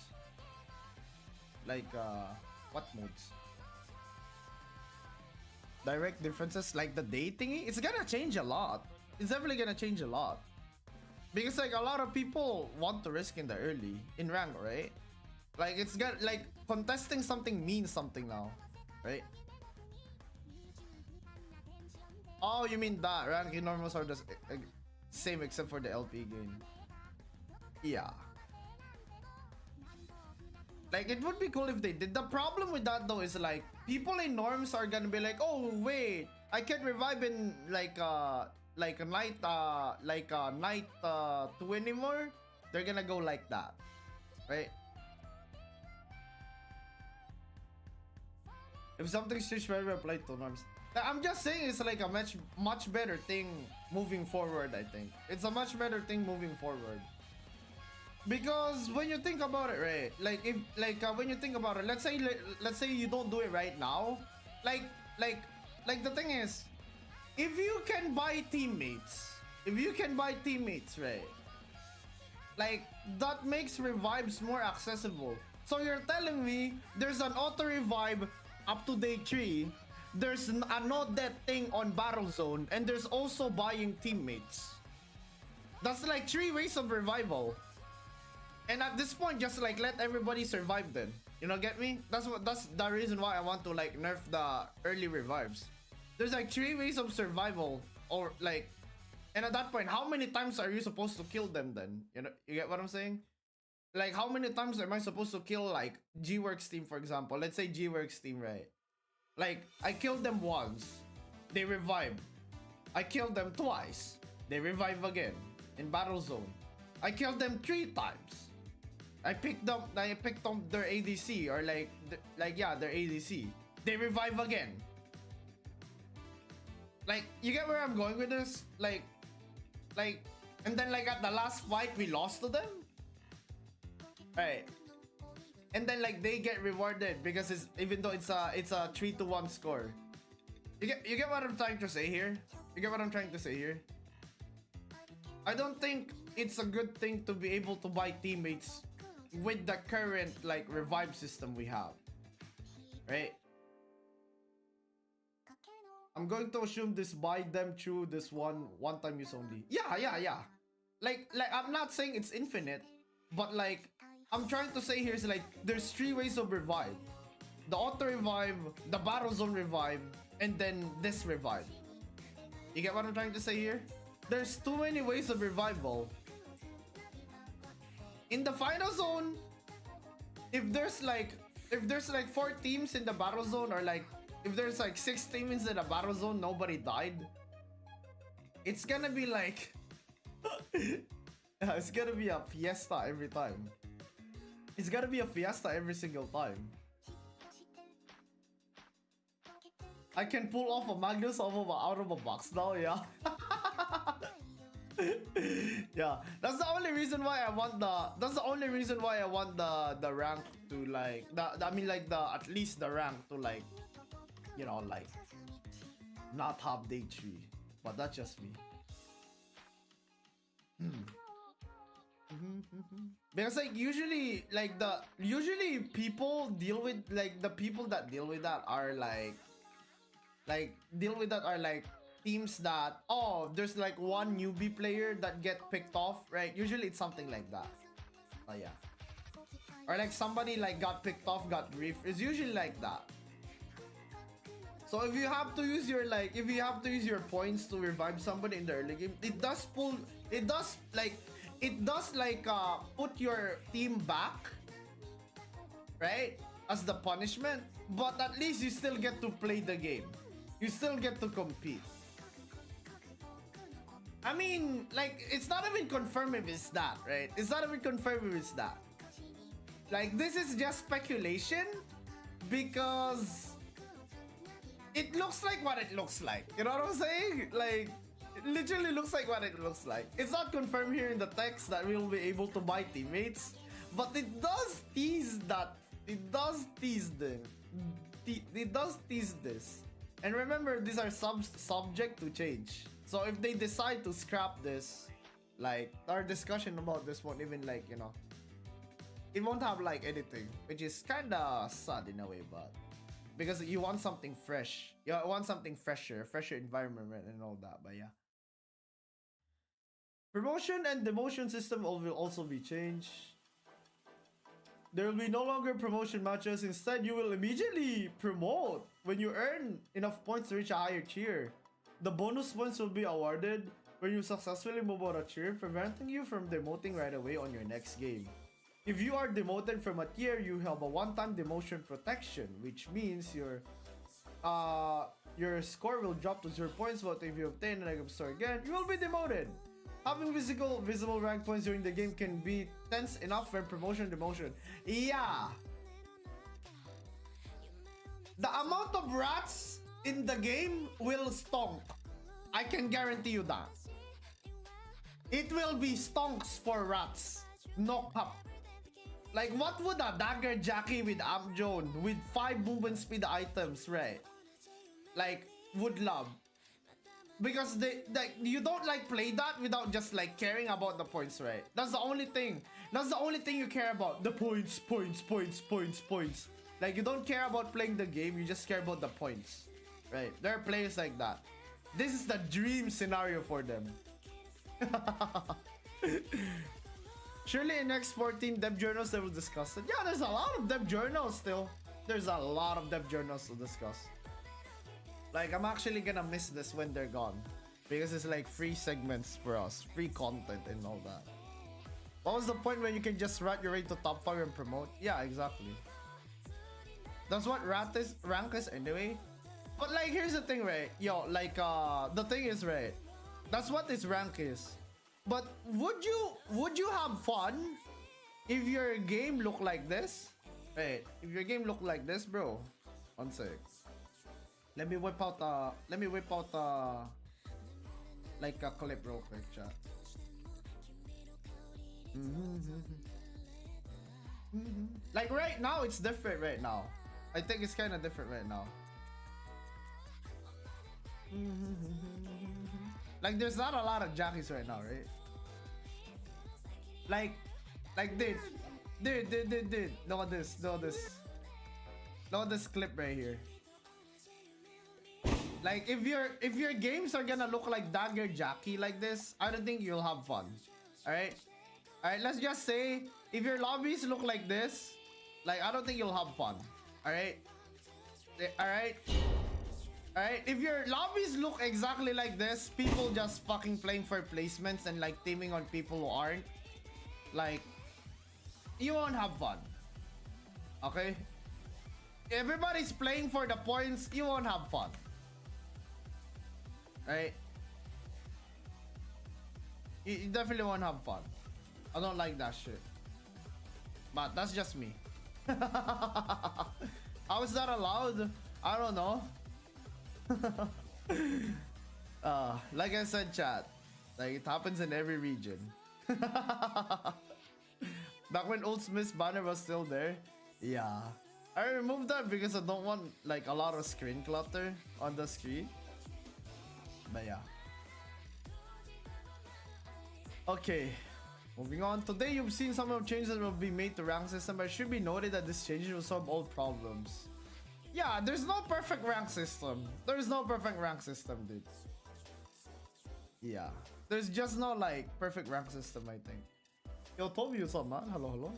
Like what modes? Direct differences like the day thingy? It's gonna change a lot. It's definitely gonna change a lot. Because like a lot of people want to risk in the early in rank, right? Like it's got like contesting something means something now, right? Oh, you mean that ranking normals are the same except for the LP gain? Yeah. Like it would be cool if they did. The problem with that though is like people in norms are gonna be like, oh wait, I can't revive in like a night 2 anymore. They're gonna go like that, right? If something switched very apply to norms. I'm just saying it's like a much better thing moving forward. I think it's a much better thing moving forward. Because when you think about it, right? Like if when you think about it, let's say you don't do it right now. Like the thing is, if you can buy teammates, right? Like that makes revives more accessible. So you're telling me there's an auto revive up to day 3. There's a no death thing on Battlezone, and there's also buying teammates. That's like 3 ways of revival. And at this point, just like let everybody survive then. You know, get me? That's the reason why I want to like nerf the early revives. There's like 3 ways of survival, or like, and at that point, how many times are you supposed to kill them then? You know, you get what I'm saying? Like how many times am I supposed to kill like G-Works team, for example? Let's say G-Works team, right? Like I killed them once, they revive. I killed them twice, they revive again in Battlezone. I killed them 3 times. I picked up their ADC, or their ADC. They revive again. Like, you get where I'm going with this? Like, and then like at the last fight we lost to them, right? And then like they get rewarded because it's, even though it's a 3-1 score. You get what I'm trying to say here? You get what I'm trying to say here? I don't think it's a good thing to be able to buy teammates with the current like revive system we have, right? I'm going to assume this buy them through this one time use only. Yeah. Like I'm not saying it's infinite, but like I'm trying to say here is like there's 3 ways of revive: the auto revive, the Battlezone revive, and then this revive. You get what I'm trying to say here? There's too many ways of revival. In the final zone, if there's like 4 teams in the battle zone, or like if there's like 6 teams in the battle zone, nobody died, it's gonna be like It's gonna be a fiesta every time. It's gonna be a fiesta every single time. I can pull off a Magnus out of a box now, yeah. Yeah, that's the only reason why I want the rank to like I mean like the at least the rank to like, you know, like not have day 3, but that's just me. Because like usually people deal with like the people that deal with that are like teams that, oh, there's like one newbie player that get picked off, right? Usually it's something like that. Oh yeah. Or like somebody like got picked off, got grief. It's usually like that. So if you have to use your points to revive somebody in the early game, it does put your team back, right? As the punishment, but at least you still get to play the game. You still get to compete. I mean, like, it's not even confirmed if it's that, right? It's not even confirmed if it's that. Like, this is just speculation because it looks like what it looks like. You know what I'm saying? Like, it literally looks like what it looks like. It's not confirmed here in the text that we'll be able to buy teammates, but it does tease that. It does tease them. It does tease this. And remember, these are subject to change. So if they decide to scrap this, like, our discussion about this won't even, like, you know, it won't have like anything, which is kind of sad in a way, but because you want something fresh, you want something fresher environment and all that. But yeah, promotion and demotion system will also be changed. There will be no longer promotion matches. Instead, you will immediately promote when you earn enough points to reach a higher tier. The bonus points will be awarded when you successfully move out a tier, preventing you from demoting right away on your next game. If you are demoted from a tier, you have a one-time demotion protection, which means your score will drop to 0 points, but if you obtain an item store again, you will be demoted. Having visible rank points during the game can be tense enough for promotion and demotion. Yeah. The amount of rats in the game will stonk. I can guarantee you that. It will be stonks for rats. No cap. Like, what would a dagger Jackie with Amp Joan with 5 movement speed items, right? Like, would love. Because you don't like play that without just like caring about the points, right? That's the only thing. That's the only thing you care about. The points. Like, you don't care about playing the game, you just care about the points. Right? There are players like that. This is the dream scenario for them. Surely in next 14 dev journals they will discuss it. Yeah, there's a lot of dev journals still. There's a lot of dev journals to discuss. Like, I'm actually gonna miss this when they're gone, because it's like free segments for us, free content and all that. What was the point when you can just rat your way to top 5 and promote? Yeah, exactly. That's what rank is anyway. But like, here's the thing, right? Yo, like, the thing is, right? That's what this rank is. But would you have fun if your game looked like this? Right? If your game looked like this, bro. 1 sec. Let me whip out like a clip real quick, chat. Like right now, it's different right now. I think it's kind of different right now. Like, there's not a lot of jockeys right now, right? Like dude. Look at this. Look at this clip right here. Like, if your games are gonna look like Dagger Jockey like this, I don't think you'll have fun. Alright, let's just say if your lobbies look like this, like, I don't think you'll have fun. Alright, if your lobbies look exactly like this, people just fucking playing for placements and like teaming on people who aren't, like, you won't have fun. Okay, everybody's playing for the points, you won't have fun. Right? You definitely won't have fun. I don't like that shit. But that's just me. How is that allowed? I don't know. Like I said, chat, like it happens in every region. Back when Old Smith's banner was still there, yeah. I removed that because I don't want like a lot of screen clutter on the screen. But yeah. Okay, moving on. Today you've seen some of the changes that will be made to rank system, but it should be noted that this change will solve all problems. Yeah, there's no perfect rank system. There's no perfect rank system, dude. Yeah, there's just no like perfect rank system, I think. Yo, Toby, what's up, man? Hello, hello.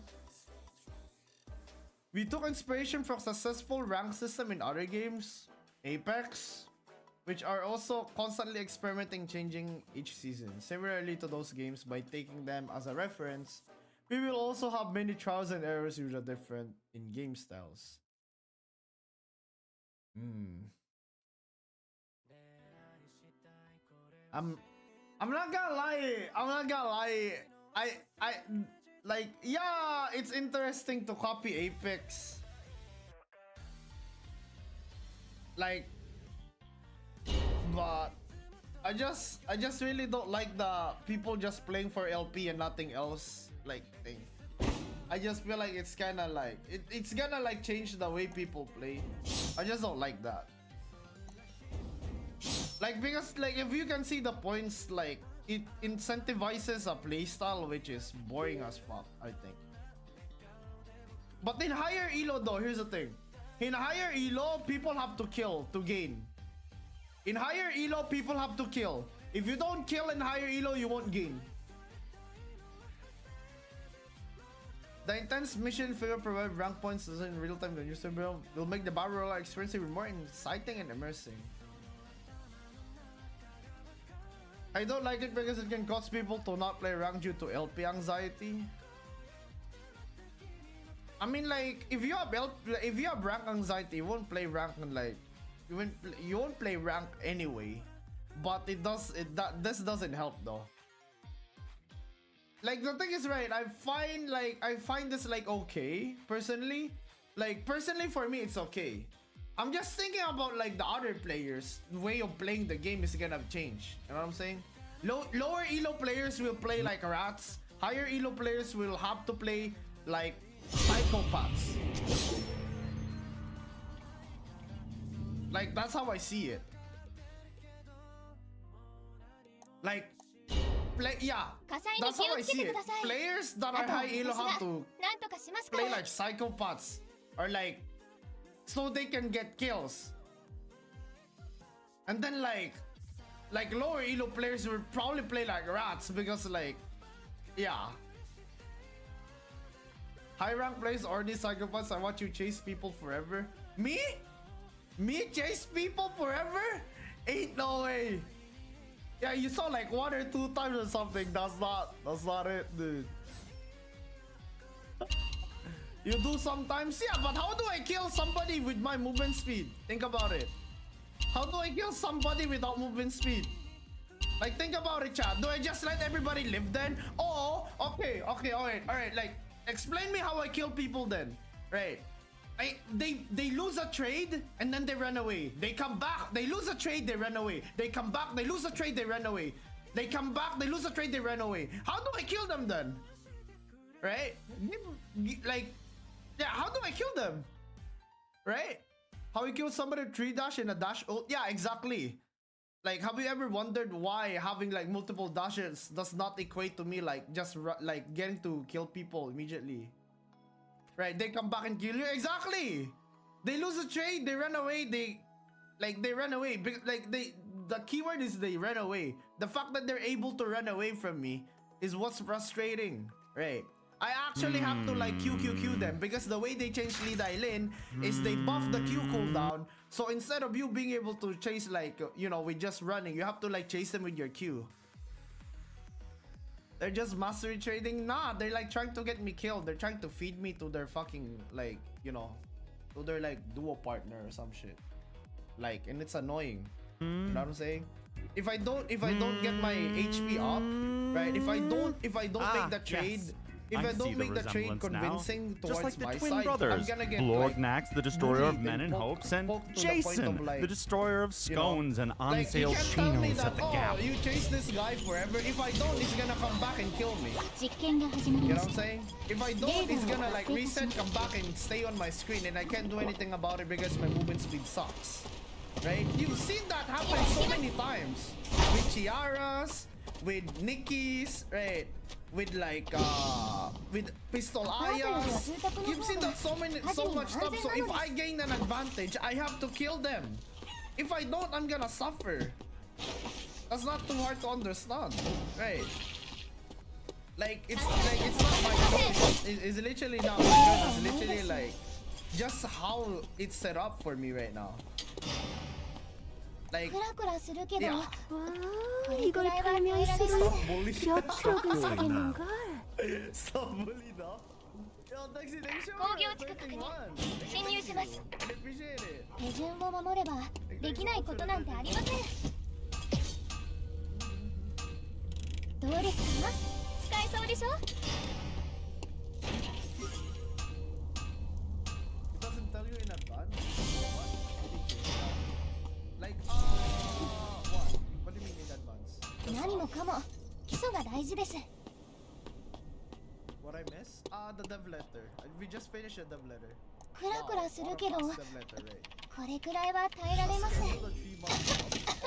We took inspiration from successful rank system in other games, Apex, which are also constantly experimenting, changing each season. Similarly to those games, by taking them as a reference, we will also have many trials and errors which are different in game styles. I'm not gonna lie. I'm not gonna lie. I like, yeah, it's interesting to copy Apex. Like, but I just really don't like the people just playing for LP and nothing else like thing. I just feel like it's kind of like it's gonna like change the way people play. I just don't like that. Like, because like if you can see the points, like it incentivizes a playstyle which is boring as fuck, I think. But in higher elo though, here's the thing. In higher elo, people have to kill to gain. In higher elo, people have to kill. If you don't kill in higher elo, you won't gain. The intense mission figure provide rank points in real time. The user will make the battle royale experience even more exciting and immersive. I don't like it because it can cause people to not play rank due to LP anxiety. I mean, like, if you have rank anxiety, you won't play rank, and like you won't play rank anyway. But this doesn't help though. Like, the thing is, right, I find this like okay personally. Like, personally for me it's okay. I'm just thinking about like the other players, the way of playing the game is gonna change. You know what I'm saying? Lower elo players will play like rats. Higher elo players will have to play like psychopaths. Like, that's how I see it. Like, yeah, that's how I see it. Players that are high elo have to play like psychopaths, or like, so they can get kills. And then like lower elo players will probably play like rats because like, yeah. High rank players are these psychopaths. I watch you chase people forever. Me? Me chase people forever? Ain't no way. Yeah, you saw like 1 or 2 times or something. That's not it, dude. You do sometimes, yeah, but how do I kill somebody with my movement speed? Think about it. How do I kill somebody without movement speed? Like, think about it, chat. Do I just let everybody live then? Oh, okay, alright. Like, explain me how I kill people then. Right. They lose a trade and then they run away. They come back, they lose a trade, they run away. They come back, they lose a trade, they run away. They come back, they lose a trade, they run away. How do I kill them then? Right? Like, yeah, how do I kill them? Right? How you kill somebody 3 dash and a dash ult? Yeah, exactly. Like, have you ever wondered why having like multiple dashes does not equate to me like just like getting to kill people immediately? Right? They come back and kill you. Exactly. They lose a trade, they run away. They run away. Like, the keyword is they run away. The fact that they're able to run away from me is what's frustrating, right? I actually have to like Q them because the way they change Lee Dailin is they buff the Q cooldown. So instead of you being able to chase like, you know, with just running, you have to like chase them with your Q. They're just mastery trading? Nah, they're like trying to get me killed. They're trying to feed me to their fucking like, you know, to their like duo partner or some shit. Like, and it's annoying. You know what I'm saying? if I don't get my HP up, right? If I don't make the trade. Yes. If I don't make the trade convincing towards Just like the my twin side, brothers, I'm gonna get Blorgnax, the destroyer of bullied men and poked- hopes, and poked to the point Jason, of, like, the destroyer of you know, scones and on like, sale you can't tell me chinos that, at the oh, Gap. you chase this guy forever. If I don't, he's gonna come back and kill me. 実験が始まり You ま know what し I'm た saying? If I don't, he's gonna like reset, come back and stay on my screen, and I can't do anything about it because my movement speed sucks. Right? You've seen that happen so many times with Chiaras, with Nikki's, right? With like with Pistol Ayas. You've seen that so much stuff. So if I gain an advantage, I have to kill them. If I don't, I'm gonna suffer. That's not too hard to understand, right? Like it's not my choice. It's literally not my choice. It's literally like just how it's set up for me right now. Like クラクラするけど yeah. これくらいは耐えられます Stop bullying. 사귀는 걸 Stop bullying now. Yo, Dexy, thanks so 工 much. 業地区確認 31. 侵入します I appreciate it. 手順を守ればできないことなんてありませんどうですか使えそうでしょ It doesn't tell you in advance. What? Like, what? What do you mean in advance? 何もかも基礎が大事です What I miss? The dev letter. We just finished the dev letter. クラクラするけど Dev こ letter, right? れくらいは耐えられます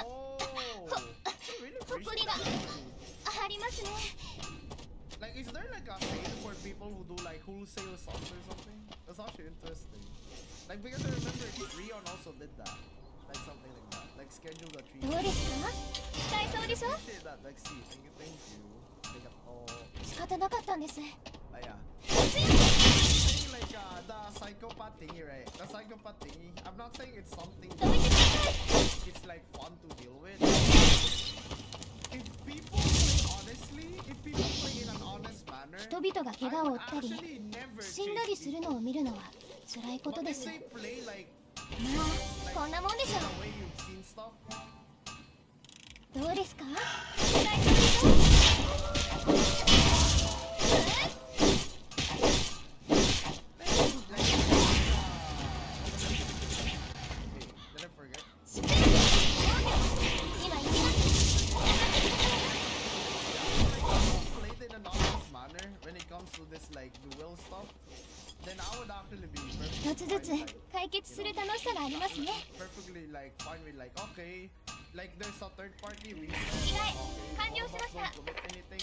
Oh, really 誇りが appreciate ありますね Like, is there like a sale for people who do like wholesale songs or something? That's actually interesting. Like, because I remember Rion also did that. Like something like that. Like schedule the tree. どうですか使えそうでしょ Appreciate that, like, see, thank you. Like, oh, 仕方なかったんです yeah. Saying like the psychopath thingy, right? The psychopath thingy. I'm not saying it's something it's like fun to deal with. If people play honestly, if people play in an honest manner, 人々が怪我を負ったり actually never 死んだりするのを見るのは辛いこと But で if す they play like まあこんなもんでしょ the way you've seen stuff, どうですか使えそうでしょ did I forget? 今行きます Played in an honest manner when it comes to this like duel stuff, then I would actually be 一つずつ解決する楽しさがありますね perfectly like fine with like okay, like there's a third party reason. 着替え Okay, 完了し both ま of し us た don't commit anything.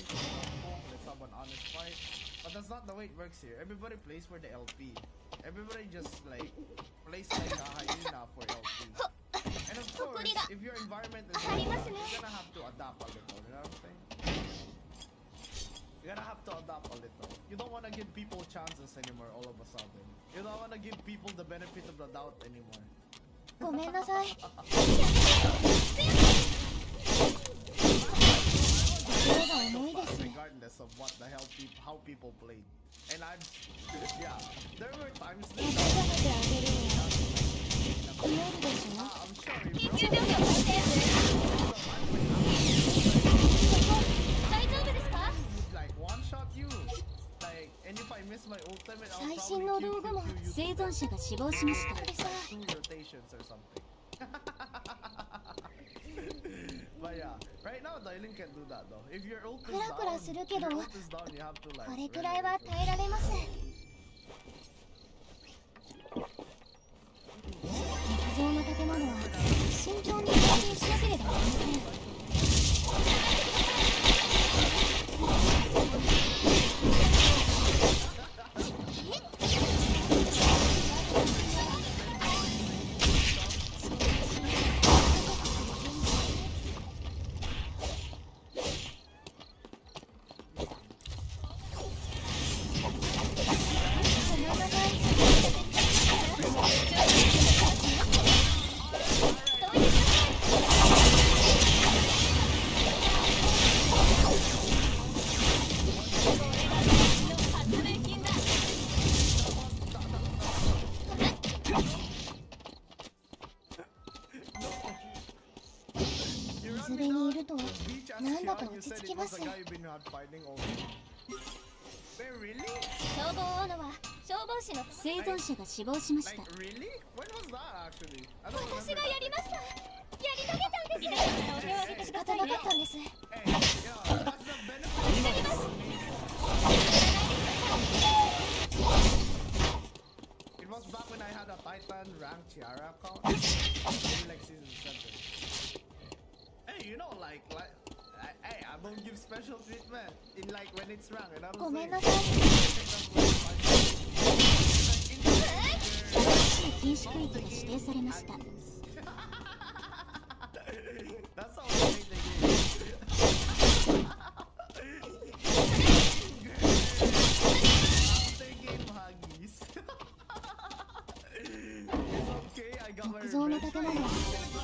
Boom, let's have an honest fight. But that's not the way it works here. Everybody plays for the LP. Everybody just like plays like a hyena for LP. And of course, if your environment is like that, you're gonna have to adapt a little. You know what I'm saying? You're gonna have to adapt a little. You don't wanna give people chances anymore all of a sudden. You don't wanna give people the benefit of the doubt anymore. ごめんなさい Regardless of what the hell how people played. And I've yeah, there were times 温めてあげる冷えるでしょ I'm sorry, 緊 bro. 急状況発生大丈夫ですか Like one shot you. Like, and if I miss my ultimate, I'll 最新の probably 道具も kill you 生存者が死亡しました 2 rotations or something. But yeah, right now Dylan can't do that though. If your ult is クラクラす down, るけ if ど your ult is down, you have to こ like れくらいは耐えられます木造の建物は慎重に設計しなければなりません どういう辺にいると Beach as なんだか Xian, 落 you ち said 着 it きま was す。 a guy you've been hard fighting over. Wait, really? 消防斧は消防士の生存者が死亡しました。 Like, really? When was that actually? I don't 私 remember が that. やりました。やり遂げたんです。手を挙げて仕方なかったんです。 Hey, yo, that's the benefit of It was back when I had a Titan rank Tiara account. Maybe like season 7. Hey, you know, like, hey, I don't give special treatment in like when it's ranked. You know what ご I'm めん saying? なさい。禁止区域が指定されました。 That's how we make the game. I'll take it, Huggies. It's okay, I got my 木造の revenge. 建物は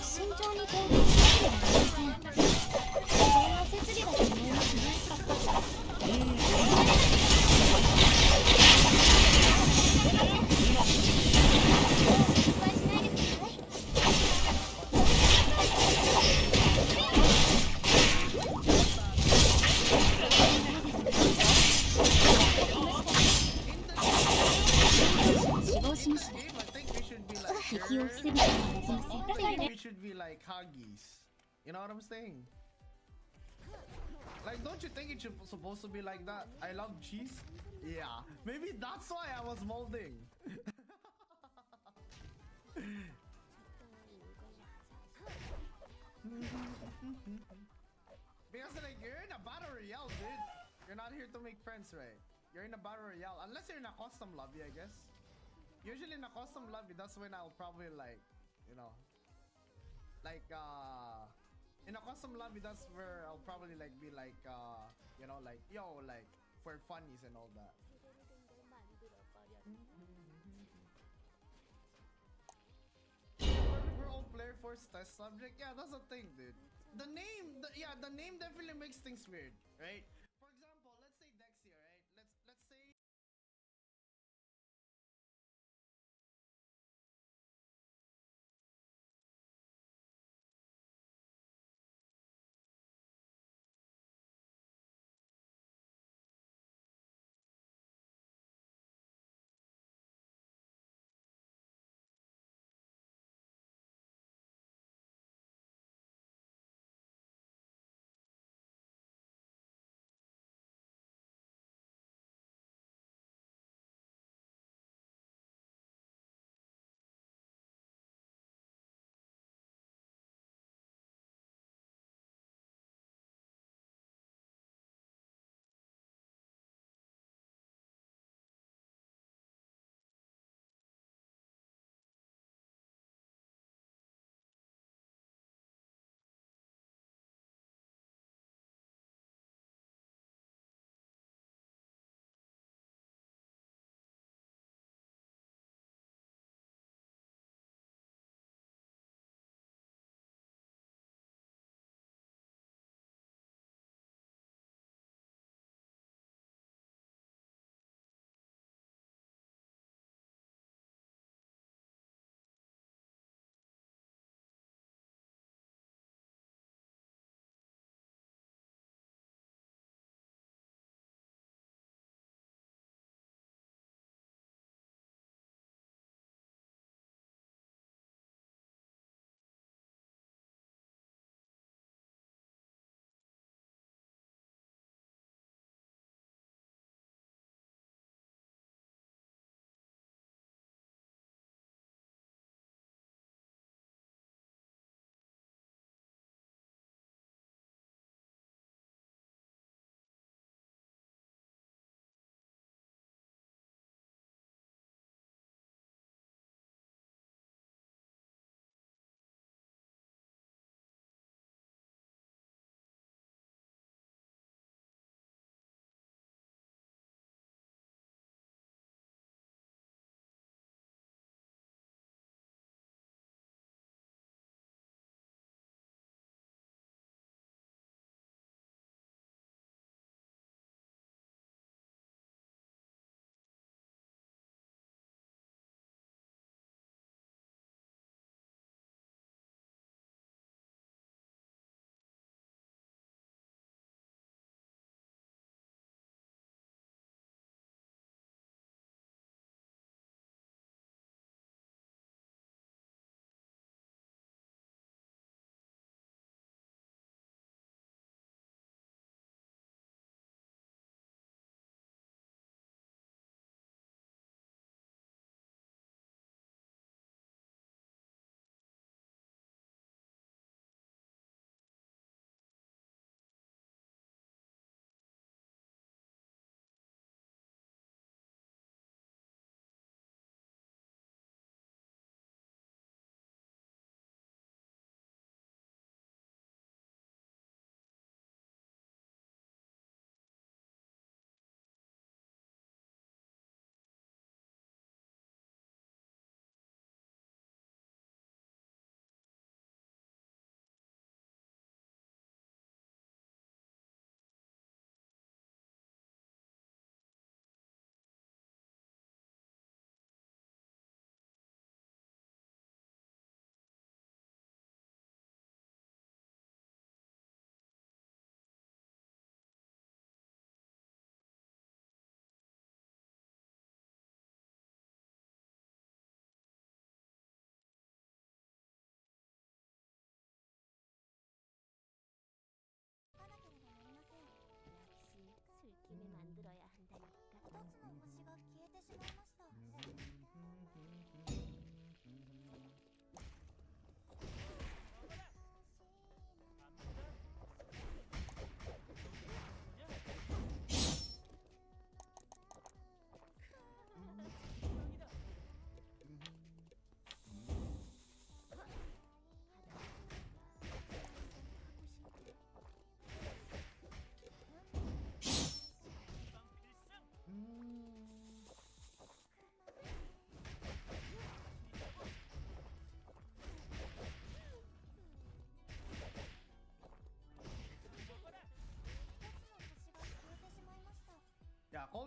慎重に点検しなければなりません。危険な設備だと思いますね。心配しないでください。死亡しました。 Game, I think we should be like 敵を her. 防ぐことができません。 I think we should be like Huggies. You know what I'm saying? Like, don't you think it should supposed to be like that? I love cheese. Yeah, maybe that's why I was molding. Because like you're in a battle royale, dude. You're not here to make friends, right? You're in a battle royale, unless you're in a custom lobby, I guess. Usually in a custom lobby, that's when I'll probably like, you know, like in a custom lobby, that's where I'll probably like be like, you know, like yo, like for funnies and all that. Overall player force test subject, yeah, that's the thing, dude. The name, the name definitely makes things weird, right?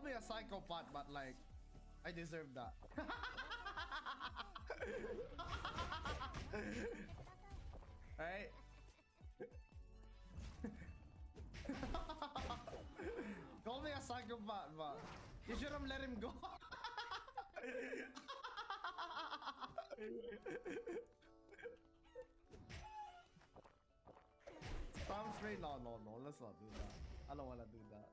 me a psychopath, but like, I deserve that. Right? Call me a psychopath, but you should have let him go. Spam spray? No, let's not do that. I don't wanna do that.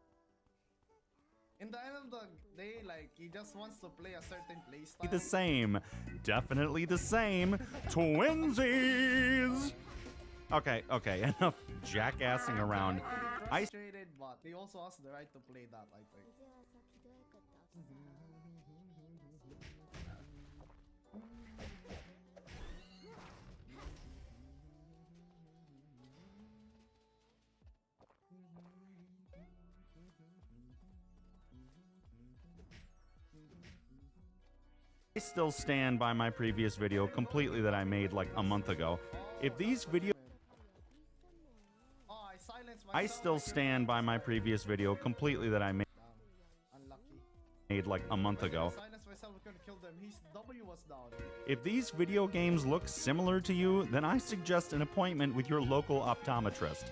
In the end of the day, like, he just wants to play a certain playstyle. The same. Definitely the same. Twinsies! Okay, enough jackassing around. Frustrated, but he also has the right to play that, I think. I still stand by my previous video completely that I made like a month ago. If these videos... I still stand by my previous video completely that I made like a month ago. If these video games look similar to you, then I suggest an appointment with your local optometrist.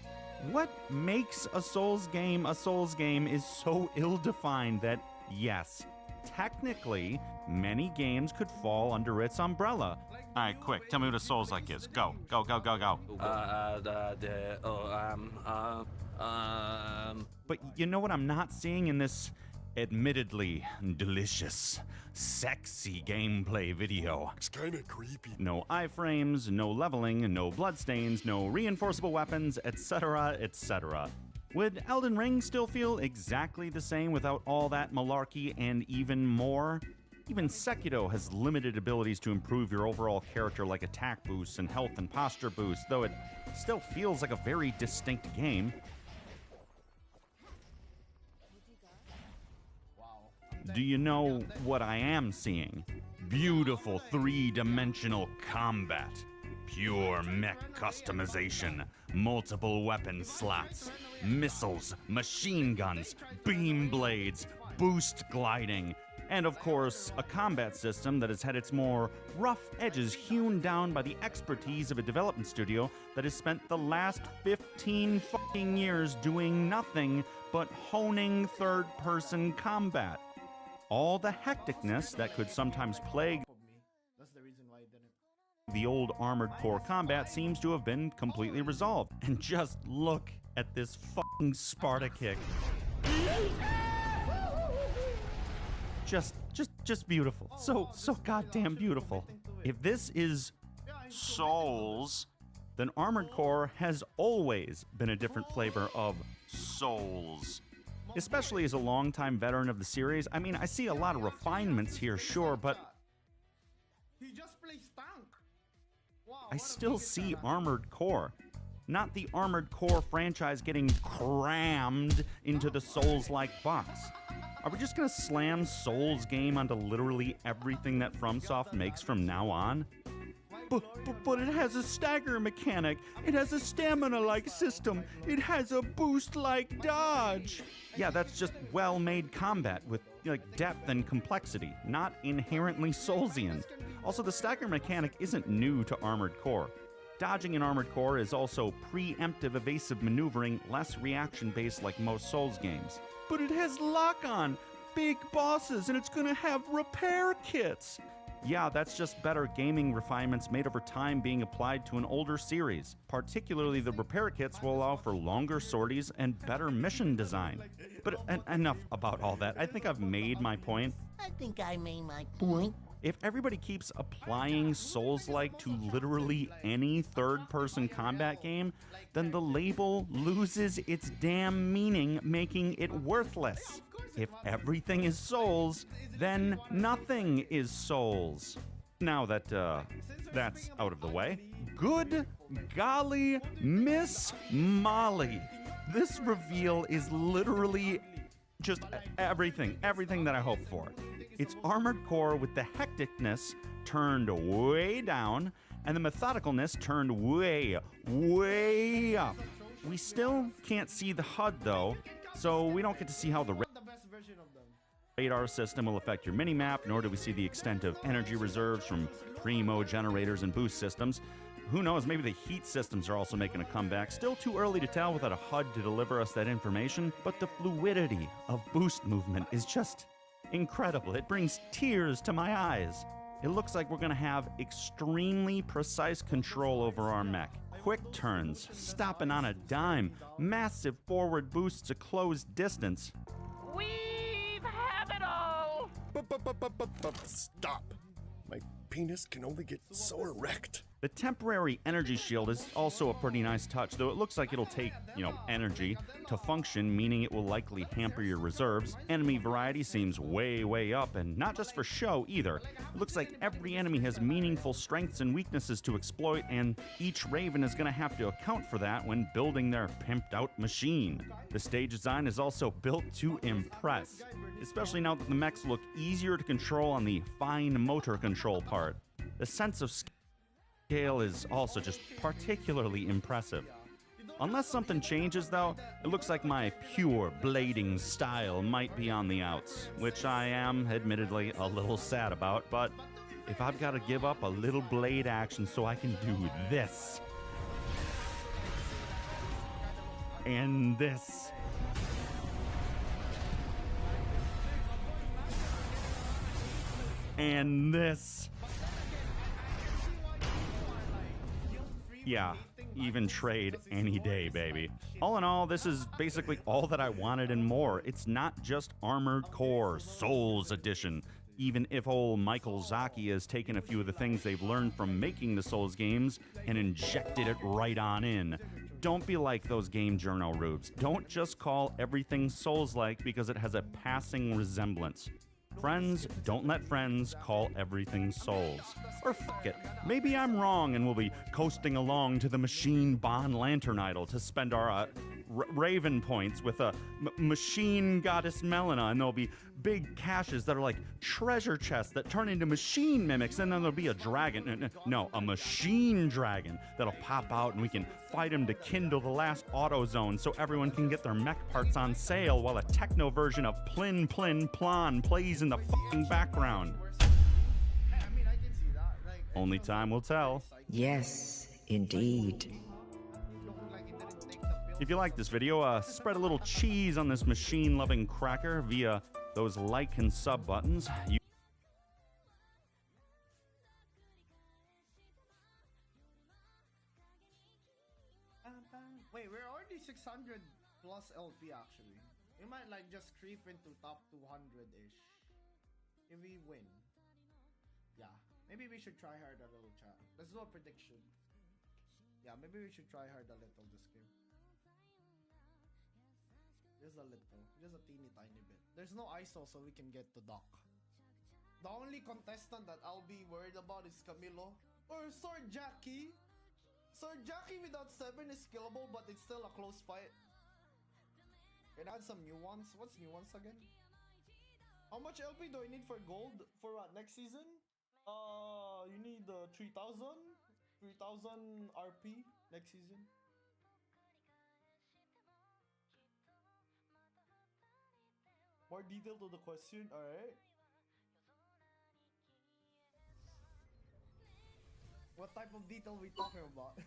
What makes a Souls game is so ill-defined that, yes, technically, many games could fall under its umbrella. Alright, quick, tell me what a Souls-like is. Go. But you know what I'm not seeing in this admittedly delicious, sexy gameplay video? It's kinda creepy. No iframes, no leveling, no bloodstains, no reinforceable weapons, etc., etc. Would Elden Ring still feel exactly the same without all that malarkey and even more? Even Sekiro has limited abilities to improve your overall character like attack boosts and health and posture boosts, though it still feels like a very distinct game. Do you know what I am seeing? Beautiful three-dimensional combat. Pure mech customization, multiple weapon slots, missiles, machine guns, beam blades, boost gliding, and of course, a combat system that has had its more rough edges hewn down by the expertise of a development studio that has spent the last 15 fucking years doing nothing but honing third-person combat. All the hecticness that could sometimes plague the old Armored Core combat seems to have been completely resolved. And just look at this fucking Sparta kick. Just beautiful. So goddamn beautiful. If this is Souls, then Armored Core has always been a different flavor of Souls. Especially as a longtime veteran of the series, I mean, I see a lot of refinements here, sure, but He just plays tank. Wow, I still see Armored Core. Not the Armored Core franchise getting crammed into the Souls-like box. Are we just gonna slam Souls game onto literally everything that FromSoft makes from now on? But it has a stagger mechanic. It has a stamina-like system. It has a boost-like dodge. Yeah, that's just well-made combat with like depth and complexity, not inherently Soulsian. Also, the stagger mechanic isn't new to Armored Core. Dodging in Armored Core is also preemptive evasive maneuvering, less reaction-based like most Souls games. But it has lock-on, big bosses, and it's gonna have repair kits. Yeah, that's just better gaming refinements made over time being applied to an older series. Particularly the repair kits will allow for longer sorties and better mission design. But enough about all that. I think I've made my point. I think I made my point. If everybody keeps applying Souls-like to literally any third-person combat game, then the label loses its damn meaning, making it worthless. If everything is Souls, then nothing is Souls. Now that that's out of the way, good golly, Miss Molly. This reveal is literally just everything that I hoped for. It's Armored Core with the hecticness turned way down and the methodicalness turned way up. We still can't see the HUD though, so we don't get to see how the radar system will affect your minimap, nor do we see the extent of energy reserves from primo generators and boost systems. Who knows, maybe the heat systems are also making a comeback. Still too early to tell without a HUD to deliver us that information, but the fluidity of boost movement is just incredible. It brings tears to my eyes. It looks like we're going to have extremely precise control over our mech. Quick turns, stopping on a dime, massive forward boosts to close distance. We've had it all! Stop! My penis can only get so erect. The temporary energy shield is also a pretty nice touch, though it looks like it'll take, energy to function, meaning it will likely hamper your reserves. Enemy variety seems way up, and not just for show either. It looks like every enemy has meaningful strengths and weaknesses to exploit, and each Raven is going to have to account for that when building their pimped out machine. The stage design is also built to impress, especially now that the mechs look easier to control on the fine motor control part. The sense of scale is also just particularly impressive. Unless something changes though, it looks like my pure blading style might be on the outs, which I am admittedly a little sad about, but if I've got to give up a little blade action so I can do this, and this, and this, yeah, even trade any day, baby. All in all, this is basically all that I wanted and more. It's not just Armored Core Souls Edition. Even if old Michael Zaki has taken a few of the things they've learned from making the Souls games and injected it right on in. Don't be like those game journal rubes. Don't just call everything Souls-like because it has a passing resemblance. Friends, don't let friends call everything Souls. Or fuck it, maybe I'm wrong and we'll be coasting along to the Machine Bond Lantern Idol to spend our Raven points with a Machine Goddess Melina, and there'll be big caches that are like treasure chests that turn into machine mimics, and then there'll be a dragon, no, a machine dragon that'll pop out and we can fight him to kindle the last auto zone so everyone can get their mech parts on sale while a techno version of Plin Plin Plon plays in the fucking background. Only time will tell. Yes, indeed. If you like this video, spread a little cheese on this machine-loving cracker via those like and sub buttons. Wait, we're already 600 plus LP actually. We might like just creep into top 200-ish if we win. Yeah, maybe we should try hard a little, chat. Let's do a prediction. Yeah, maybe we should try hard a little this game. Just a little, just a teeny tiny bit. There's no ISO, so we can get to dock. The only contestant that I'll be worried about is Camilo or Sword Jackie. Sword Jackie without 7 is killable, but it's still a close fight. Can I add some new ones? What's new ones again? How much LP do I need for gold for what, next season? You need 3,000 RP next season. More detail to the question, alright. What type of detail we talking about?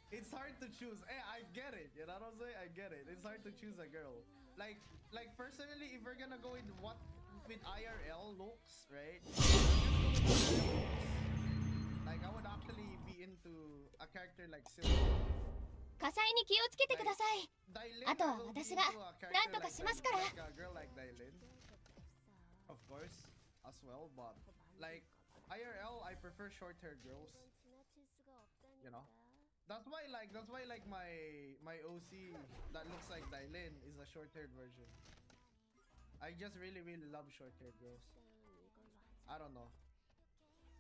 It's hard to choose. Hey, I get it. You know what I'm saying? I get it. It's hard to choose a girl. Like personally, if we're gonna go with IRL looks, right? Like I would actually be into a character like Silver. 火災に気をつけてください。あとは私が何とかしますから。 Of course, as well, but like IRL, I prefer short-haired girls. You know, that's why my OC that looks like Dailin is a short-haired version. I just really love short-haired girls. I don't know.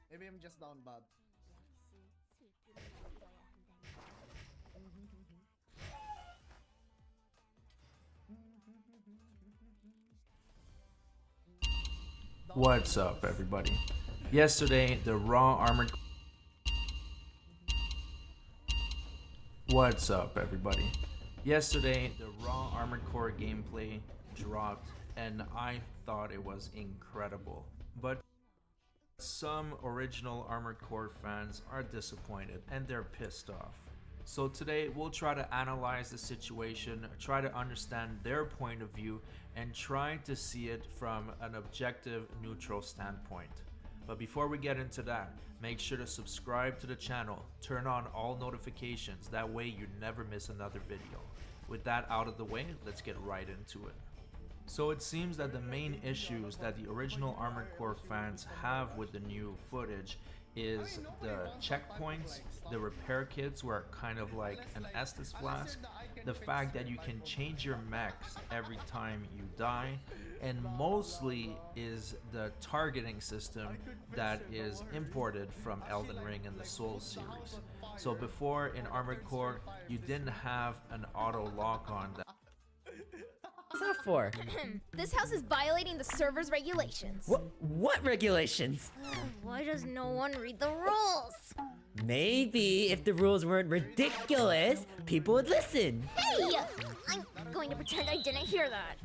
Maybe I'm just down bad. What's up, everybody? Yesterday, the Raw Armored... What's up, everybody? Yesterday, the Raw Armored Core gameplay dropped, and I thought it was incredible. But some original Armored Core fans are disappointed and they're pissed off. So today we'll try to analyze the situation, try to understand their point of view, and try to see it from an objective, neutral standpoint. But before we get into that, make sure to subscribe to the channel, turn on all notifications, that way you never miss another video. With that out of the way, let's get right into it. So it seems that the main issues that the original Armored Core fans have with the new footage is the checkpoints, the repair kits where kind of like an Estus flask, the fact that you can change your mechs every time you die, and mostly is the targeting system that is imported from Elden Ring and the Souls series. So before in Armored Core, you didn't have an auto lock-on that What's that for? This house is violating the server's regulations. What regulations? Why does no one read the rules? Maybe if the rules weren't ridiculous, people would listen. Hey! I'm going to pretend I didn't hear that.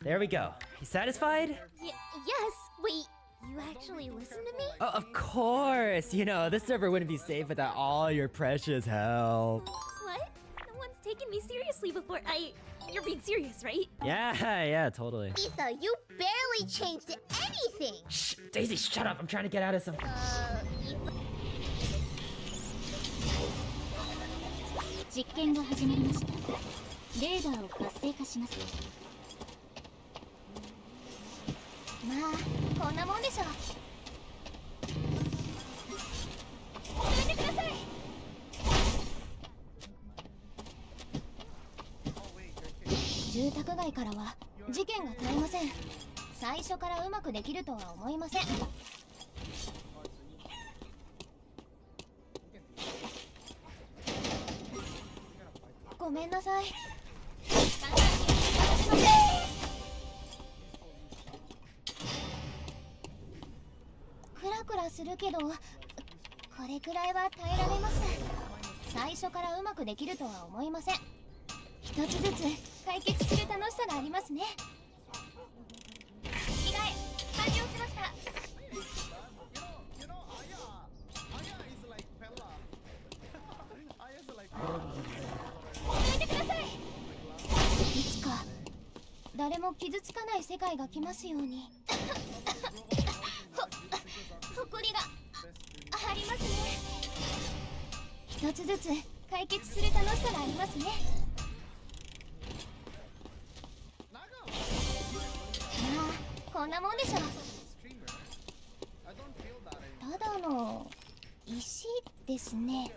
There we go. You satisfied? Yes. Wait, you actually listen to me? Oh, of course. You know, this server wouldn't be safe without all your precious help. What? No one's taken me seriously before. You're being serious, right? Yeah, totally. Etha, you barely changed anything! Shh! Daisy, shut up! I'm trying to get out of some... 実験が始まりました。レーダーを活性化します。まあ、こんなもんでしょ。やめてください。住宅街からは事件が絶えません。最初からうまくできるとは思いません。ごめんなさい。クラクラするけど、これくらいは耐えられます。最初からうまくできるとは思いません。一つずつ解決する楽しさがありますね。着替え完了しました。やめてください。いつか誰も傷つかない世界が来ますように。誇りがありますね。一つずつ解決する楽しさがありますね。こんなもんでしょ。ただの石ですね。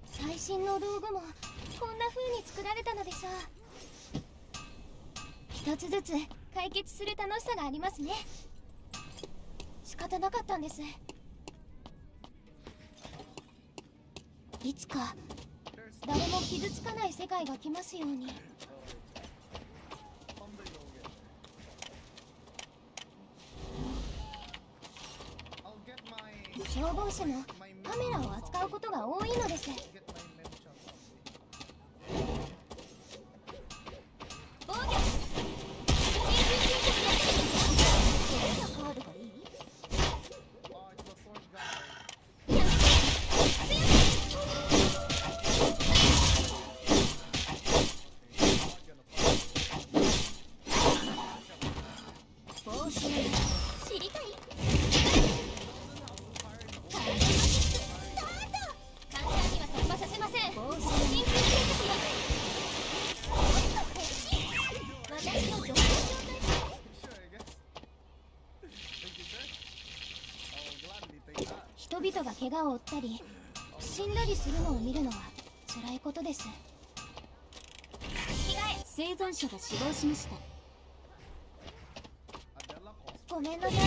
最新の道具もこんな風に作られたのでしょう。一つずつ解決する楽しさがありますね。仕方なかったんです。いつか誰も傷つかない世界が来ますように。消防士もカメラを扱うことが多いのです。防御カードがいい？知りたい？簡単には突破させません。緊急警察よ。私の状態人々が怪我を負ったり死んだりするのを見るのは辛いことです。着替え生存者が死亡しました。ごめんなさい。大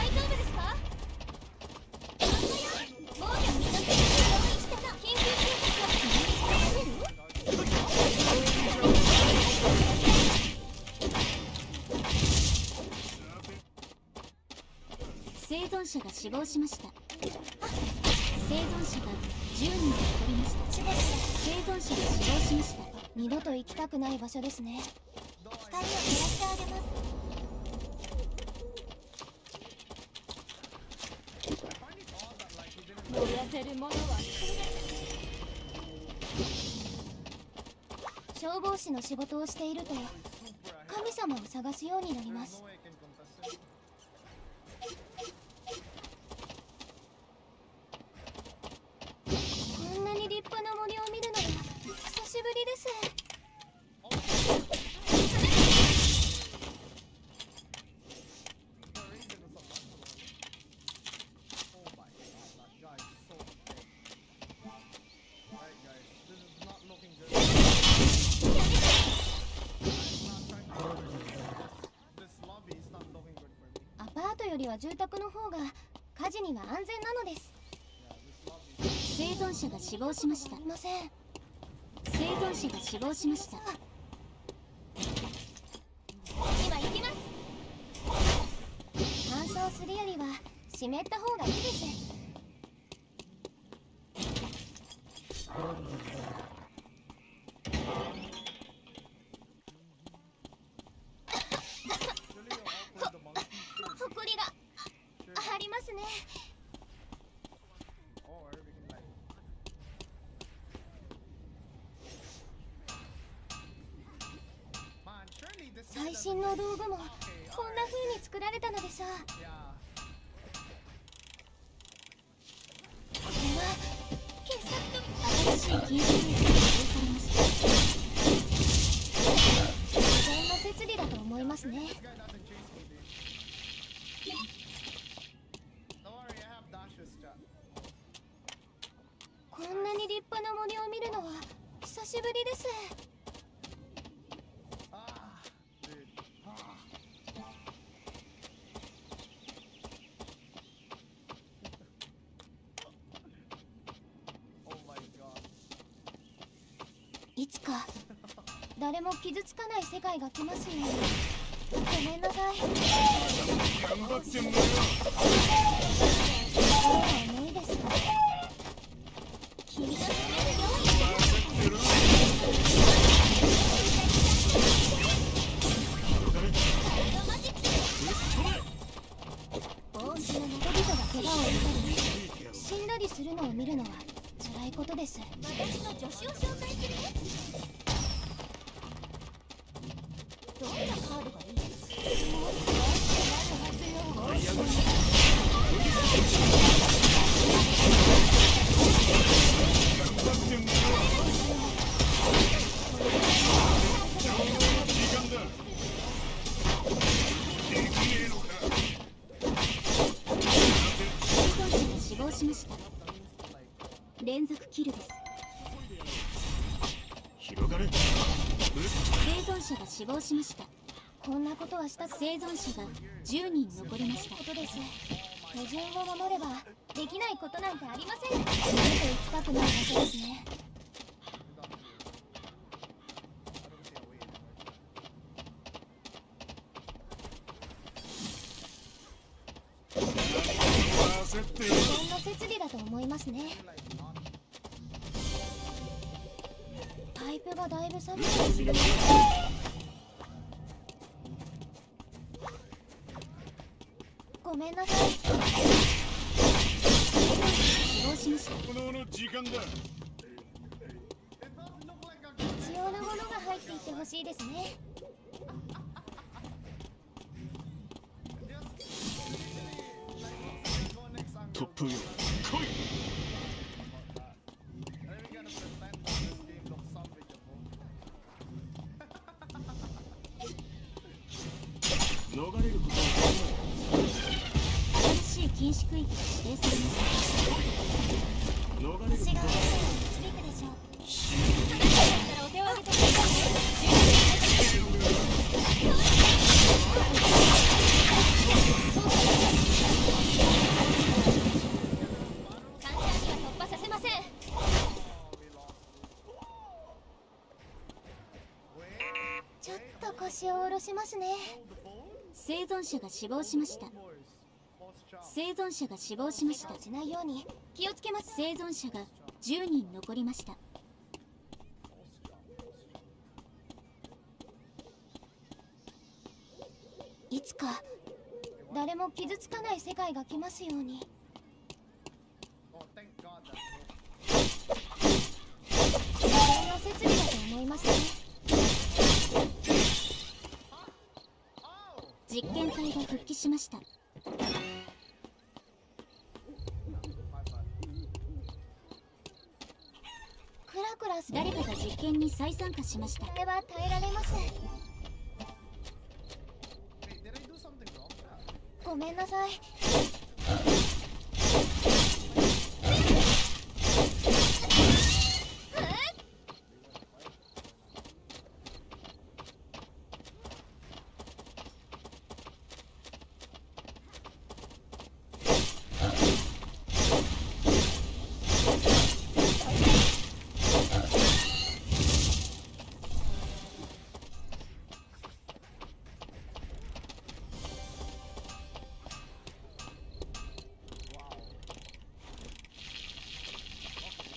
丈夫ですか？防御見かける用意したの。生存者が死亡しました。生存者が10人残りました。生存者が死亡しました。二度と行きたくない場所ですね。光を照らしてあげます。燃やせるものは消防士の仕事をしていると神様を探すようになります。こんなに立派な森を見るのは久しぶりです。アパートよりは住宅の方が火事には安全なのです。生存者が死亡しました。いません。生存者が死亡しました。今行きます。乾燥するよりは湿った方がいいです。ほこりがありますね。最新の道具もこんな風に作られたのでしょう。これは傑作と新しい禁止ルールが指定されました。自然の設備だと思いますね。こんなに立派な森を見るのは久しぶりです。いつか誰も傷つかない世界が来ますように。ごめんなさい。頑張ってんのよ。心が重いです。君が責めるよ。帽子の人々が怪我を負ったり死んだりするのを見るのは辛いことです。私の助手を紹介するね。どんなカードがいい？死亡しました。連続キルです。広がれ。生存者が死亡しました。こんなことはしたく生存者が10人残りました。ことです。手順を守ればできないことなんてありません。二度と行きたくない場所ですね。自然の設備だと思いますね。パイプがだいぶ錆びてますね。ごめんなさい。死亡しました。この時間だ。必要なものが入っていってほしいですね。トップへ来い。逃れることは新しい禁止区域が指定されました。逃れることは私が響くでしょう。だからお手を挙げてください。簡単には突破させません。ちょっと腰を下ろしますね。生存者が死亡しました。生存者が死亡しました。しないように気をつけます。生存者が10人残りました。いつか誰も傷つかない世界が来ますように。危険な設備だと思いますね。実験体が復帰しました。クラクラス、誰かが実験に再参加しました。これは耐えられます。ごめんなさい。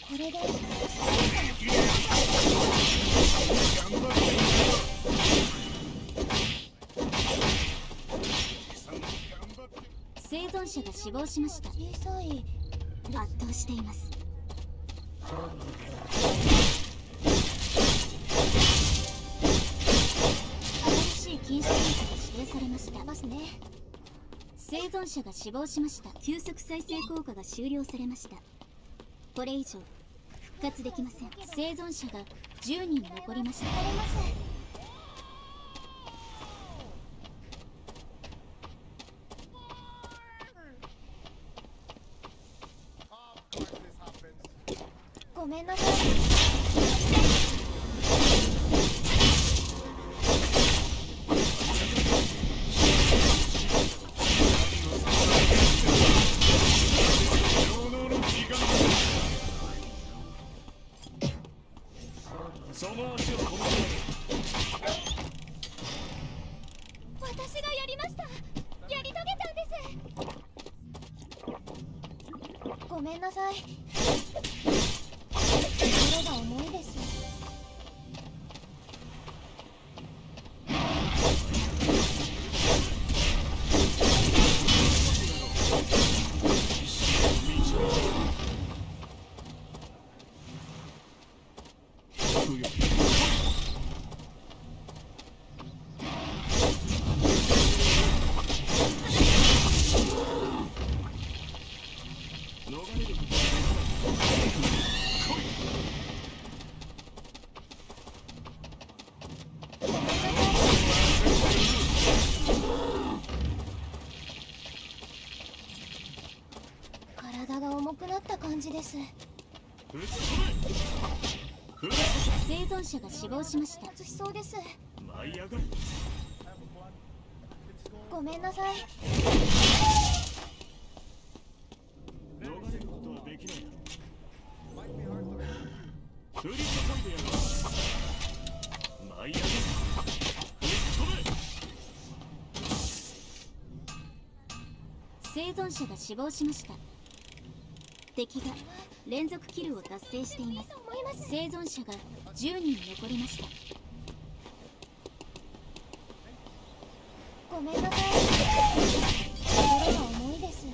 これで生存者が死亡しました。小さい。圧倒しています。新しい禁止区域が指定されました。ますね。生存者が死亡しました。急速再生効果が終了されました。これ以上復活できません。生存者が10人残りました。ごめんなさい。私がやりました。やり遂げたんです。ごめんなさい。心が重いです。体が重くなった感じです。生存者が死亡しました。しそうです。ごめんなさい。生存者が死亡しました。敵が連続キルを達成しています。生存者が10人残りました。ごめんなさい。心が重いです。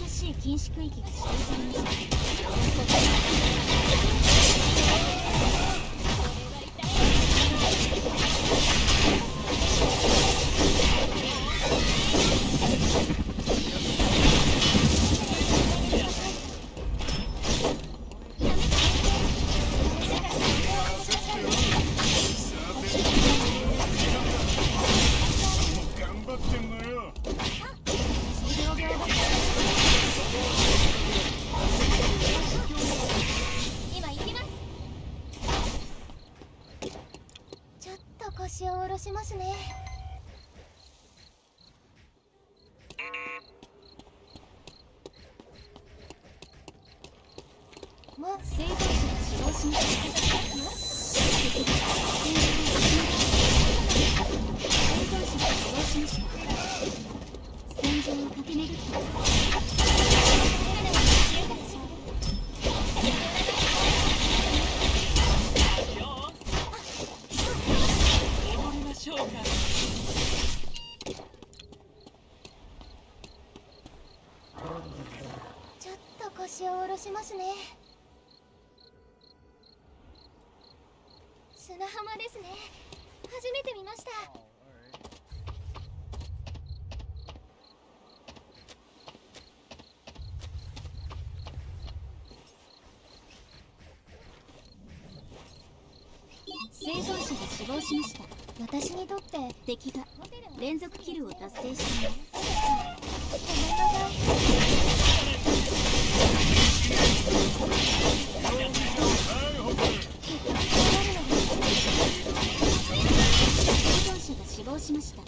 新しい禁止区域が指定されました。腰を下ろしますね。もう生存者が死亡しました。生存者が死亡しました。戦場を駆け巡ってちょっと腰を下ろしますね。砂浜ですね。初めて見ました。生存者が死亡しました。私にとって敵が連続キルを達成しています。ごめんなさい。生存者が死亡しました。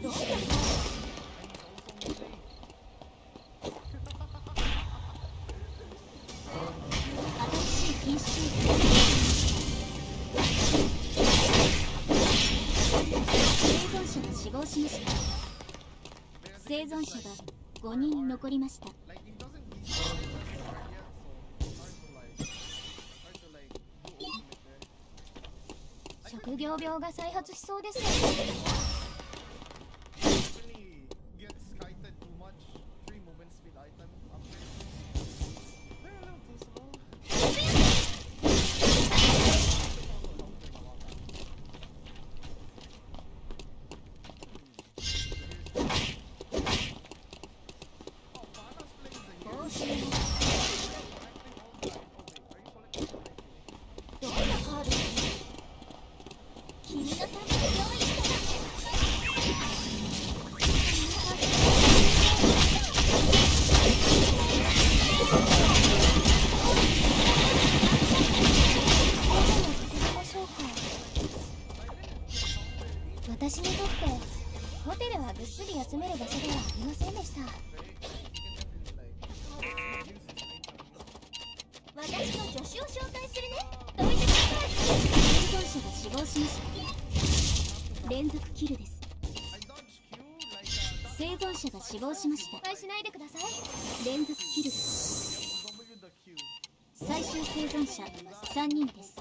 どうしたの？禁止生存者が死亡しました。生存者が5人残りました。職業病が再発しそうですね。私にとってホテルはぐっすり休める場所ではありませんでした。私の助手を紹介するね。どいてください。生存者が死亡しました。連続キルです。生存者が死亡しました。失敗しないでください。連続キルです。最終生存者3人です。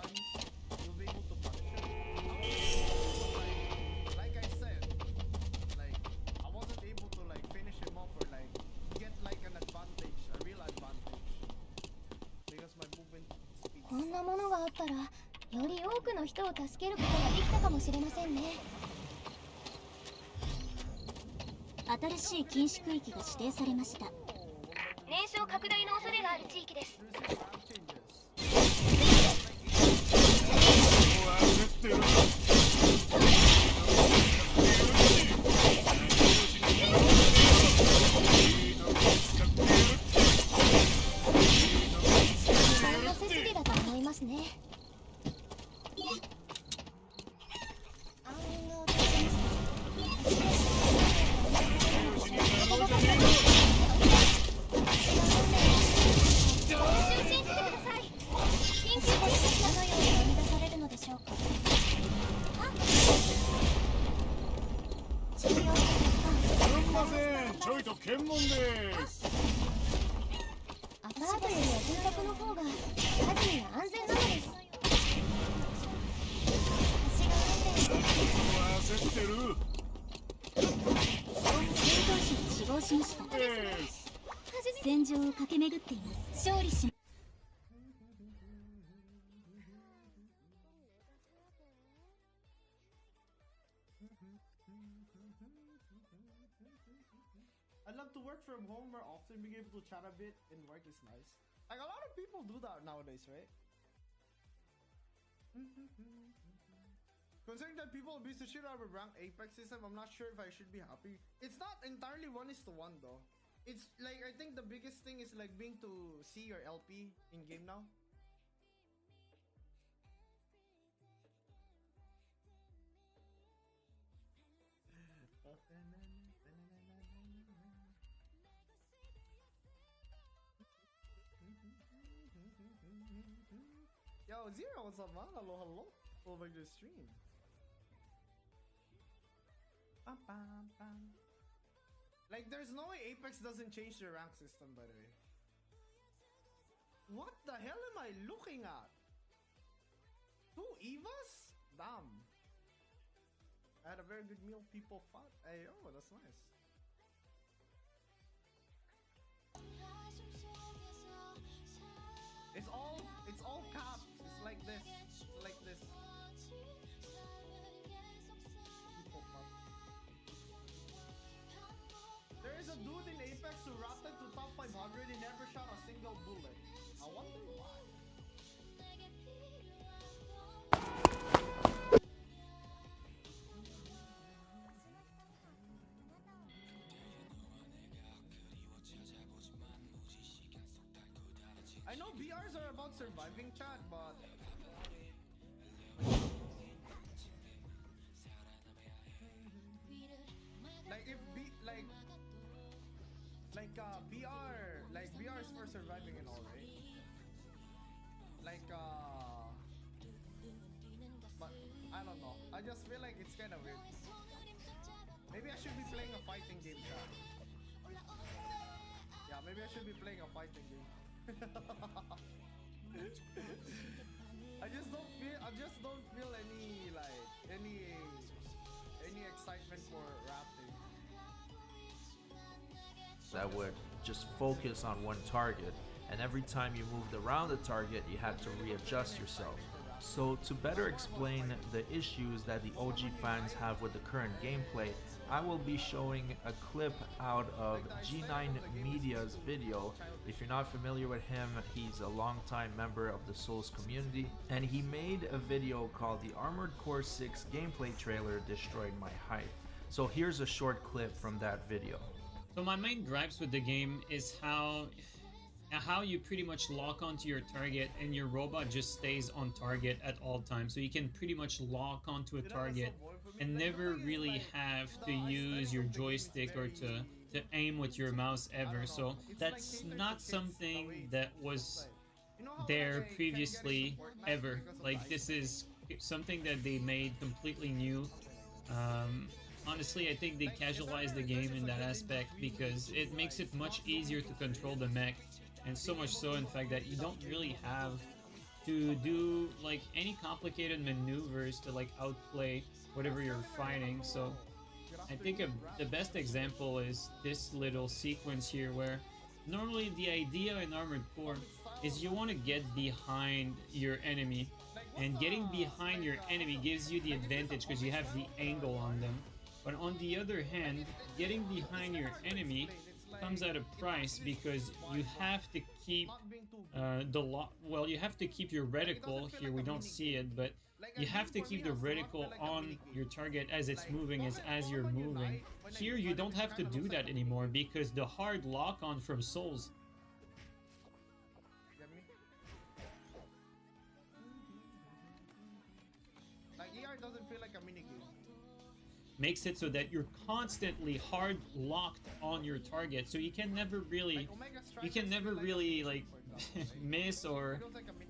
こんなものがあったらより多くの人を助けることができたかもしれませんね。新しい禁止区域が指定されました。燃焼拡大の恐れがある地域です。検問です。アパートよりは住宅の方が火事には安全なのです。焦ってる。生存者が死亡しました。戦場を駆け巡っています。勝利しI'd love to work from home more often. Being able to chat a bit in work is nice. Like a lot of people do that nowadays, right? Considering that people abuse the shit out of a rank Apex system, I'm not sure if I should be happy. It's not entirely 1:1 though. It's like, I think the biggest thing is like being to see your LP in game now. Yo, Zero, what's up, man? Hello, hello. Over the stream. Bam, bam, bam. Like, there's no way Apex doesn't change the rank system, by the way. What the hell am I looking at? 2 Evas? Damn. I had a very good meal, people fought. Hey, oh, that's nice. It's all capped. It's like this. It's like this. People fought. There is a dude in Apex who ratted to top 500 and never shot a single bullet. I wonder why. I know BRs are about surviving, chat, but like if BR is for surviving and all, right? Like but I don't know. I just feel like it's kind of weird. Maybe I should be playing a fighting game, chat. Yeah, maybe I should be playing a fighting game. I just don't feel any any excitement for rapping. That would just focus on one target, and every time you moved around the target you had to readjust yourself. So to better explain the issues that the OG fans have with the current gameplay, I will be showing a clip out of G9 Media's video. If you're not familiar with him, he's a longtime member of the Souls community, and he made a video called the Armored Core 6 gameplay trailer destroyed my hype. So here's a short clip from that video. So my main gripes with the game is how you pretty much lock onto your target and your robot just stays on target at all times. So you can pretty much lock onto a target and never really have to use your joystick or to aim with your mouse ever. So that's not something that was there previously ever. Like, this is something that they made completely new. Honestly, I think they casualized the game in that aspect because it makes it much easier to control the mech. And so much so, in fact, that you don't really have to do like any complicated maneuvers to like outplay whatever you're fighting. So I think the best example is this little sequence here, where normally the idea in Armored Core is you want to get behind your enemy, and getting behind your enemy gives you the advantage because you have the angle on them. But on the other hand, getting behind your enemy comes at a price because you have to keep you have to keep your reticle here. We don't see it, but you have to keep the reticle on your target as it's moving, as you're moving. Here you don't have to do that anymore because the hard lock-on from Souls like ER doesn't feel like a minigame. Makes it so that you're constantly hard locked on your target, so you can never really like miss. Or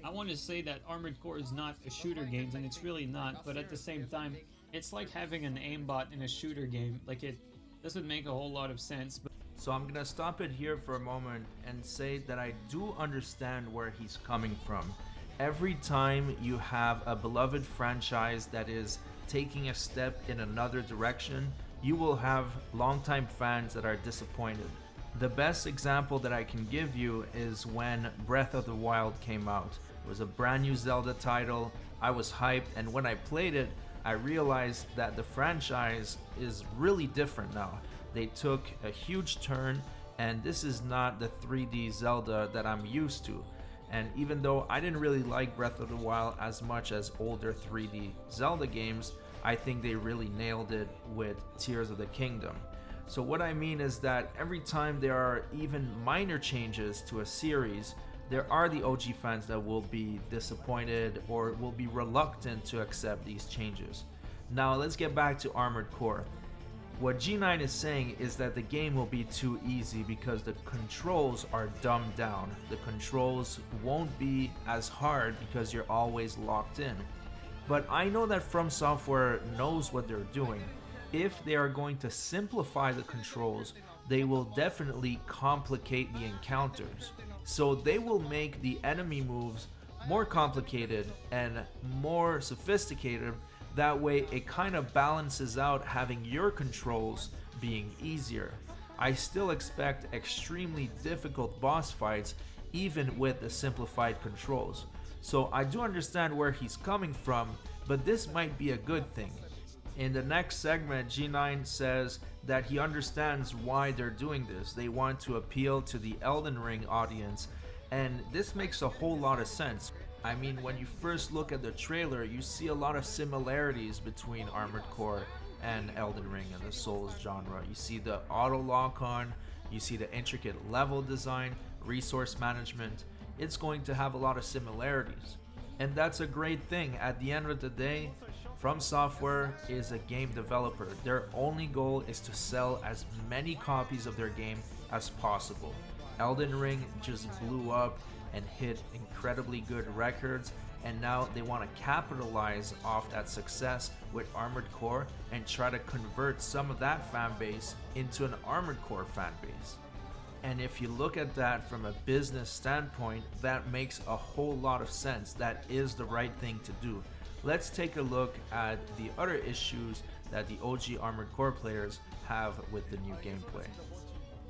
I want to say that Armored Core is not a shooter game, and it's really not, but at the same time it's like having an aimbot in a shooter game. Like, it doesn't make a whole lot of sense. But so I'm gonna stop it here for a moment and say that I do understand where he's coming from. Every time you have a beloved franchise that is taking a step in another direction, you will have longtime fans that are disappointed. The best example that I can give you is when Breath of the Wild came out. It was a brand new Zelda title. I was hyped, and when I played it, I realized that the franchise is really different now. They took a huge turn, and this is not the 3D Zelda that I'm used to. And even though I didn't really like Breath of the Wild as much as older 3D Zelda games, I think they really nailed it with Tears of the Kingdom. So what I mean is that every time there are even minor changes to a series, there are the OG fans that will be disappointed or will be reluctant to accept these changes. Now let's get back to Armored Core. What G9 is saying is that the game will be too easy because the controls are dumbed down. The controls won't be as hard because you're always locked in. But I know that From Software knows what they're doing. If they are going to simplify the controls, they will definitely complicate the encounters. So they will make the enemy moves more complicated and more sophisticated. That way it kind of balances out having your controls being easier. I still expect extremely difficult boss fights even with the simplified controls. So I do understand where he's coming from, but this might be a good thing. In the next segment, G9 says that he understands why they're doing this. They want to appeal to the Elden Ring audience, and this makes a whole lot of sense. I mean, when you first look at the trailer, you see a lot of similarities between Armored Core and Elden Ring and the Souls genre. You see the auto lock-on, you see the intricate level design, resource management. It's going to have a lot of similarities. And that's a great thing. At the end of the day, From Software is a game developer. Their only goal is to sell as many copies of their game as possible. Elden Ring just blew up and hit incredibly good records, and now they want to capitalize off that success with Armored Core and try to convert some of that fan base into an Armored Core fan base. And if you look at that from a business standpoint, that makes a whole lot of sense. That is the right thing to do. Let's take a look at the other issues that the OG Armored Core players have with the new gameplay.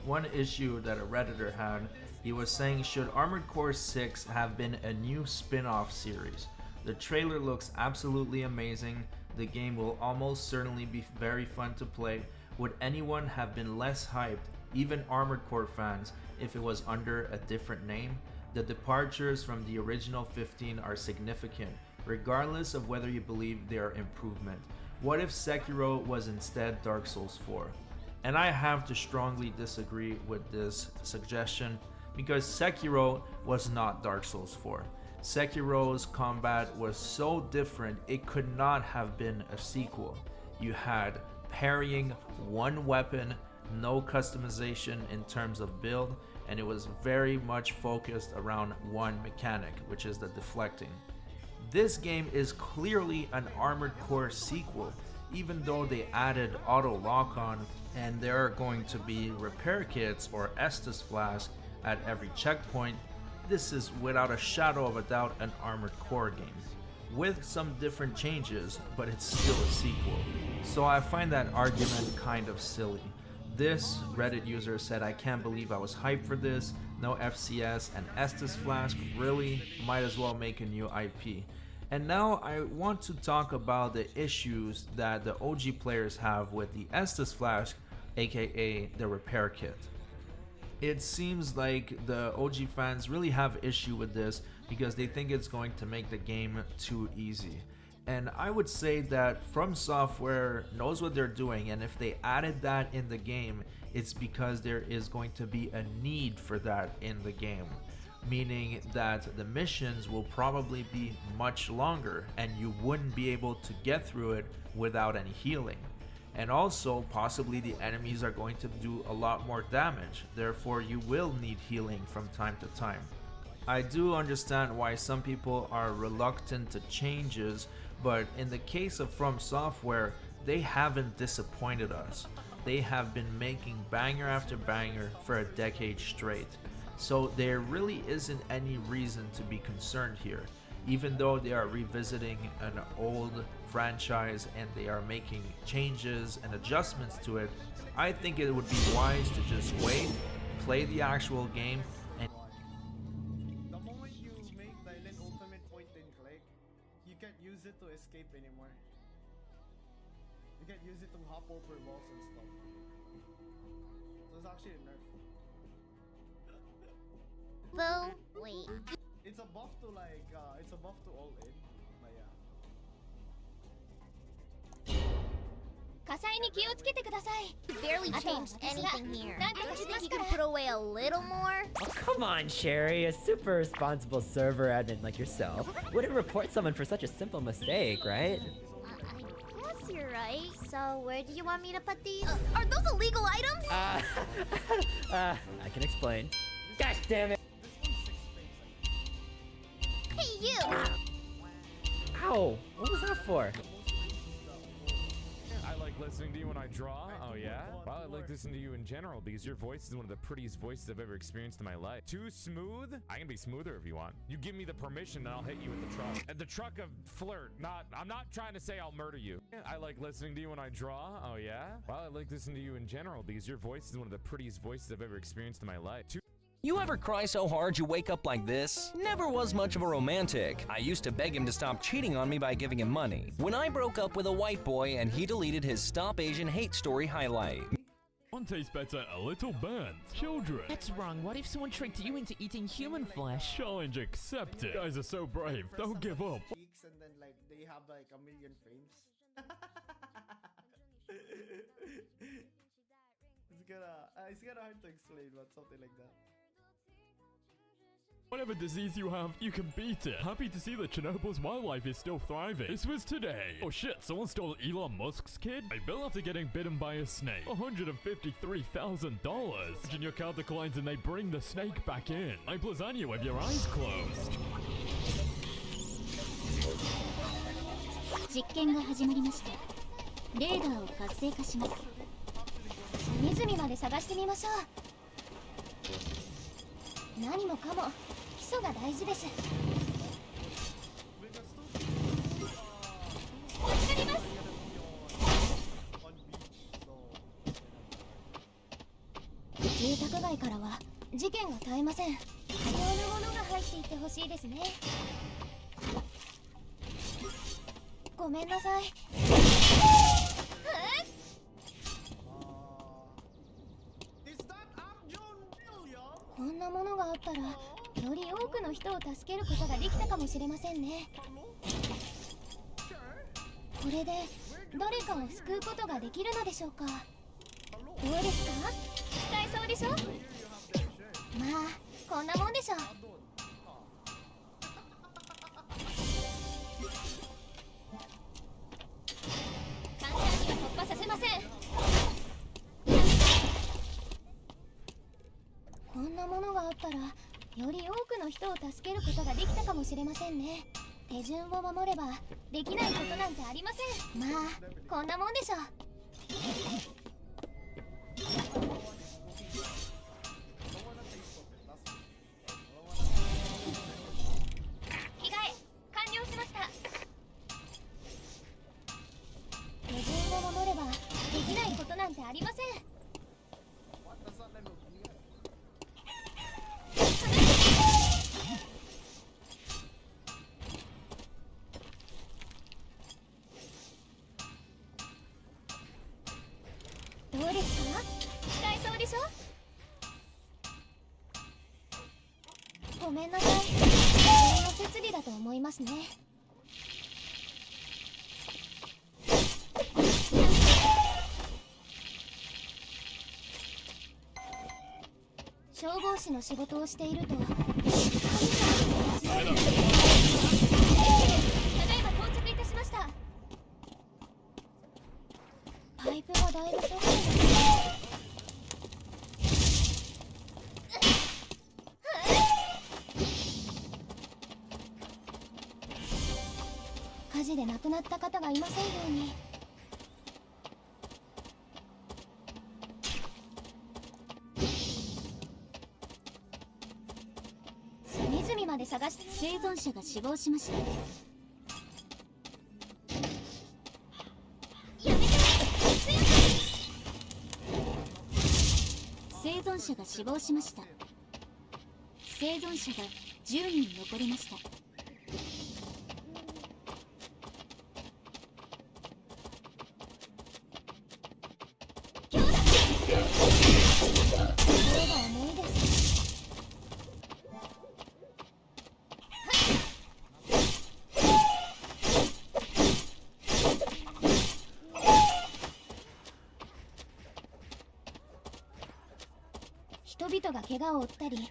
One issue that a Redditor had, he was saying, should Armored Core 6 have been a new spin-off series? The trailer looks absolutely amazing. The game will almost certainly be very fun to play. Would anyone have been less hyped, even Armored Core fans, if it was under a different name? The departures from the original 15 are significant, regardless of whether you believe they are improvement. What if Sekiro was instead Dark Souls 4? And I have to strongly disagree with this suggestion, because Sekiro was not Dark Souls 4. Sekiro's combat was so different, it could not have been a sequel. You had parrying one weapon, no customization in terms of build, and it was very much focused around one mechanic, which is the deflecting. This game is clearly an Armored Core sequel, even though they added auto lock-on and there are going to be repair kits or Estus flasks at every checkpoint. This is without a shadow of a doubt an Armored Core game, with some different changes, but it's still a sequel. So I find that argument kind of silly. This Reddit user said, I can't believe I was hyped for this, no FCS and Estus flask, really? Might as well make a new IP. And now I want to talk about the issues that the OG players have with the Estus flask, aka the repair kit. It seems like the OG fans really have issue with this because they think it's going to make the game too easy. And I would say that From Software knows what they're doing, and if they added that in the game, it's because there is going to be a need for that in the game. Meaning that the missions will probably be much longer and you wouldn't be able to get through it without any healing. And also, possibly the enemies are going to do a lot more damage, therefore you will need healing from time to time. I do understand why some people are reluctant to changes, but in the case of From Software, they haven't disappointed us. They have been making banger after banger for a decade straight. So there really isn't any reason to be concerned here. Even though they are revisiting an old franchise and they are making changes and adjustments to it, I think it would be wise to just wait, play the actual game, and the moment you make Thailand Ultimate point and click, you can't use it to escape anymore. You can't use it to hop over walls and stuff. So it's actually a nerf. Boo, wait. It's a buff to like, it's a buff to all in, but yeah. 火災に気をつけてください。 Barely あとは changed 私が anything here. なんとか Don't し you ま think す you か could ら。 put away a little more? Oh, come on, Sherry. A super responsible server admin like yourself wouldn't report someone for such a simple mistake, right? I guess you're right. So where do you want me to put these? Are those illegal items? I can explain. Gosh damn it! Hey, you! Ow! What was that for? I like listening to you when I draw. Oh yeah? Well, I like listening to you in general because your voice is one of the prettiest voices I've ever experienced in my life. Too smooth? I can be smoother if you want. You give me the permission and I'll hit you with the truck. At the truck of flirt. I'm not trying to say I'll murder you. I like listening to you when I draw. Oh yeah? Well, I like listening to you in general because your voice is one of the prettiest voices I've ever experienced in my life. You ever cry so hard you wake up like this? Never was much of a romantic. I used to beg him to stop cheating on me by giving him money. When I broke up with a white boy and he deleted his Stop Asian Hate Story highlight. One tastes better, a little burnt. Children. That's wrong. What if someone tricked you into eating human flesh? Challenge accepted. Guys are so brave. Don't give up. Weeks and then like they have like a million frames. It's kinda hard to explain, but something like that. Whatever disease you have, you can beat it. Happy to see that Chernobyl's wildlife is still thriving. This was today. Oh shit, someone stole Elon Musk's kid? I bill after getting bitten by a snake. $153,000. And your card declines and they bring the snake back in. I lasagna with your eyes closed. 実験が始まりました。レーダーを活性化します。隅々まで探してみましょう。何もかも基礎が大事です。助かります。住宅街からは事件が絶えません。多量なものが入っていってほしいですね。ごめんなさい。こんなものがあったら、より多くの人を助けることができたかもしれませんね。これで誰かを救うことができるのでしょうか。どうですか？使えそうでしょ？まあ、こんなもんでしょう。簡単には突破させません。こんなものがあったら、より多くの人を助けることができたかもしれませんね。手順を守ればできないことなんてありません。まあ、こんなもんでしょう。着替え完了しました。手順を守ればできないことなんてありません。どうですか？使えそうでしょ？ごめんなさい。自分の設備だと思いますね。消防士の仕事をしていると、ただいま到着いたしました。パイプがだいぶ細いですね。火事で亡くなった方がいませんように。隅々まで探して。生存者が死亡しました。生存者が死亡しました。生存者が10人残りました。心が重いです。が怪我を負ったり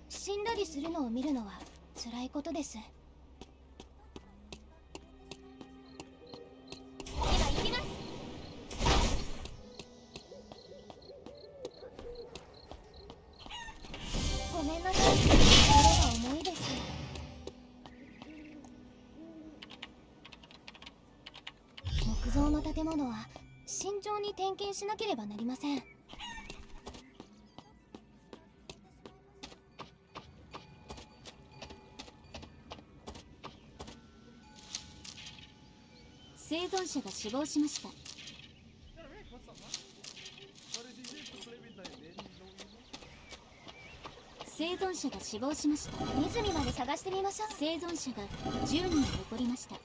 死んだりするのを見るのは辛いことです。今行きます。ごめんなさい、心が重いです。木造の建物は慎重に点検しなければなりません。生存者が死亡しました。生存者が死亡しました。湖まで探してみましょう。生存者が10人残りました。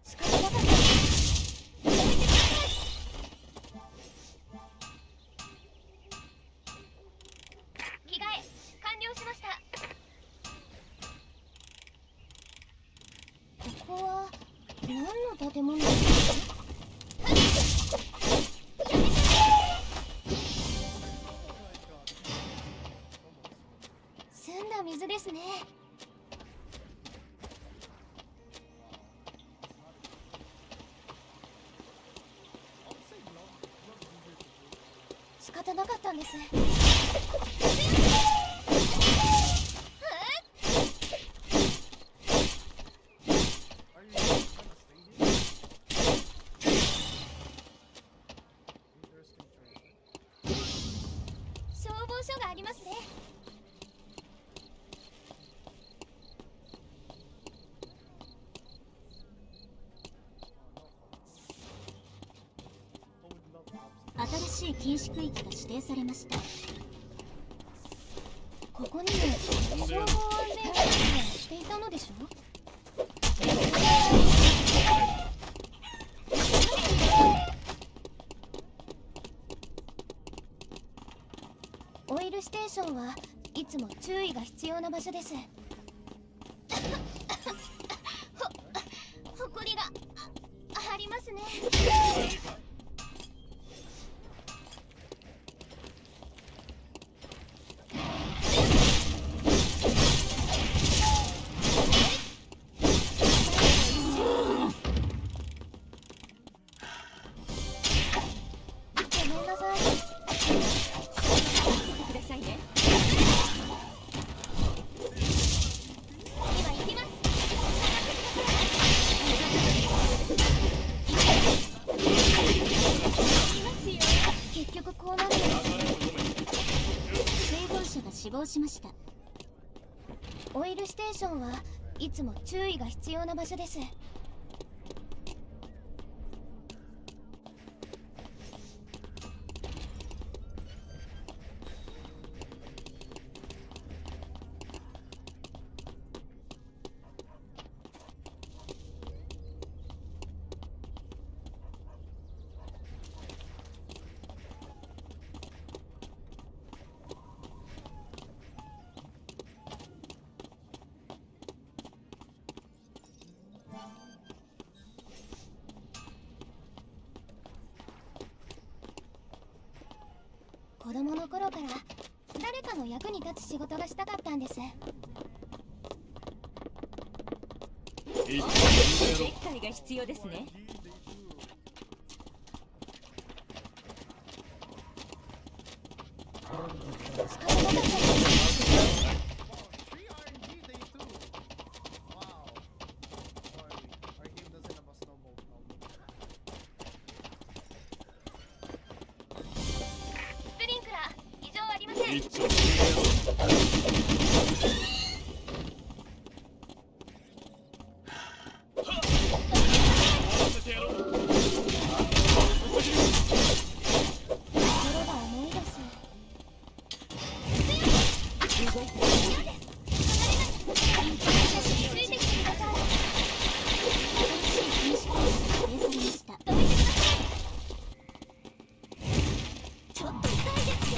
仕方なかった。着替え完了しました。ここは何の建物ですか？澄んだ水ですね。仕方なかったんです。消防署がありますね。新しい禁止区域が指定されました。ここにも消防安全管理がしていたのでしょう。オイルステーションはいつも注意が必要な場所です。ほこりがありますね。ごめんなさい。くださいね。今行きます。結局こうなるのです。生存者が死亡しました。オイルステーションはいつも注意が必要な場所です。子供の頃から誰かの役に立つ仕事がしたかったんです。理解が必要ですね。スプリンクラー異常ありません。心が重いです。動いてる。ついてきてください。新しい禁止区域が指定されました。どいてください。ちょっと痛いですよ。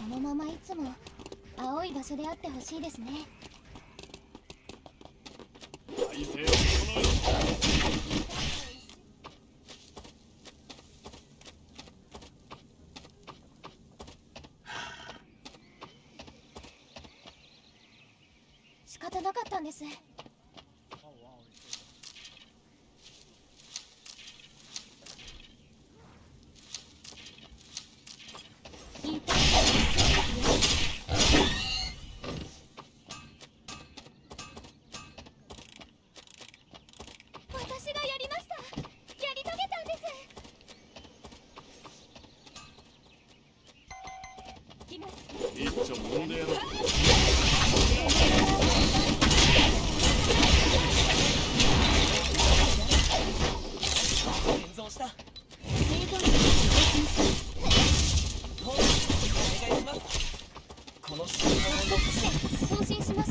このままいつも青い場所であってほしいですね。体勢を整えろ。仕方なかったんです。言いたい私がやりました。やり遂げたんです。来ます。いっちょ揉んでやろう。現像した。生存お願いします。この信号を残す。送信します。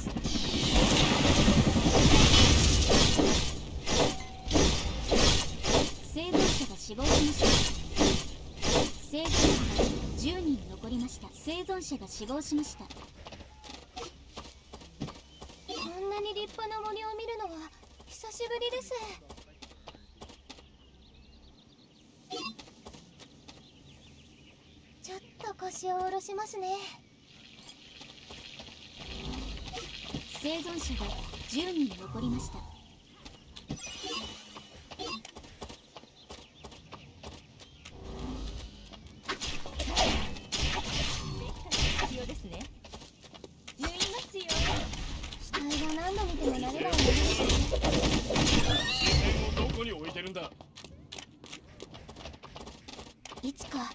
生存者が死亡しました。生存者が10人残りました。生存者が死亡しました。こんなに立派な森を見るのは久しぶりです。ちょっと腰を下ろしますね。生存者が10人残りました。必要ですね。縫いますよ。死体が何度見ても慣れないものですね。視線をどこに置いてるんだ。いつか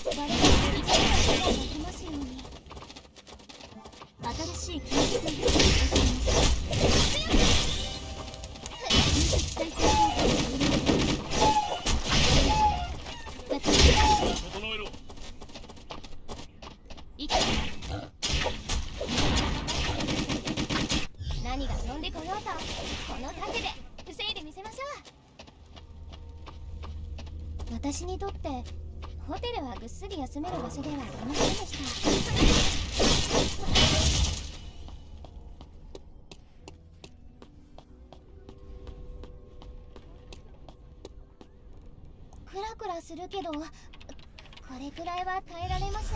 誰か一度は手ができますように。新しい建築が必要整えろ。何が飛んでこようとこの盾で防いでみせましょう。私にとってホテルはぐっすり休める場所ではありませんでした。クラクラするけどこれくらいは耐えられます。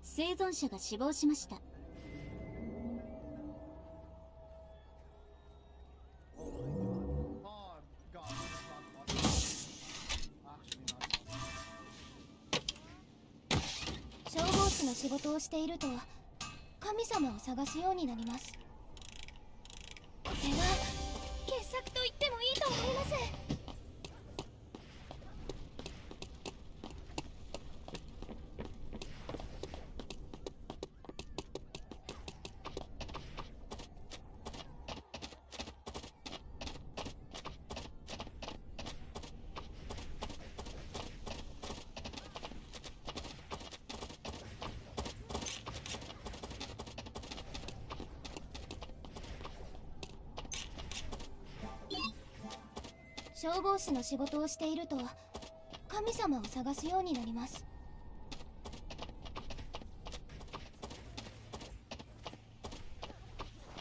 生存者が死亡しました。消防士の仕事をしていると神様を探すようになります。これは傑作と言ってもいいと思います。消防士の仕事をしていると神様を探すようになります。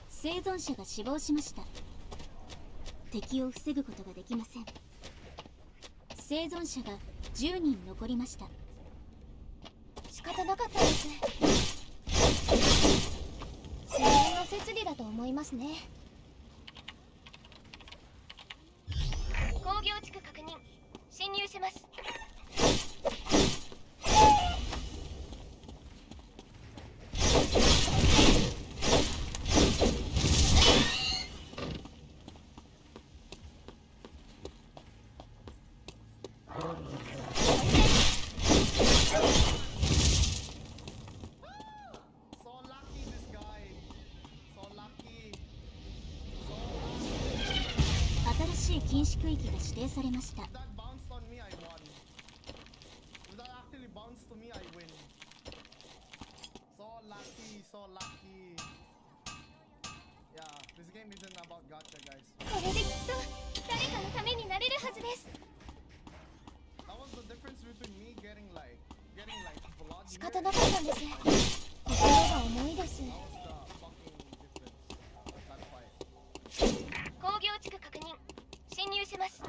生存者が死亡しました。敵を防ぐことができません。生存者が10人残りました。仕方なかったです。自然の摂理だと思いますね。工業地区確認。侵入します。新しい禁止区域が指定されました。これできっと誰かのためになれるはずです。仕方なかったんです。心が重いです。工業地区確認。侵入します。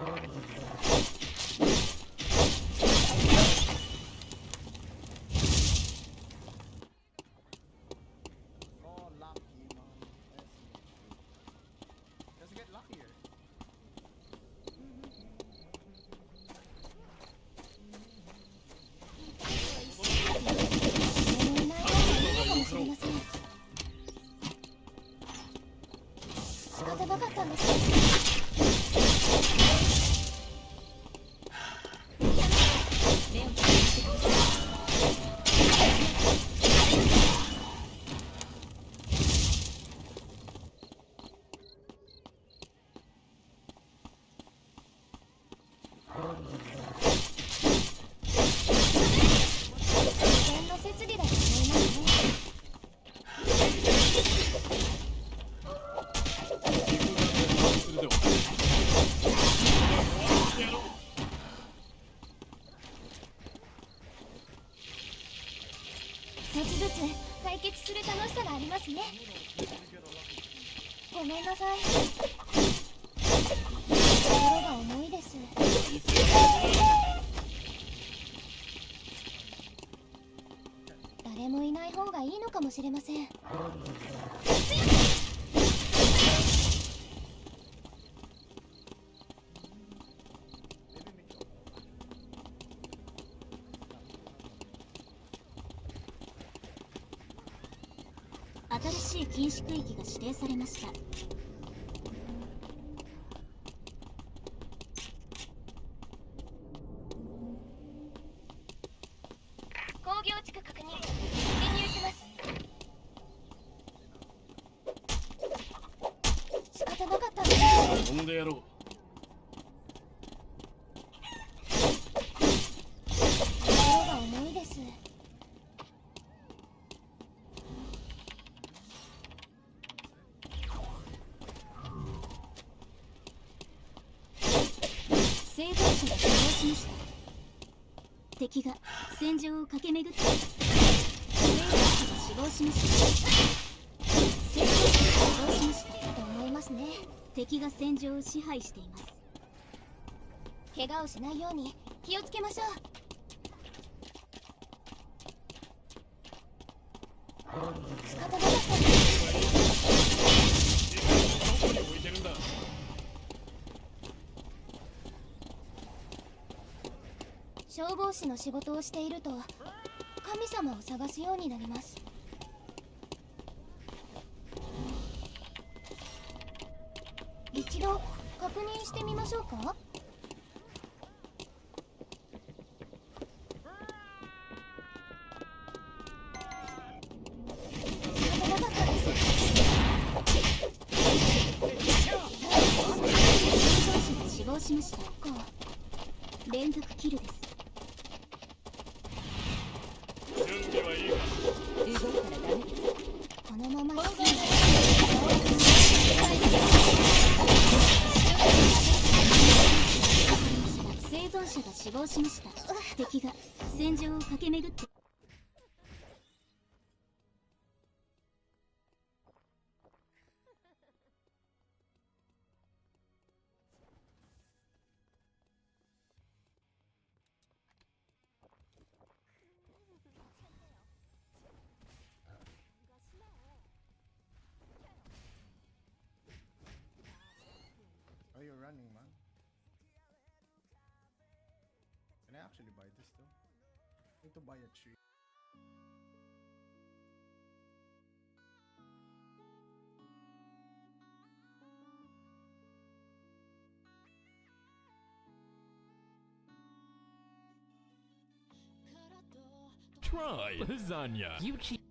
一つずつ解決する楽しさがありますね。ごめんなさい。心が重いです。誰もいない方がいいのかもしれません。新しい禁止区域が指定されました。工業地区確認。侵入します。仕方なかったんです。飛んでやろう。心が重いです。生存者が死亡しました。敵が戦場を駆け巡っています。生存者が死亡しました。生存者が死亡しましたと思いますね。敵が戦場を支配しています。怪我をしないように気をつけましょう。仕方なかったです。どこに置いてるんだ。消防士の仕事をしていると神様を探すようになります。一度確認してみましょうか。仕方なかったです。生存者が死亡しました。連続キルです。準備はいいか。動いたらダメです。このまま生存者が死亡しました。敵が戦場を駆け巡って。Are you running, man? Can I actually buy this though? I need to buy a tree. Try lasagna. You cheat.